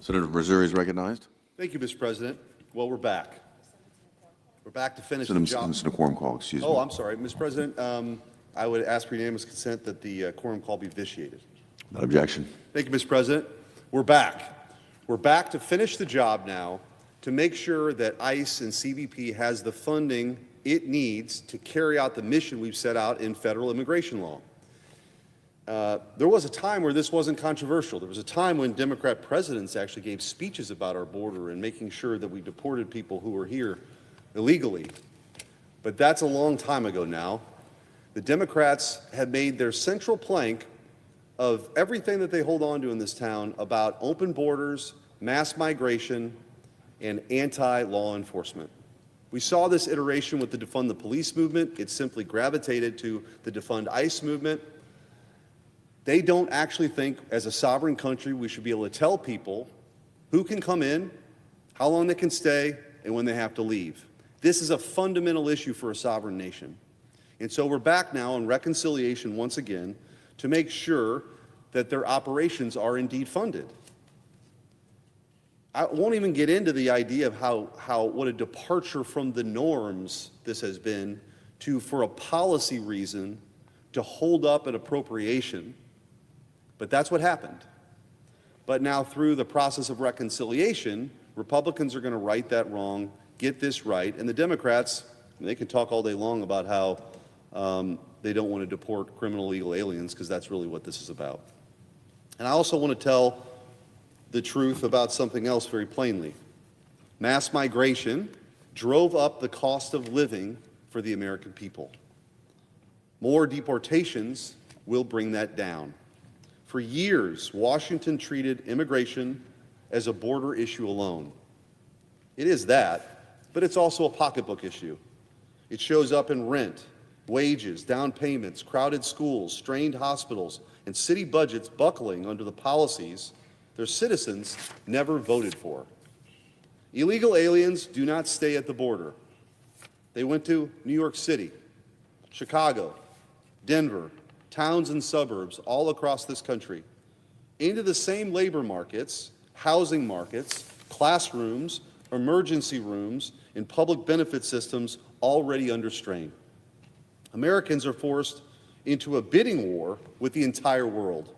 Senator from Missouri is recognized. Thank you, Mr. President. Well, we're back. We're back to finish the Senator, job. Senator quorum call, excuse me. Oh, I'm sorry. Mr. President, I would ask for unanimous consent that the quorum call be vitiated. Without objection. Thank you, Mr. President. We're back. We're back to finish the job now to make sure that ICE and CBP has the funding it needs to carry out the mission we've set out in federal immigration law. There was a time where this wasn't controversial. There was a time when Democrat presidents actually gave speeches about our border and making sure that we deported people who were here illegally. But that's a long time ago now. The Democrats have made their central plank of everything that they hold on to in this town about open borders, mass migration, and anti-law enforcement. We saw this iteration with the defund the police movement. It simply gravitated to the defund ICE movement. They don't actually think, as a sovereign country, we should be able to tell people who can come in, how long they can stay, and when they have to leave. This is a fundamental issue for a sovereign nation. And so we're back now on reconciliation once again to make sure that their operations are indeed funded. I won't even get into the idea of what a departure from the norms this has been to, for a policy reason, to hold up an appropriation. But that's what happened. But now through the process of reconciliation, Republicans are going to right that wrong, get this right, and the Democrats, they can talk all day long about how they don't want to deport criminal illegal aliens, because that's really what this is about. And I also want to tell the truth about something else very plainly. Mass migration drove up the cost of living for the American people. More deportations will bring that down. For years, Washington treated immigration as a border issue alone. It is that, but it's also a pocketbook issue. It shows up in rent, wages, down payments, crowded schools, strained hospitals, and city budgets buckling under the policies their citizens never voted for. Illegal aliens do not stay at the border. They went to New York City, Chicago, Denver, towns and suburbs all across this country, into the same labor markets, housing markets, classrooms, emergency rooms, and public benefit systems already under strain. Americans are forced into a bidding war with the entire world.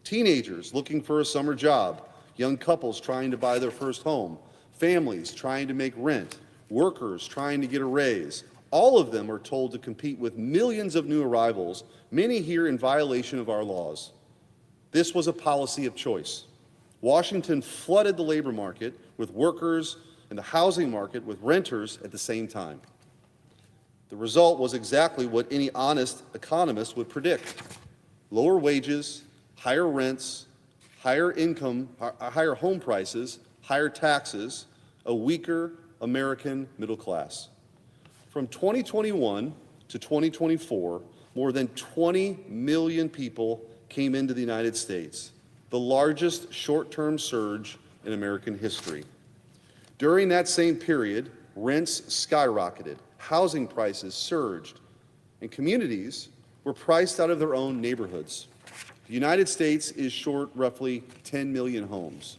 Teenagers looking for a summer job, young couples trying to buy their first home, families trying to make rent, workers trying to get a raise. All of them are told to compete with millions of new arrivals, many here in violation of our laws. This was a policy of choice. Washington flooded the labor market with workers and the housing market with renters at the same time. The result was exactly what any honest economist would predict: lower wages, higher rents, higher income, higher home prices, higher taxes, a weaker American middle class. From 2021 to 2024, more than 20 million people came into the United States, the largest short-term surge in American history. During that same period, rents skyrocketed, housing prices surged, and communities were priced out of their own neighborhoods. The United States is short roughly 10 million homes.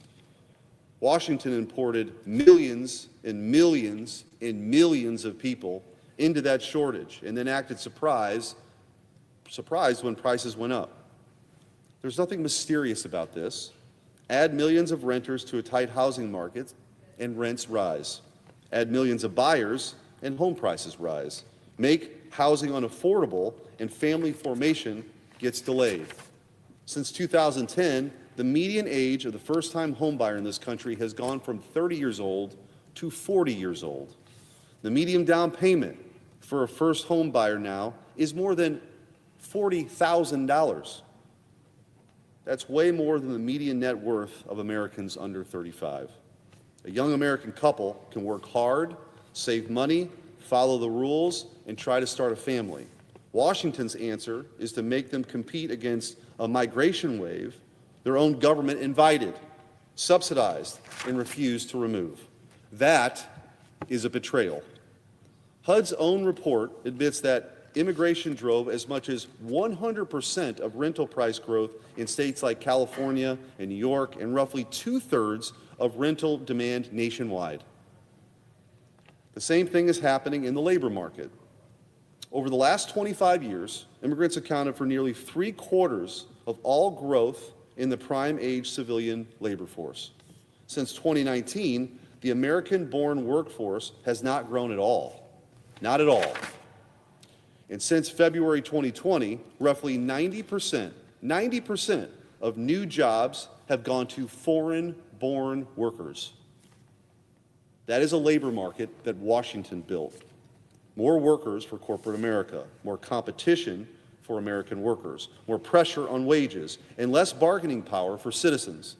Washington imported millions and millions and millions of people into that shortage and then acted surprised when prices went up. There's nothing mysterious about this. Add millions of renters to a tight housing market and rents rise. Add millions of buyers and home prices rise. Make housing unaffordable and family formation gets delayed. Since 2010, the median age of the first-time homebuyer in this country has gone from 30 years old to 40 years old. The median down payment for a first home buyer now is more than $40,000. That's way more than the median net worth of Americans under 35. A young American couple can work hard, save money, follow the rules, and try to start a family. Washington's answer is to make them compete against a migration wave their own government invited, subsidized, and refused to remove. That is a betrayal. HUD's own report admits that immigration drove as much as 100% of rental price growth in states like California and New York, and roughly 2/3 of rental demand nationwide. The same thing is happening in the labor market. Over the last 25 years, immigrants accounted for nearly 3/4 of all growth in the prime age civilian labor force. Since 2019, the American-born workforce has not grown at all. Not at all. And since February 2020, roughly 90% of new jobs have gone to foreign-born workers. That is a labor market that Washington built. More workers for corporate America, more competition for American workers, more pressure on wages, and less bargaining power for citizens.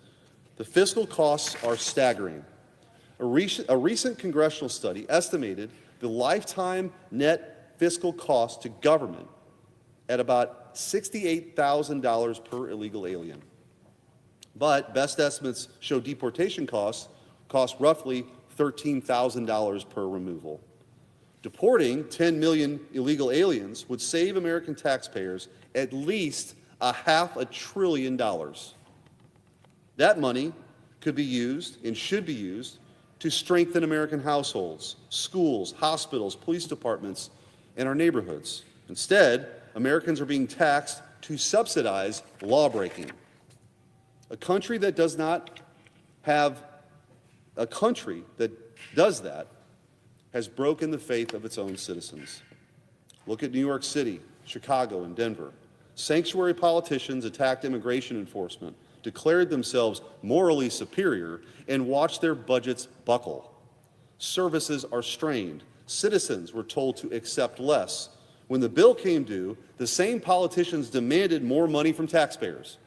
The fiscal costs are staggering. A recent congressional study estimated the lifetime net fiscal cost to government at about $68,000 per illegal alien. But best estimates show deportation costs cost roughly $13,000 per removal. Deporting 10 million illegal aliens would save American taxpayers at least $500 billion. That money could be used and should be used to strengthen American households, schools, hospitals, police departments, and our neighborhoods. Instead, Americans are being taxed to subsidize lawbreaking. A country that does that has broken the faith of its own citizens. Look at New York City, Chicago, and Denver. Sanctuary politicians attacked immigration enforcement, declared themselves morally superior, and watched their budgets buckle. Services are strained. Citizens were told to accept less. When the bill came due, the same politicians demanded more money from taxpayers.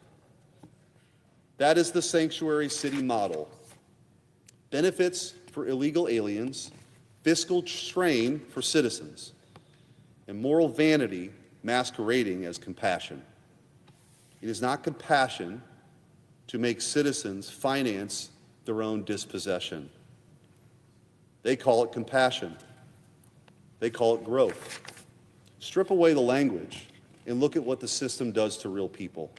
That is the sanctuary city model. Benefits for illegal aliens, fiscal strain for citizens, and moral vanity masquerading as compassion. It is not compassion to make citizens finance their own dispossession. They call it compassion. They call it growth. Strip away the language and look at what the system does to real people.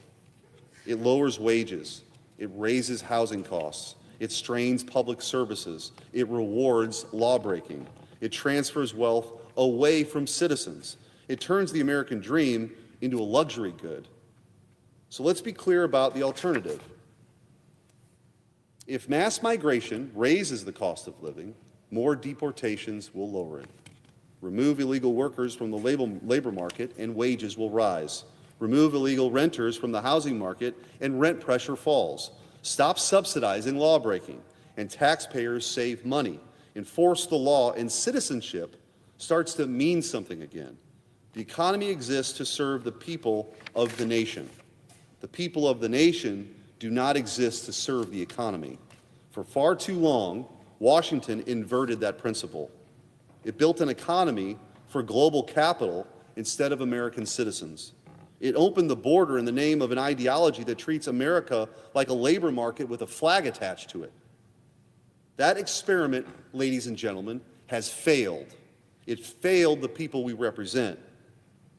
It lowers wages. It raises housing costs. It strains public services. It rewards lawbreaking. It transfers wealth away from citizens. It turns the American dream into a luxury good. So let's be clear about the alternative. If mass migration raises the cost of living, more deportations will lower it. Remove illegal workers from the labor market and wages will rise. Remove illegal renters from the housing market and rent pressure falls. Stop subsidizing lawbreaking and taxpayers save money. Enforce the law and citizenship starts to mean something again. The economy exists to serve the people of the nation. The people of the nation do not exist to serve the economy. For far too long, Washington inverted that principle. It built an economy for global capital instead of American citizens. It opened the border in the name of an ideology that treats America like a labor market with a flag attached to it. That experiment, ladies and gentlemen, has failed. It failed the people we represent.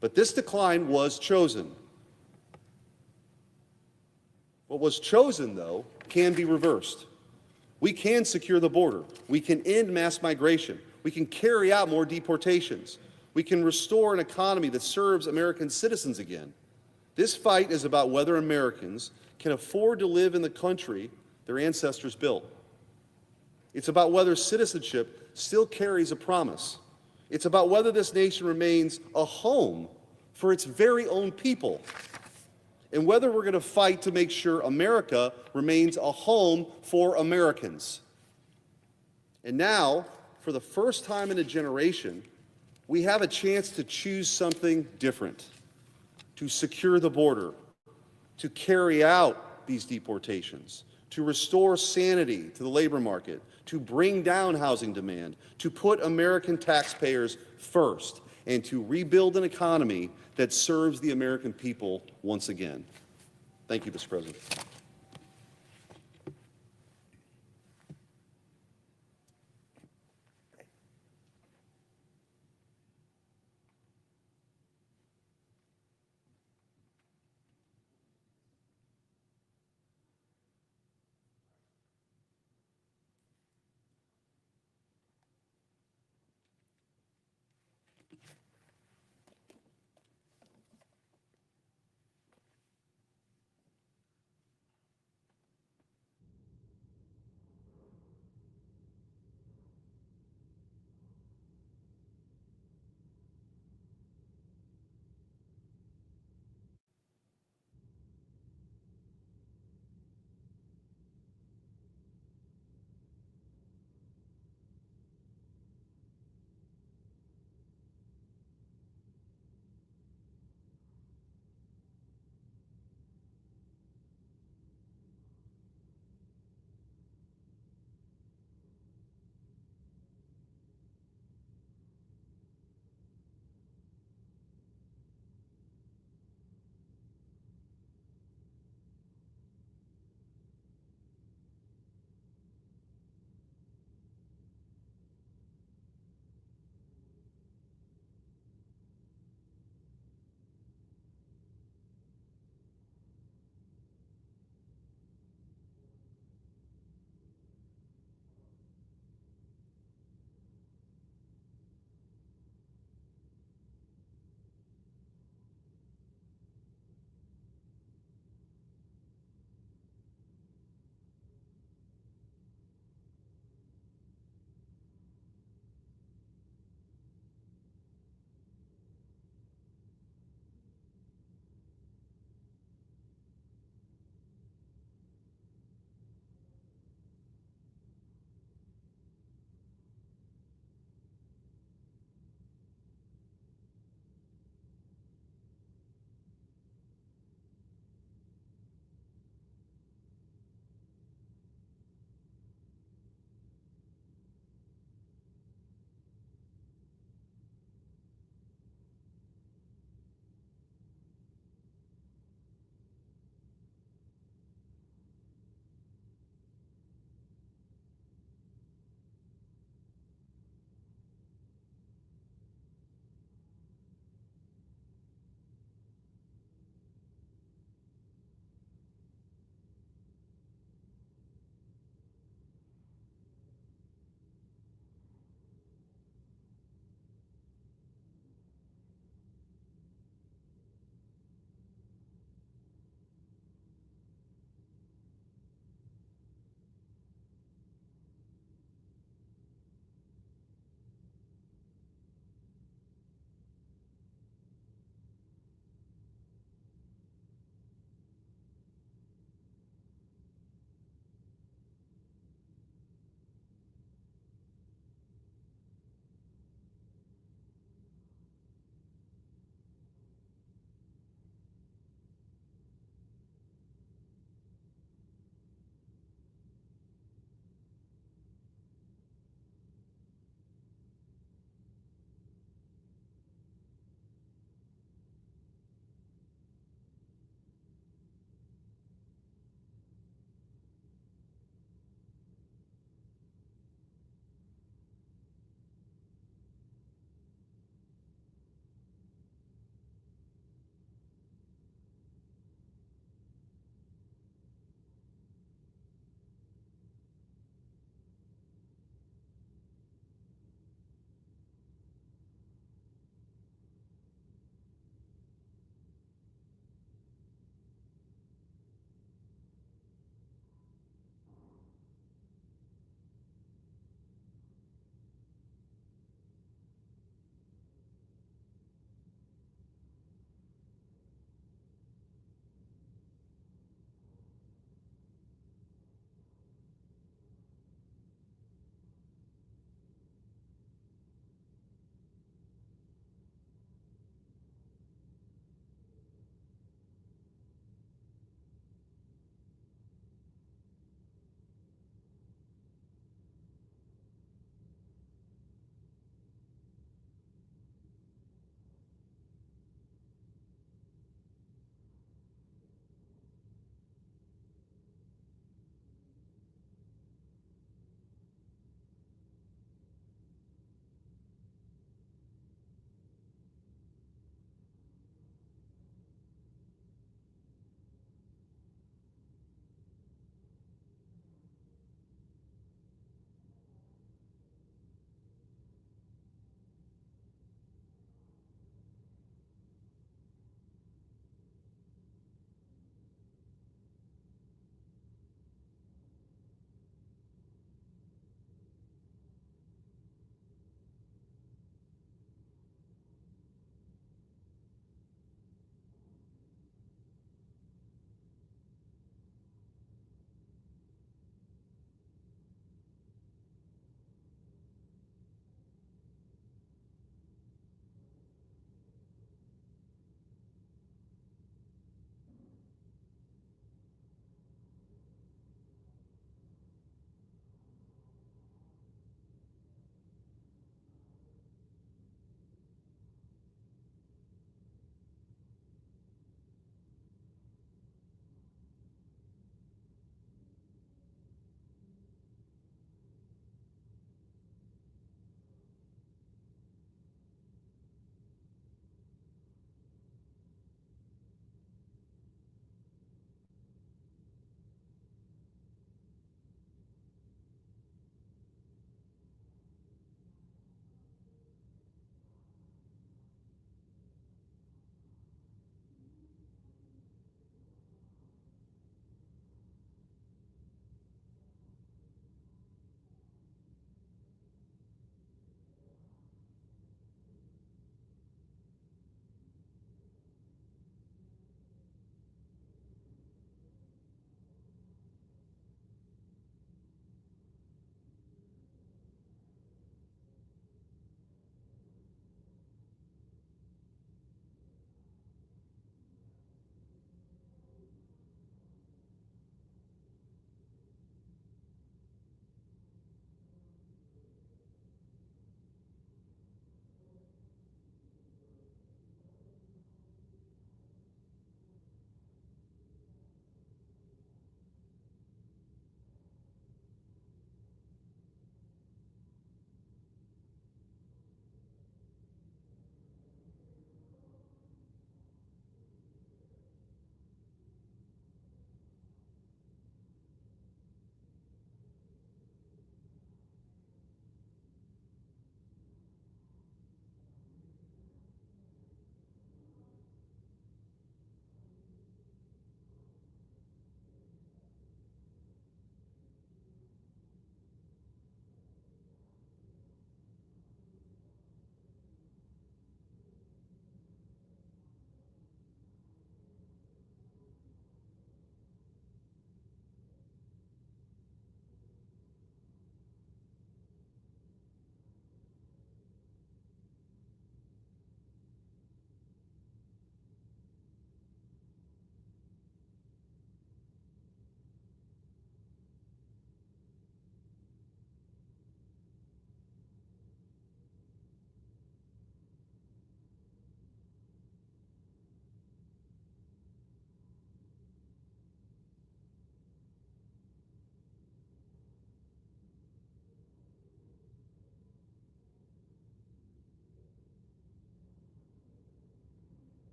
But this decline was chosen. What was chosen, though, can be reversed. We can secure the border. We can end mass migration. We can carry out more deportations. We can restore an economy that serves American citizens again. This fight is about whether Americans can afford to live in the country their ancestors built. It's about whether citizenship still carries a promise. It's about whether this nation remains a home for its very own people, and whether we're going to fight to make sure America remains a home for Americans. And now, for the first time in a generation, we have a chance to choose something different, to secure the border, to carry out these deportations, to restore sanity to the labor market, to bring down housing demand, to put American taxpayers first, and to rebuild an economy that serves the American people once again. Thank you, Mr. President.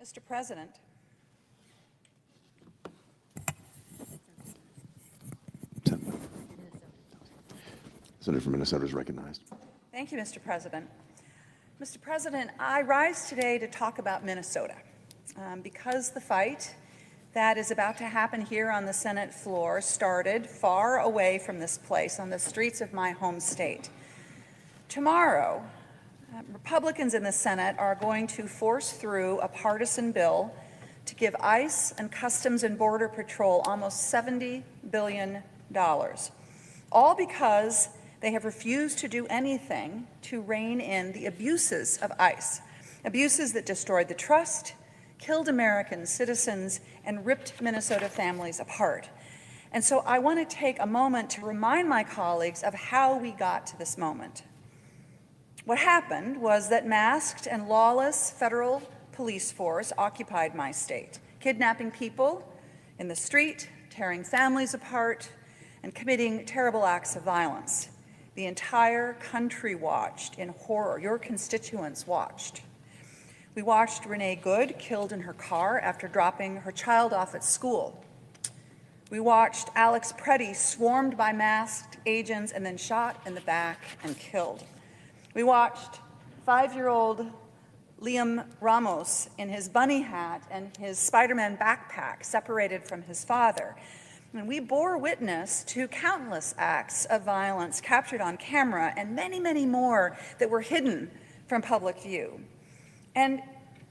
Mr. President, Senator from Minnesota is recognized. thank you, Mr. President. Mr. President, I rise today to talk about Minnesota because the fight that is about to happen here on the Senate floor started far away from this place on the streets of my home state. Tomorrow, Republicans in the Senate are going to force through a partisan bill to give ICE and Customs and Border Patrol almost $70 billion, all because they have refused to do anything to rein in the abuses of ICE, abuses that destroyed the trust, killed American citizens, and ripped Minnesota families apart. And so I want to take a moment to remind my colleagues of how we got to this moment. What happened was that masked and lawless federal police force occupied my state, kidnapping people in the street, tearing families apart, and committing terrible acts of violence. The entire country watched in horror. Your constituents watched. We watched Renee Good killed in her car after dropping her child off at school. We watched Alex Preddy swarmed by masked agents and then shot in the back and killed. We watched 5-year-old Liam Ramos in his bunny hat and his Spider-Man backpack separated from his father. And we bore witness to countless acts of violence captured on camera and many, many more that were hidden from public view. And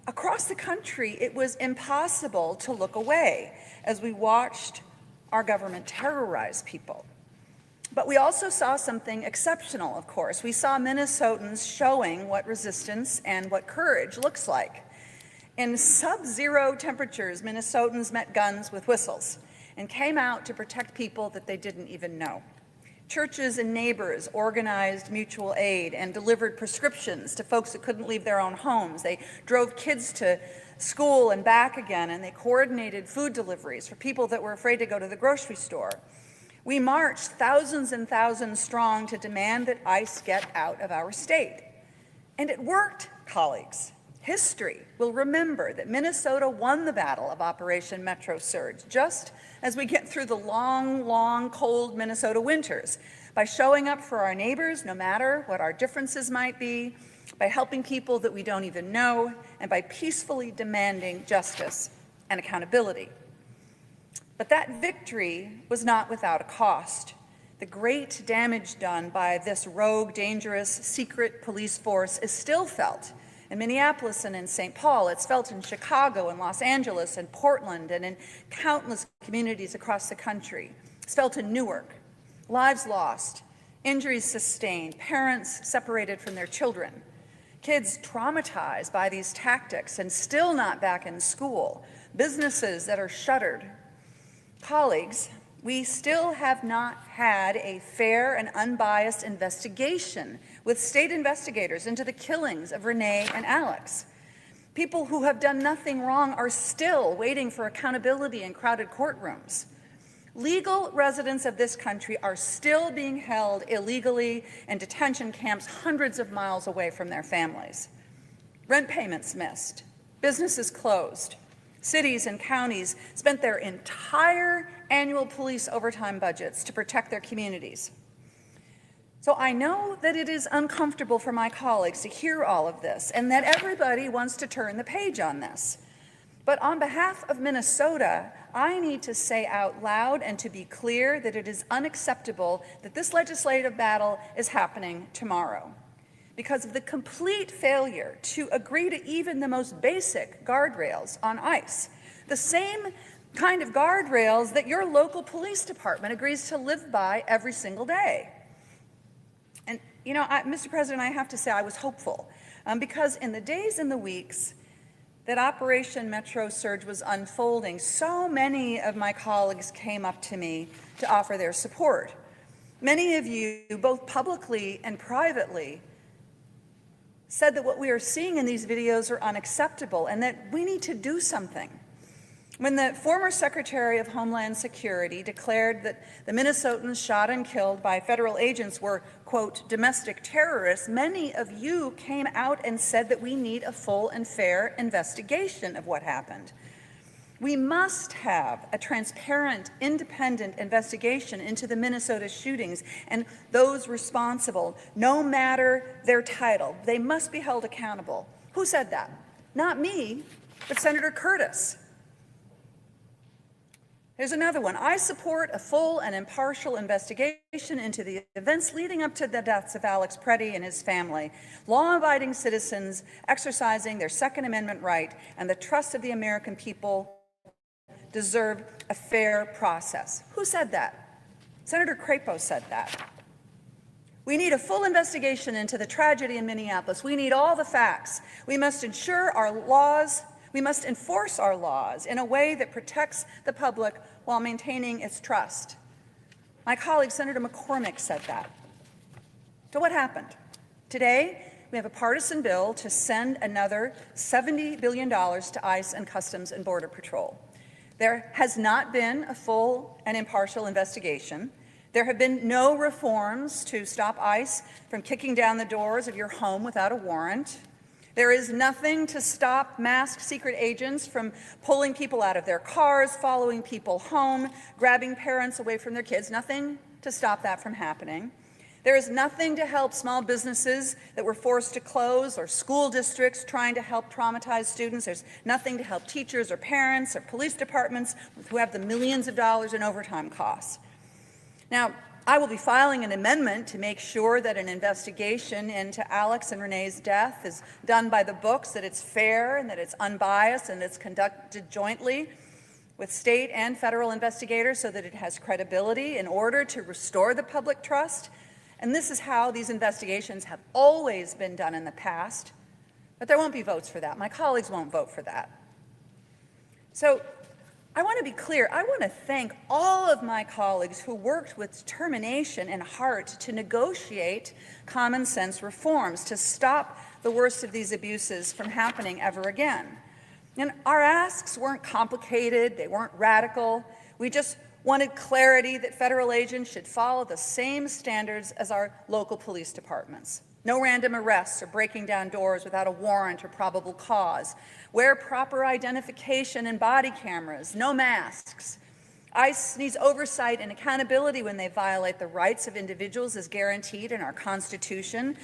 across the country, it was impossible to look away as we watched our government terrorize people. But we also saw something exceptional, of course. We saw Minnesotans showing what resistance and what courage looks like. In sub-zero temperatures, Minnesotans met guns with whistles and came out to protect people that they didn't even know. Churches and neighbors organized mutual aid and delivered prescriptions to folks that couldn't leave their own homes. They drove kids to school and back again, and they coordinated food deliveries for people that were afraid to go to the grocery store. We marched thousands and thousands strong to demand that ICE get out of our state. And it worked, colleagues. History will remember that Minnesota won the battle of Operation Metro Surge, just as we get through the long, long, cold Minnesota winters, by showing up for our neighbors, no matter what our differences might be, by helping people that we don't even know, and by peacefully demanding justice and accountability. But that victory was not without a cost. The great damage done by this rogue, dangerous, secret police force is still felt in Minneapolis and in St. Paul. It's felt in Chicago and Los Angeles and Portland and in countless communities across the country. It's felt in Newark. Lives lost, injuries sustained, parents separated from their children, kids traumatized by these tactics and still not back in school, businesses that are shuttered. Colleagues, we still have not had a fair and unbiased investigation with state investigators into the killings of Renee and Alex. People who have done nothing wrong are still waiting for accountability in crowded courtrooms. Legal residents of this country are still being held illegally in detention camps hundreds of miles away from their families. Rent payments missed, businesses closed. Cities and counties spent their entire annual police overtime budgets to protect their communities. So I know that it is uncomfortable for my colleagues to hear all of this and that everybody wants to turn the page on this. But on behalf of Minnesota, I need to say out loud and to be clear that it is unacceptable that this legislative battle is happening tomorrow, because of the complete failure to agree to even the most basic guardrails on ICE, the same kind of guardrails that your local police department agrees to live by every single day. And, you know, Mr. President, I have to say I was hopeful because in the days and the weeks that Operation Metro Surge was unfolding, so many of my colleagues came up to me to offer their support. Many of you, both publicly and privately, said that what we are seeing in these videos are unacceptable and that we need to do something. When the former Secretary of Homeland Security declared that the Minnesotans shot and killed by federal agents were, quote, domestic terrorists, many of you came out and said that we need a full and fair investigation of what happened. We must have a transparent, independent investigation into the Minnesota shootings and those responsible, no matter their title. They must be held accountable. Who said that? Not me, but Senator Curtis. Here's another one. I support a full and impartial investigation into the events leading up to the deaths of Alex Preddy and his family. Law-abiding citizens exercising their Second Amendment right and the trust of the American people deserve a fair process. Who said that? Senator Crapo said that. We need a full investigation into the tragedy in Minneapolis. We need all the facts. We must enforce our laws in a way that protects the public while maintaining its trust. My colleague, Senator McCormick, said that. So what happened? Today, we have a partisan bill to send another $70 billion to ICE and Customs and Border Patrol. There has not been a full and impartial investigation. There have been no reforms to stop ICE from kicking down the doors of your home without a warrant. There is nothing to stop masked secret agents from pulling people out of their cars, following people home, grabbing parents away from their kids. Nothing to stop that from happening. There is nothing to help small businesses that were forced to close or school districts trying to help traumatized students. There's nothing to help teachers or parents or police departments who have the millions of dollars in overtime costs. Now, I will be filing an amendment to make sure that an investigation into Alex and Renee's death is done by the books, that it's fair and that it's unbiased and it's conducted jointly with state and federal investigators so that it has credibility in order to restore the public trust. And this is how these investigations have always been done in the past, but there won't be votes for that. My colleagues won't vote for that. So I want to be clear. I want to thank all of my colleagues who worked with determination and heart to negotiate common sense reforms to stop the worst of these abuses from happening ever again. And our asks weren't complicated. They weren't radical. We just wanted clarity that federal agents should follow the same standards as our local police departments. No random arrests or breaking down doors without a warrant or probable cause. Wear proper identification and body cameras. No masks. ICE needs oversight and accountability when they violate the rights of individuals as guaranteed in our Constitution.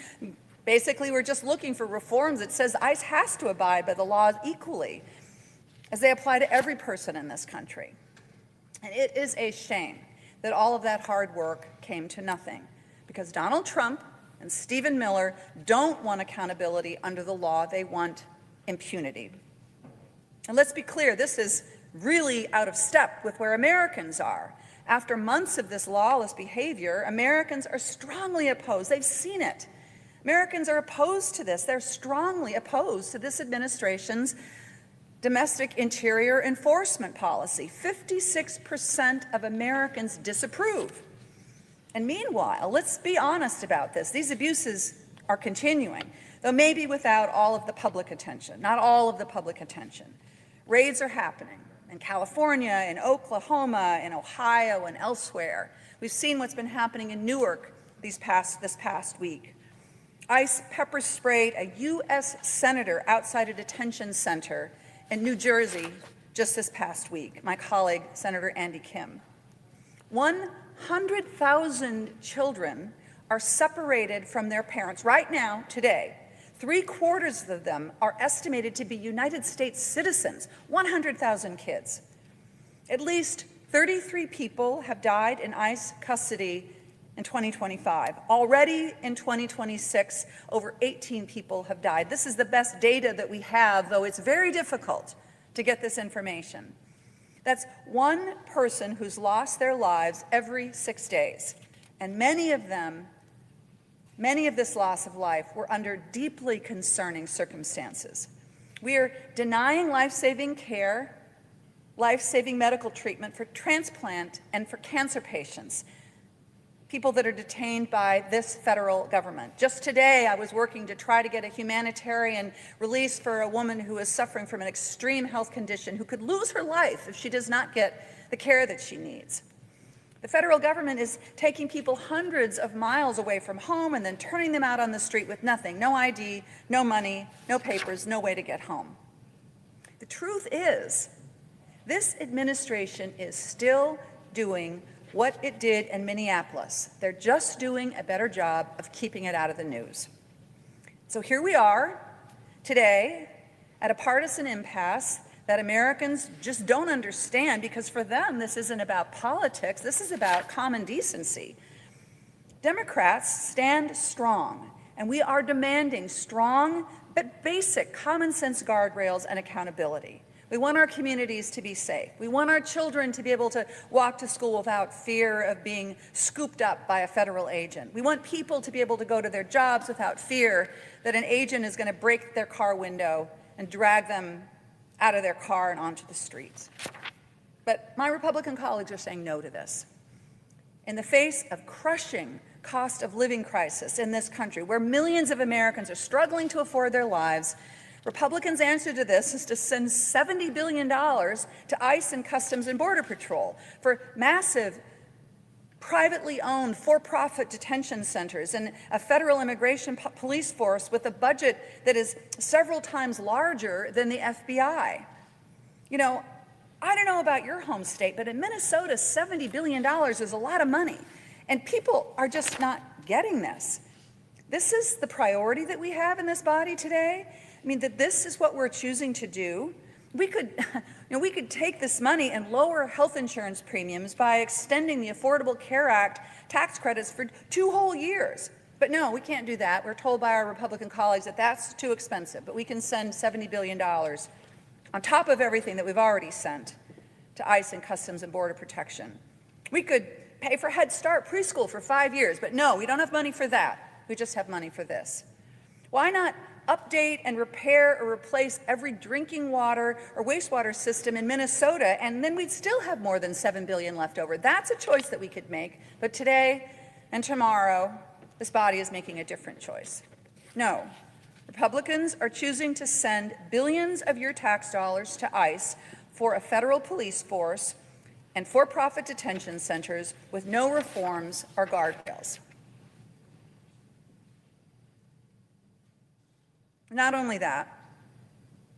Basically, we're just looking for reforms that says ICE has to abide by the laws equally as they apply to every person in this country. And it is a shame that all of that hard work came to nothing because Donald Trump and Stephen Miller don't want accountability under the law. They want impunity. And let's be clear, this is really out of step with where Americans are. After months of this lawless behavior, Americans are strongly opposed. They've seen it. Americans are opposed to this. They're strongly opposed to this administration's domestic interior enforcement policy. 56% of Americans disapprove. And meanwhile, let's be honest about this. These abuses are continuing, though maybe without all of the public attention, not all of the public attention. Raids are happening in California, in Oklahoma, in Ohio, and elsewhere. We've seen what's been happening in Newark this past week. ICE pepper sprayed a U.S. senator outside a detention center in New Jersey just this past week, my colleague, Senator Andy Kim. 100,000 children are separated from their parents right now, today. 3/4 of them are estimated to be United States citizens, 100,000 kids. At least 33 people have died in ICE custody in 2025. Already in 2026, over 18 people have died. This is the best data that we have, though it's very difficult to get this information. That's one person who's lost their lives every 6 days. And many of this loss of life were under deeply concerning circumstances. We are denying life-saving care, life-saving medical treatment for transplant and for cancer patients. people that are detained by this federal government. Just today, I was working to try to get a humanitarian release for a woman who is suffering from an extreme health condition who could lose her life if she does not get the care that she needs. The federal government is taking people hundreds of miles away from home and then turning them out on the street with nothing, no ID, no money, no papers, no way to get home. The truth is, this administration is still doing what it did in Minneapolis. They're just doing a better job of keeping it out of the news. So here we are today at a partisan impasse that Americans just don't understand, because for them this isn't about politics, this is about common decency. Democrats stand strong, and we are demanding strong but basic common sense guardrails and accountability. We want our communities to be safe. We want our children to be able to walk to school without fear of being scooped up by a federal agent. We want people to be able to go to their jobs without fear that an agent is going to break their car window and drag them out of their car and onto the streets. But my Republican colleagues are saying no to this. In the face of crushing cost of living crisis in this country, where millions of Americans are struggling to afford their lives, Republicans' answer to this is to send $70 billion to ICE and Customs and Border Patrol for massive, privately owned, for-profit detention centers and a federal immigration police force with a budget that is several times larger than the FBI. You know, I don't know about your home state, but in Minnesota, $70 billion is a lot of money. And people are just not getting this. This is the priority that we have in this body today. I mean, that this is what we're choosing to do. We could, we could take this money and lower health insurance premiums by extending the Affordable Care Act tax credits for 2 whole years. But no, we can't do that. We're told by our Republican colleagues that that's too expensive, but we can send $70 billion on top of everything that we've already sent to ICE and Customs and Border Protection. We could pay for Head Start preschool for 5 years, but no, we don't have money for that. We just have money for this. Why not update and repair or replace every drinking water or wastewater system in Minnesota, and then we'd still have more than $7 billion left over? That's a choice that we could make, but today and tomorrow, this body is making a different choice. No, Republicans are choosing to send billions of your tax dollars to ICE for a federal police force and for-profit detention centers with no reforms or guardrails. Not only that,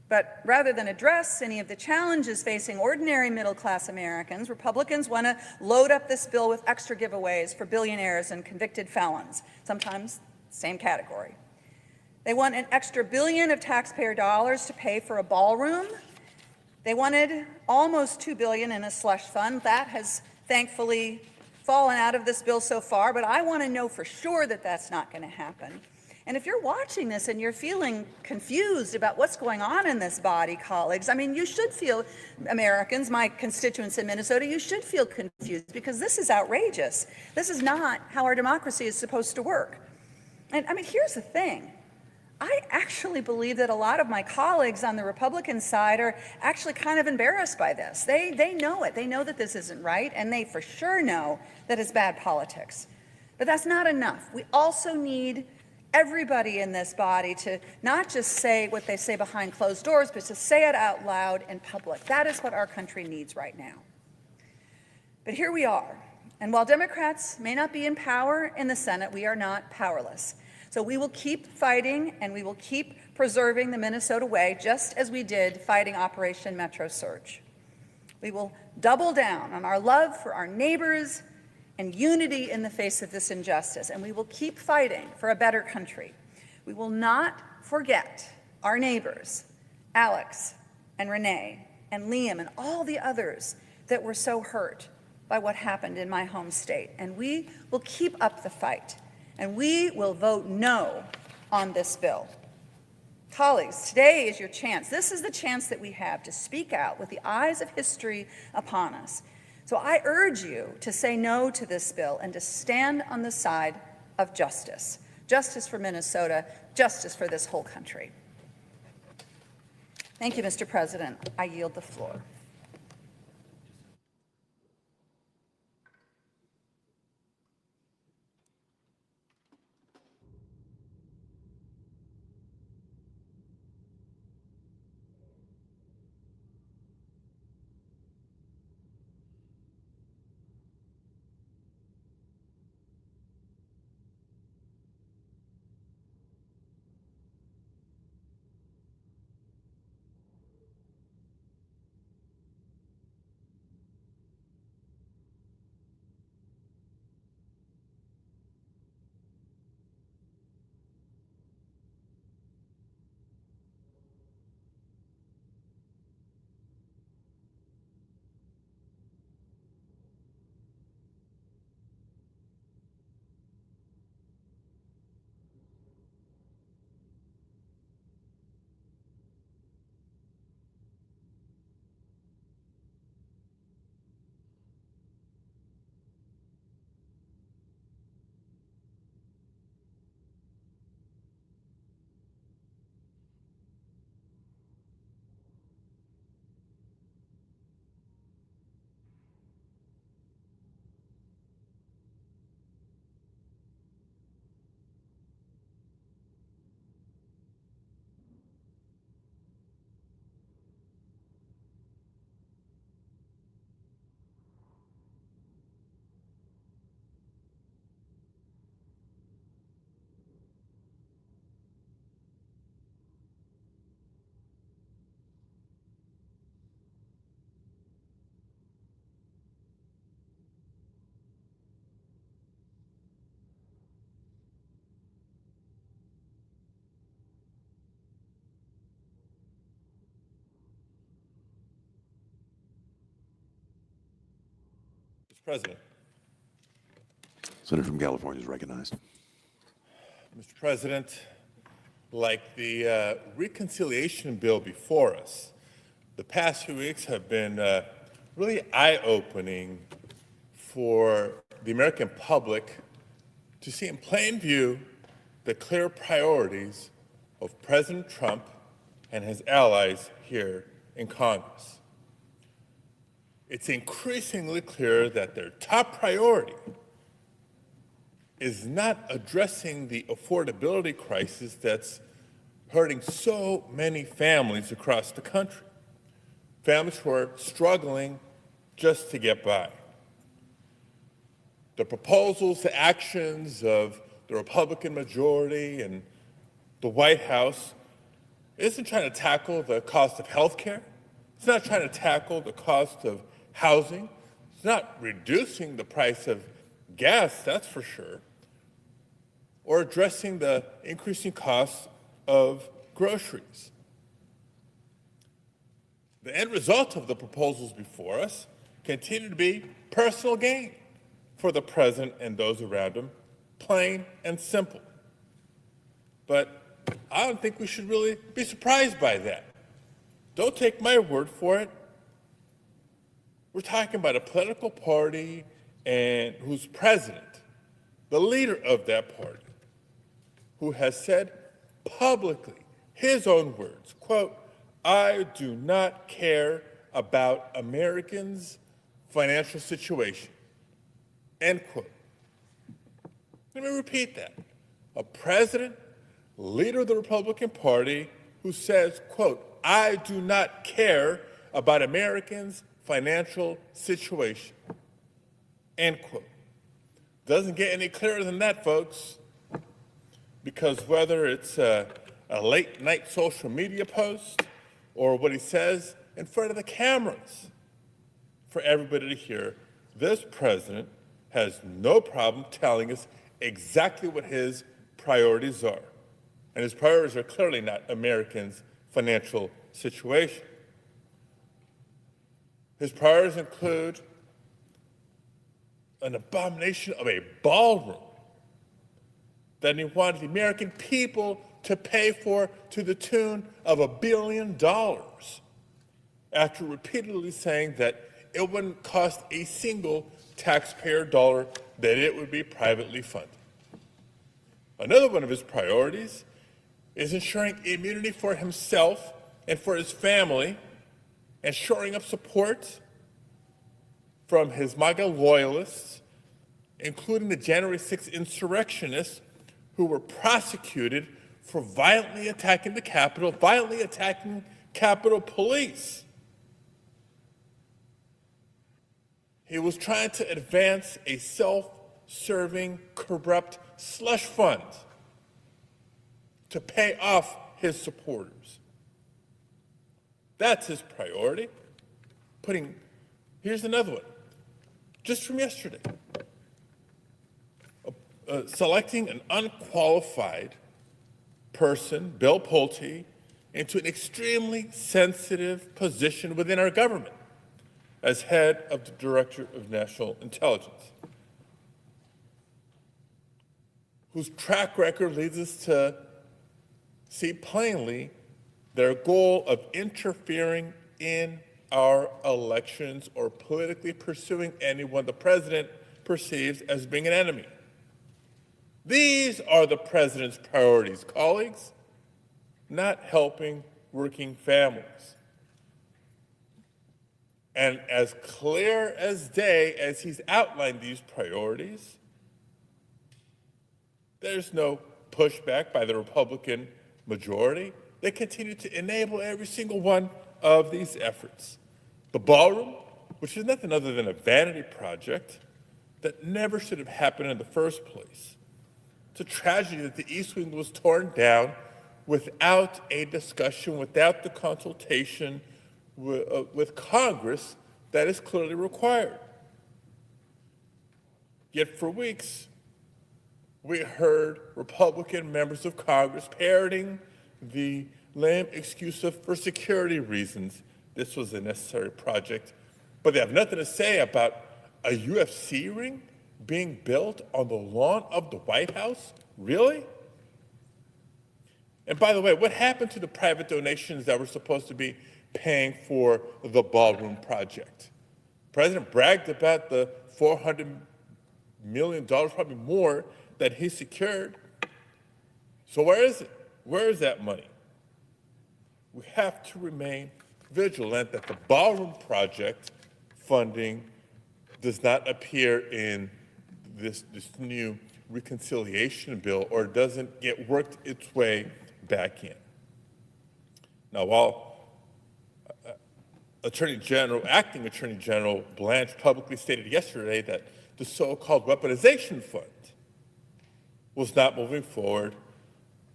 but rather than address any of the challenges facing ordinary middle-class Americans, Republicans want to load up this bill with extra giveaways for billionaires and convicted felons, sometimes same category. They want an extra $1 billion of taxpayer dollars to pay for a ballroom. They wanted almost $2 billion in a slush fund. That has thankfully fallen out of this bill so far, but I want to know for sure that that's not going to happen. And if you're watching this and you're feeling confused about what's going on in this body, colleagues, I mean, you should feel, Americans, my constituents in Minnesota, you should feel confused, because this is outrageous. This is not how our democracy is supposed to work. And I mean, here's the thing. I actually believe that a lot of my colleagues on the Republican side are actually kind of embarrassed by this. They know it. They know that this isn't right, and they for sure know that it's bad politics. But that's not enough. We also need everybody in this body to not just say what they say behind closed doors, but to say it out loud in public. That is what our country needs right now. But here we are. And while Democrats may not be in power in the Senate, we are not powerless. So we will keep fighting, and we will keep preserving the Minnesota way, just as we did fighting Operation Metro Surge. We will double down on our love for our neighbors and unity in the face of this injustice, and we will keep fighting for a better country. We will not forget our neighbors, Alex and Renee and Liam and all the others that were so hurt by what happened in my home state. And we will keep up the fight, and we will vote no on this bill. Colleagues, today is your chance. This is the chance that we have to speak out with the eyes of history upon us. So I urge you to say no to this bill and to stand on the side of justice. Justice for Minnesota, justice for this whole country. Thank you, Mr. President. I yield the floor. President. Senator from California is recognized. Mr. President, like the reconciliation bill before us, the past few weeks have been really eye-opening for the American public to see in plain view the clear priorities of President Trump and his allies here in Congress. It's increasingly clear that their top priority is not addressing the affordability crisis that's hurting so many families across the country, families who are struggling just to get by. The proposals, the actions of the Republican majority and the White House isn't trying to tackle the cost of health care. It's not trying to tackle the cost of housing. It's not reducing the price of gas, that's for sure, or addressing the increasing costs of groceries. The end result of the proposals before us continue to be personal gain for the president and those around him, plain and simple. But I don't think we should really be surprised by that. Don't take my word for it. We're talking about a political party and whose president, the leader of that party, who has said publicly, his own words, quote, "I do not care about Americans' financial situation," end quote. Let me repeat that. A president, leader of the Republican Party, who says, quote, "I do not care about Americans' financial situation," end quote. Doesn't get any clearer than that, folks, because whether it's a late night social media post or what he says in front of the cameras for everybody to hear, this president has no problem telling us exactly what his priorities are. And his priorities are clearly not Americans' financial situation. His priorities include an abomination of a ballroom that he wanted the American people to pay for to the tune of $1 billion, after repeatedly saying that it wouldn't cost a single taxpayer dollar, that it would be privately funded. Another one of his priorities is ensuring immunity for himself and for his family, and shoring up support from his MAGA loyalists, including the January 6th insurrectionists who were prosecuted for violently attacking the Capitol, violently attacking Capitol Police. He was trying to advance a self-serving, corrupt slush fund to pay off his supporters. That's his priority. Here's another one, just from yesterday. Selecting an unqualified person, Bill Pulte, into an extremely sensitive position within our government as head of the Director of National Intelligence, whose track record leads us to see plainly their goal of interfering in our elections or politically pursuing anyone the president perceives as being an enemy. These are the president's priorities, colleagues, not helping working families. And as clear as day as he's outlined these priorities, there's no pushback by the Republican majority. They continue to enable every single one of these efforts. The ballroom, which is nothing other than a vanity project that never should have happened in the first place. It's a tragedy that the East Wing was torn down without a discussion, without the consultation with Congress that is clearly required. Yet for weeks, we heard Republican members of Congress parroting the lame excuse of for security reasons this was a necessary project, but they have nothing to say about a UFC ring being built on the lawn of the White House? Really? And by the way, what happened to the private donations that were supposed to be paying for the ballroom project? The president bragged about the $400 million, probably more, that he secured. So where is it? Where is that money? We have to remain vigilant that the ballroom project funding does not appear in this new reconciliation bill, or doesn't get worked its way back in. Now, while Acting Attorney General Blanche publicly stated yesterday that the so-called weaponization fund was not moving forward,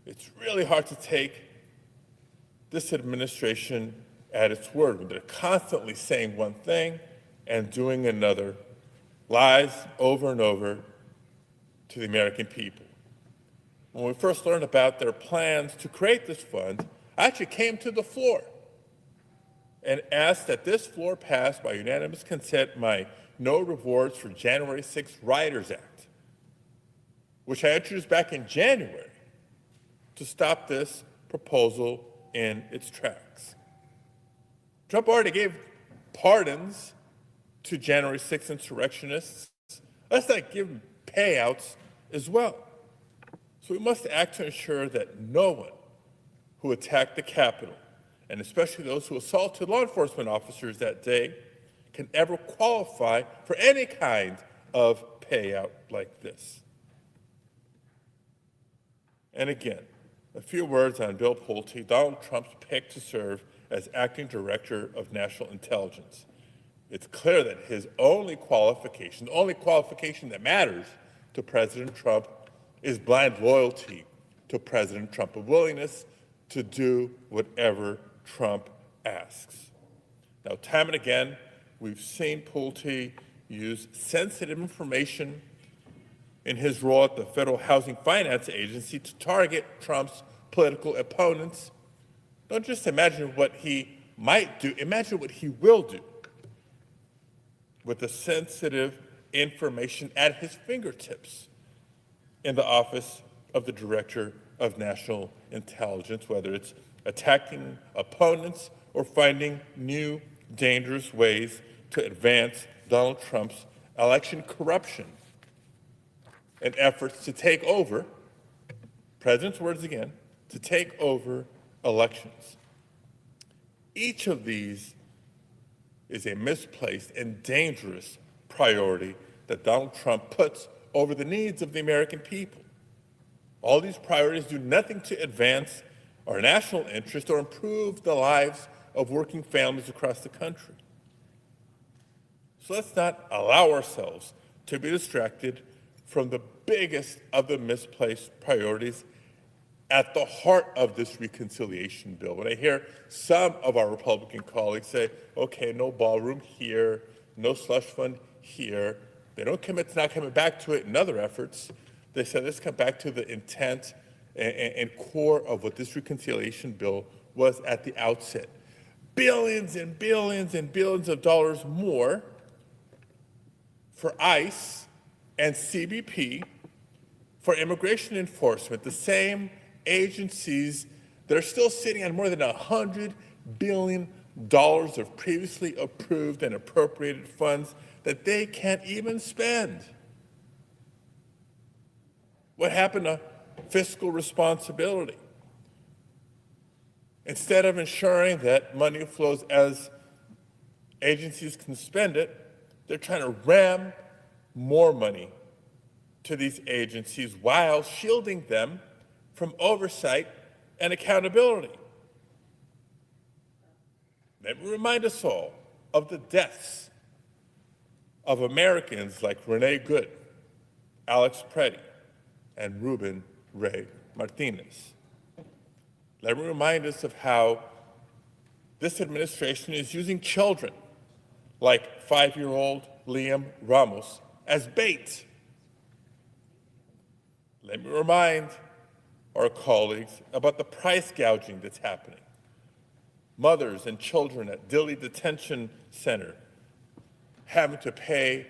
it's really hard to take this administration at its word when they're constantly saying one thing and doing another, lies over and over to the American people. When we first learned about their plans to create this fund, I actually came to the floor and asked that this floor pass by unanimous consent my No Rewards for January 6th Rioters Act, which I introduced back in January to stop this proposal in its tracks. Trump already gave pardons to January 6th insurrectionists. Let's not give them payouts as well. So we must act to ensure that no one who attacked the Capitol, and especially those who assaulted law enforcement officers that day, can ever qualify for any kind of payout like this. And again, a few words on Bill Pulte, Donald Trump's pick to serve as acting director of national intelligence. It's clear that his only qualification, the only qualification that matters to President Trump, is blind loyalty to President Trump, a willingness to do whatever Trump asks. Now, time and again, we've seen Pulte use sensitive information in his role at the Federal Housing Finance Agency to target Trump's political opponents. Don't just imagine what he might do, imagine what he will do with the sensitive information at his fingertips in the office of the Director of National Intelligence, whether it's attacking opponents or finding new dangerous ways to advance Donald Trump's election corruption and efforts to take over, President's words again, to take over elections. Each of these is a misplaced and dangerous priority that Donald Trump puts over the needs of the American people. All these priorities do nothing to advance our national interest or improve the lives of working families across the country. So let's not allow ourselves to be distracted from the biggest of the misplaced priorities at the heart of this reconciliation bill. When I hear some of our Republican colleagues say, okay, no ballroom here, no slush fund here, they don't commit to not coming back to it in other efforts. They said, let's come back to the intent and core of what this reconciliation bill was at the outset. Billions and billions and billions of dollars more for ICE and CBP, for immigration enforcement, the same agencies that are still sitting on more than $100 billion of previously approved and appropriated funds that they can't even spend. What happened to fiscal responsibility? Instead of ensuring that money flows as agencies can spend it, they're trying to ram more money to these agencies while shielding them from oversight and accountability. Let me remind us all of the deaths of Americans like Rene Good, Alex Preddy, and Ruben Ray Martinez. Let me remind us of how this administration is using children like 5-year-old Liam Ramos as bait. Let me remind our colleagues about the price gouging that's happening. Mothers and children at Dilley Detention Center having to pay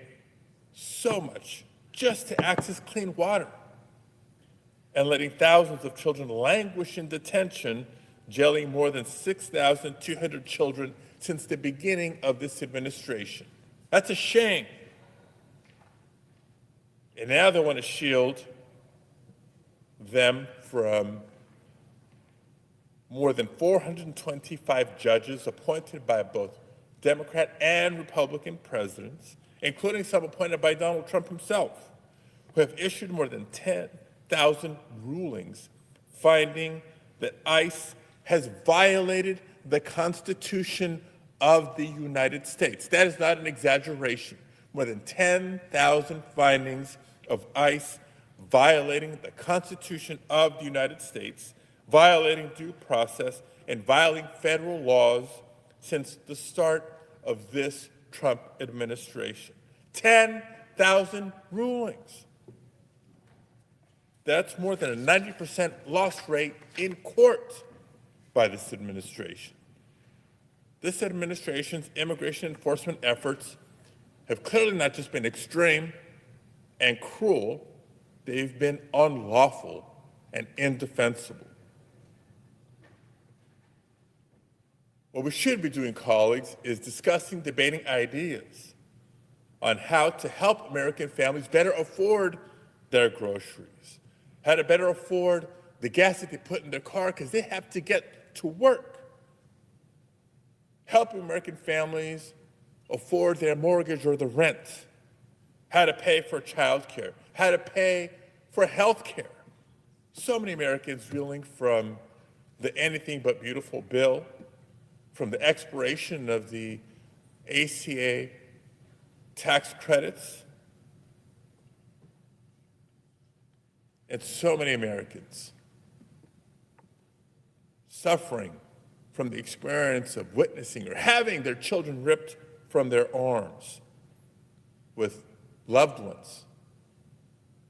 so much just to access clean water, and letting thousands of children languish in detention, jailing more than 6,200 children since the beginning of this administration. That's a shame. And now they want to shield them from more than 425 judges appointed by both Democrat and Republican presidents, including some appointed by Donald Trump himself, who have issued more than 10,000 rulings finding that ICE has violated the Constitution of the United States. That is not an exaggeration. More than 10,000 findings of ICE violating the Constitution of the United States, violating due process, and violating federal laws since the start of this Trump administration. 10,000 rulings. That's more than a 90% loss rate in court by this administration. This administration's immigration enforcement efforts have clearly not just been extreme and cruel, they've been unlawful and indefensible. What we should be doing, colleagues, is discussing, debating ideas on how to help American families better afford their groceries, how to better afford the gas that they put in their car because they have to get to work, helping American families afford their mortgage or the rent, how to pay for childcare, how to pay for health care. So many Americans reeling from the Anything But Beautiful bill, from the expiration of the ACA tax credits, and so many Americans suffering from the experience of witnessing or having their children ripped from their arms, with loved ones,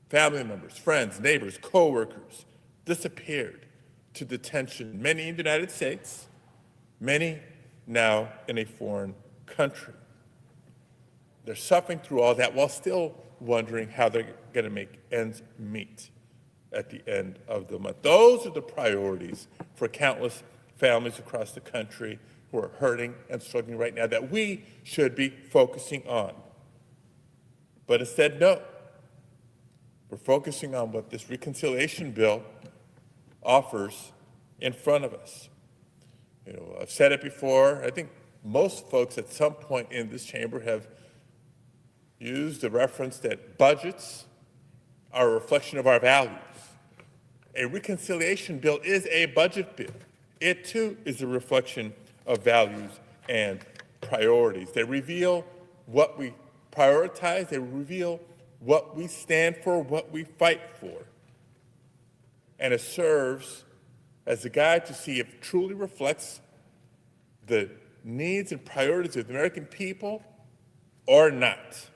family members, friends, neighbors, co-workers disappeared to detention, many in the United States, many now in a foreign country. They're suffering through all that while still wondering how they're going to make ends meet at the end of the month. Those are the priorities for countless families across the country who are hurting and struggling right now that we should be focusing on. But instead, no. We're focusing on what this reconciliation bill offers in front of us. You know, I've said it before. I think most folks at some point in this chamber have used the reference that budgets are a reflection of our values. A reconciliation bill is a budget bill. It too is a reflection of values and priorities. They reveal what we prioritize. They reveal what we stand for, what we fight for. And it serves as a guide to see if it truly reflects the needs and priorities of the American people or not.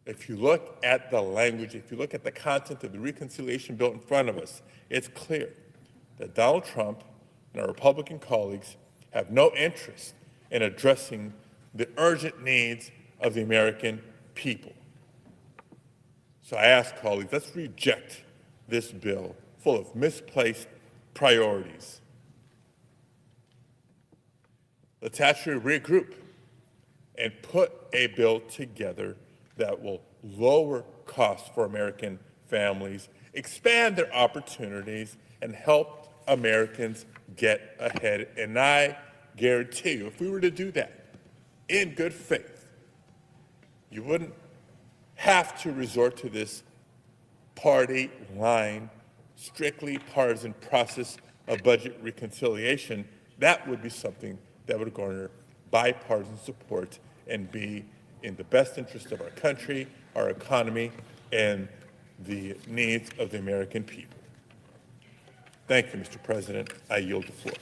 If you look at the language, if you look at the content of the reconciliation bill in front of us, it's clear that Donald Trump and our Republican colleagues have no interest in addressing the urgent needs of the American people. So I ask colleagues, let's reject this bill full of misplaced priorities. Let's actually regroup and put a bill together that will lower costs for American families, expand their opportunities, and help Americans get ahead. And I guarantee you, if we were to do that in good faith, you wouldn't have to resort to this party line, strictly partisan process of budget reconciliation. That would be something that would garner bipartisan support and be in the best interest of our country, our economy, and the needs of the American people. Thank you, Mr. President. I yield the floor.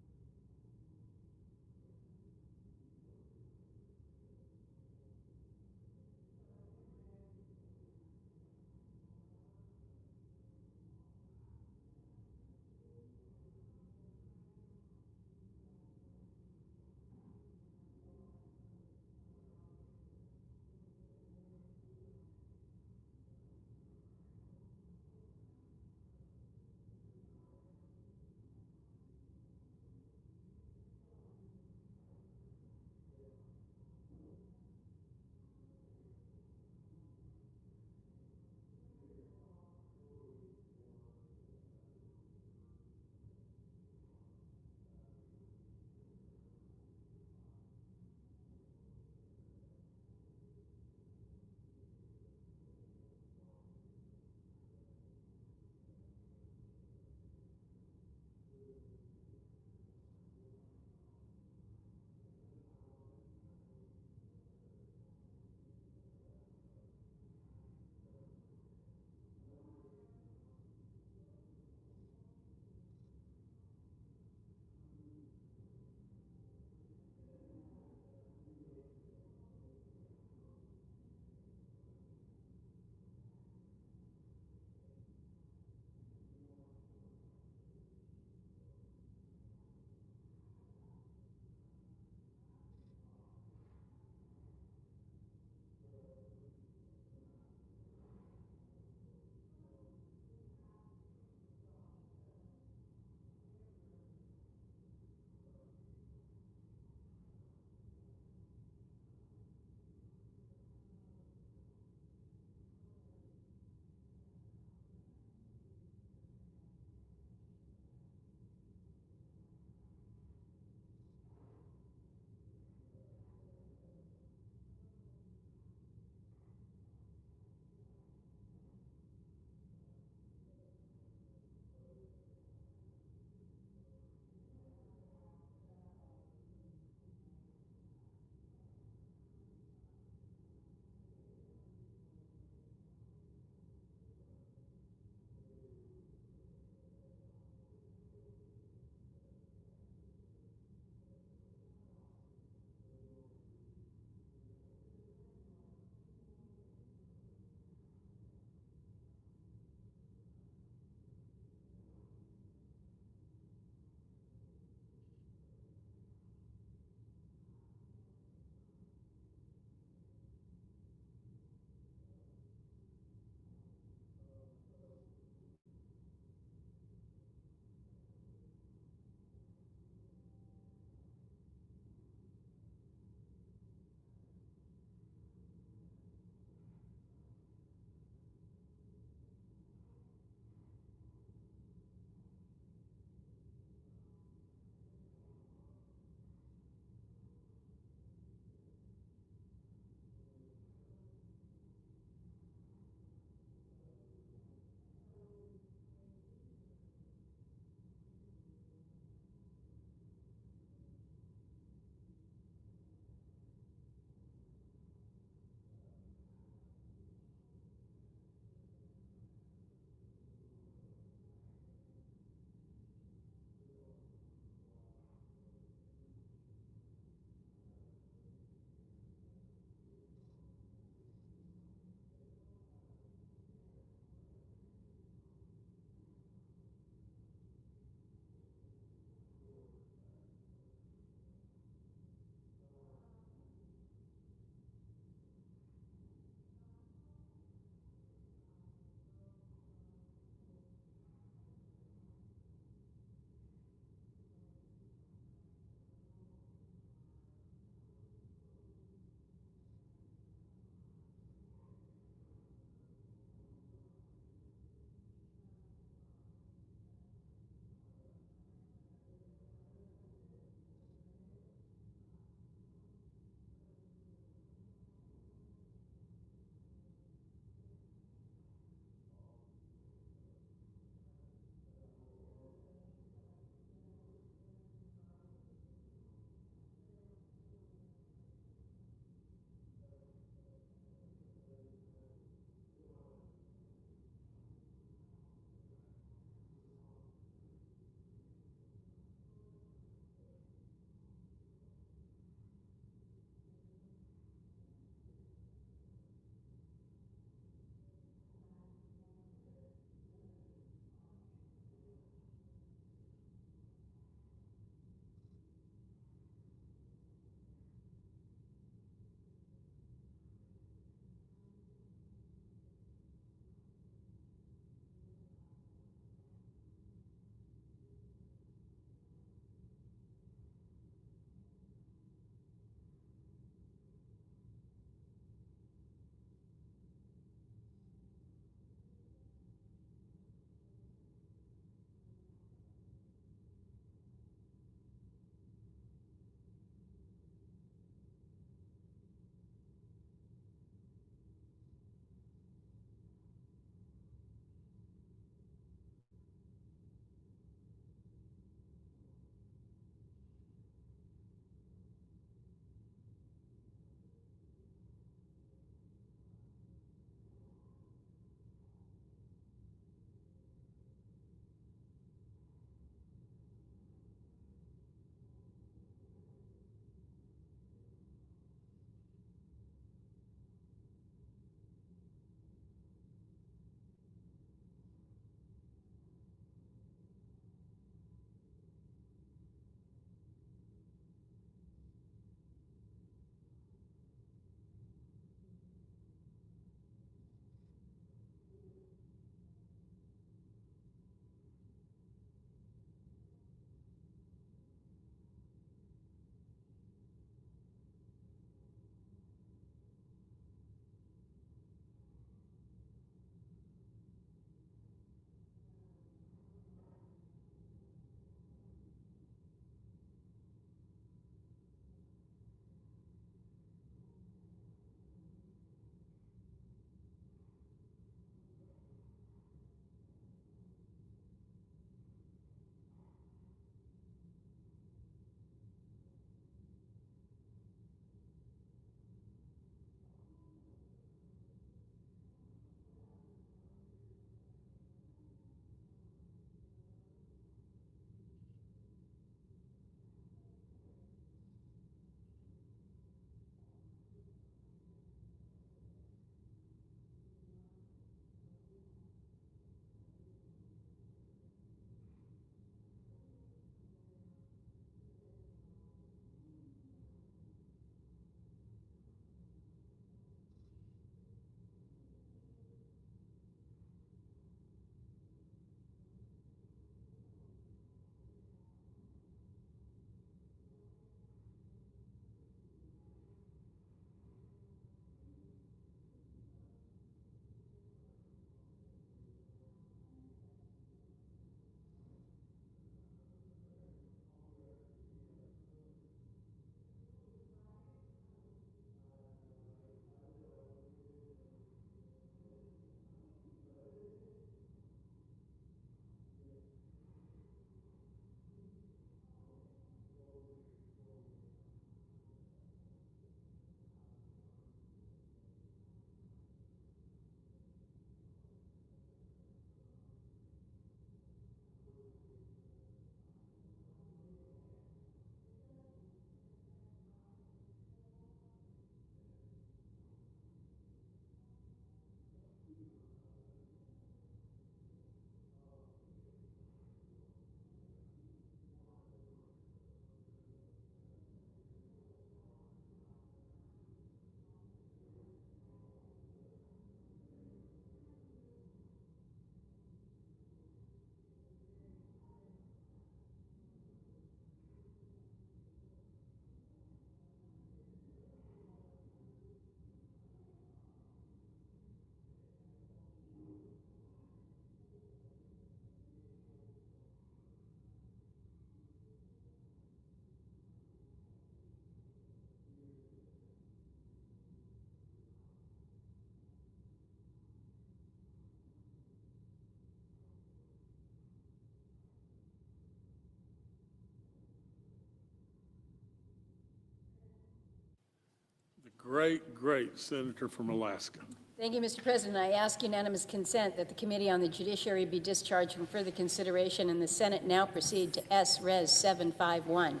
great senator from Alaska. Thank you, Mr. President. I ask unanimous consent that the Committee on the Judiciary be discharged from further consideration and the Senate now proceed to S-Res 751.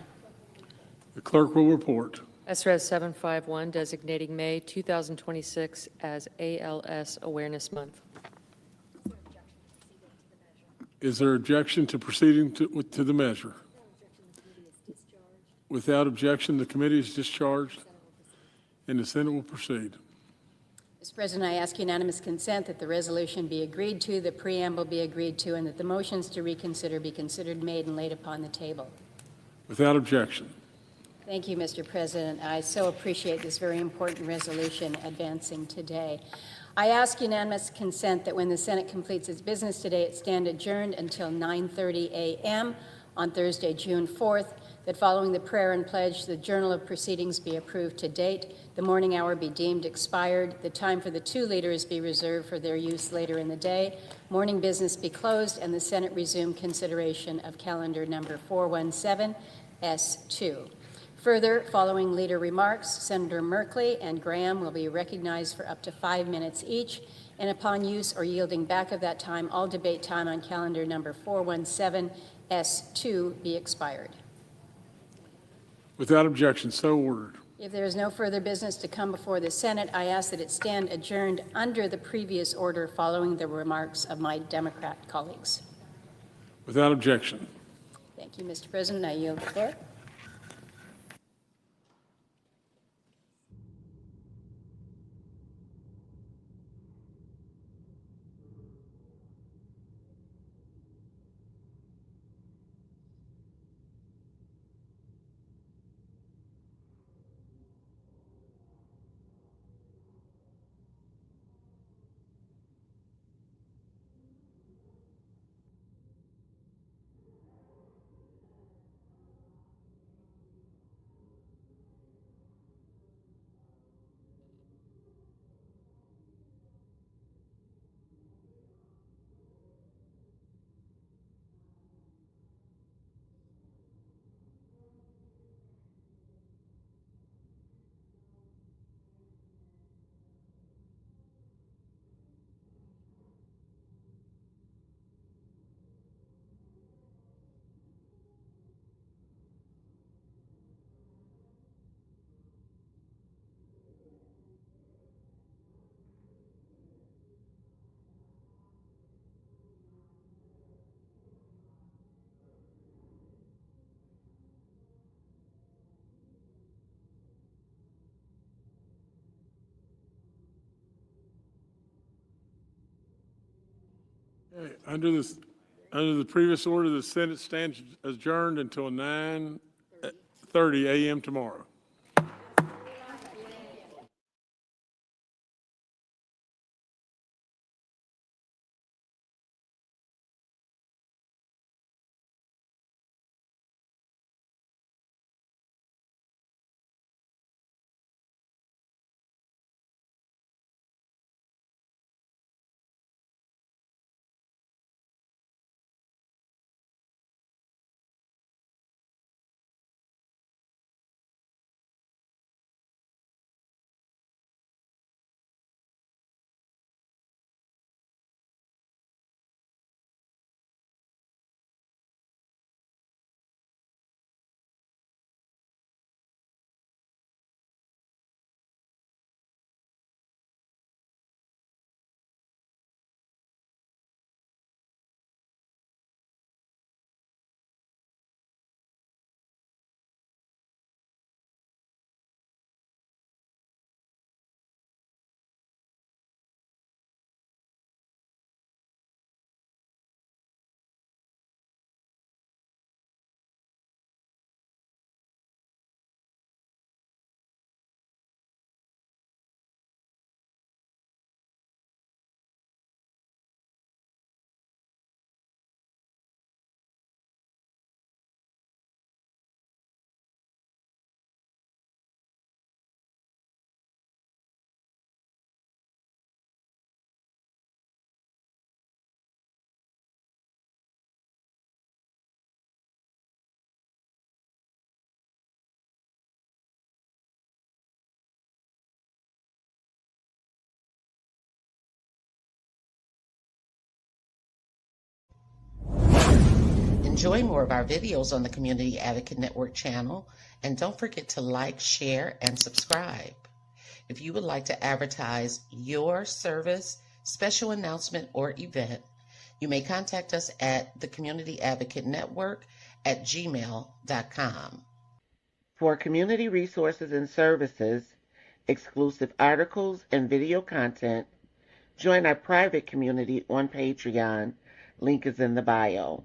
The clerk will report. SRES 751, designating May 2026 as ALS Awareness Month. Is there objection to proceeding to the measure? Without objection, the committee is discharged and the Senate will proceed. Mr. President, I ask unanimous consent that the resolution be agreed to, the preamble be agreed to, and that the motions to reconsider be considered, made, and laid upon the table. Without objection. Thank you, Mr. President. I so appreciate this very important resolution advancing today. I ask unanimous consent that when the Senate completes its business today, it stand adjourned until 9:30 a.m. on Thursday, June 4th, that following the prayer and pledge, the journal of proceedings be approved to date, the morning hour be deemed expired, the time for the two leaders be reserved for their use later in the day, morning business be closed, and the Senate resume consideration of calendar number 417, S2. Further, following leader remarks, Senator Merkley and Graham will be recognized for up to 5 minutes each, and upon use or yielding back of that time, all debate time on calendar number 417, S2 be expired. Without objection, so ordered. If there is no further business to come before the Senate, I ask that it stand adjourned under the previous order following the remarks of my Democrat colleagues. Without objection. Thank you, Mr. President. I yield the floor. Okay, under the previous order, the Senate stands adjourned until 9:30 a.m. tomorrow. Enjoy more of our videos on the Community Advocate Network channel, and don't forget to like, share, and subscribe. If you would like to advertise your service, special announcement, or event, you may contact us at the Community Advocate Network at gmail.com. For community resources and services, exclusive articles, and video content, join our private community on Patreon. Link is in the bio.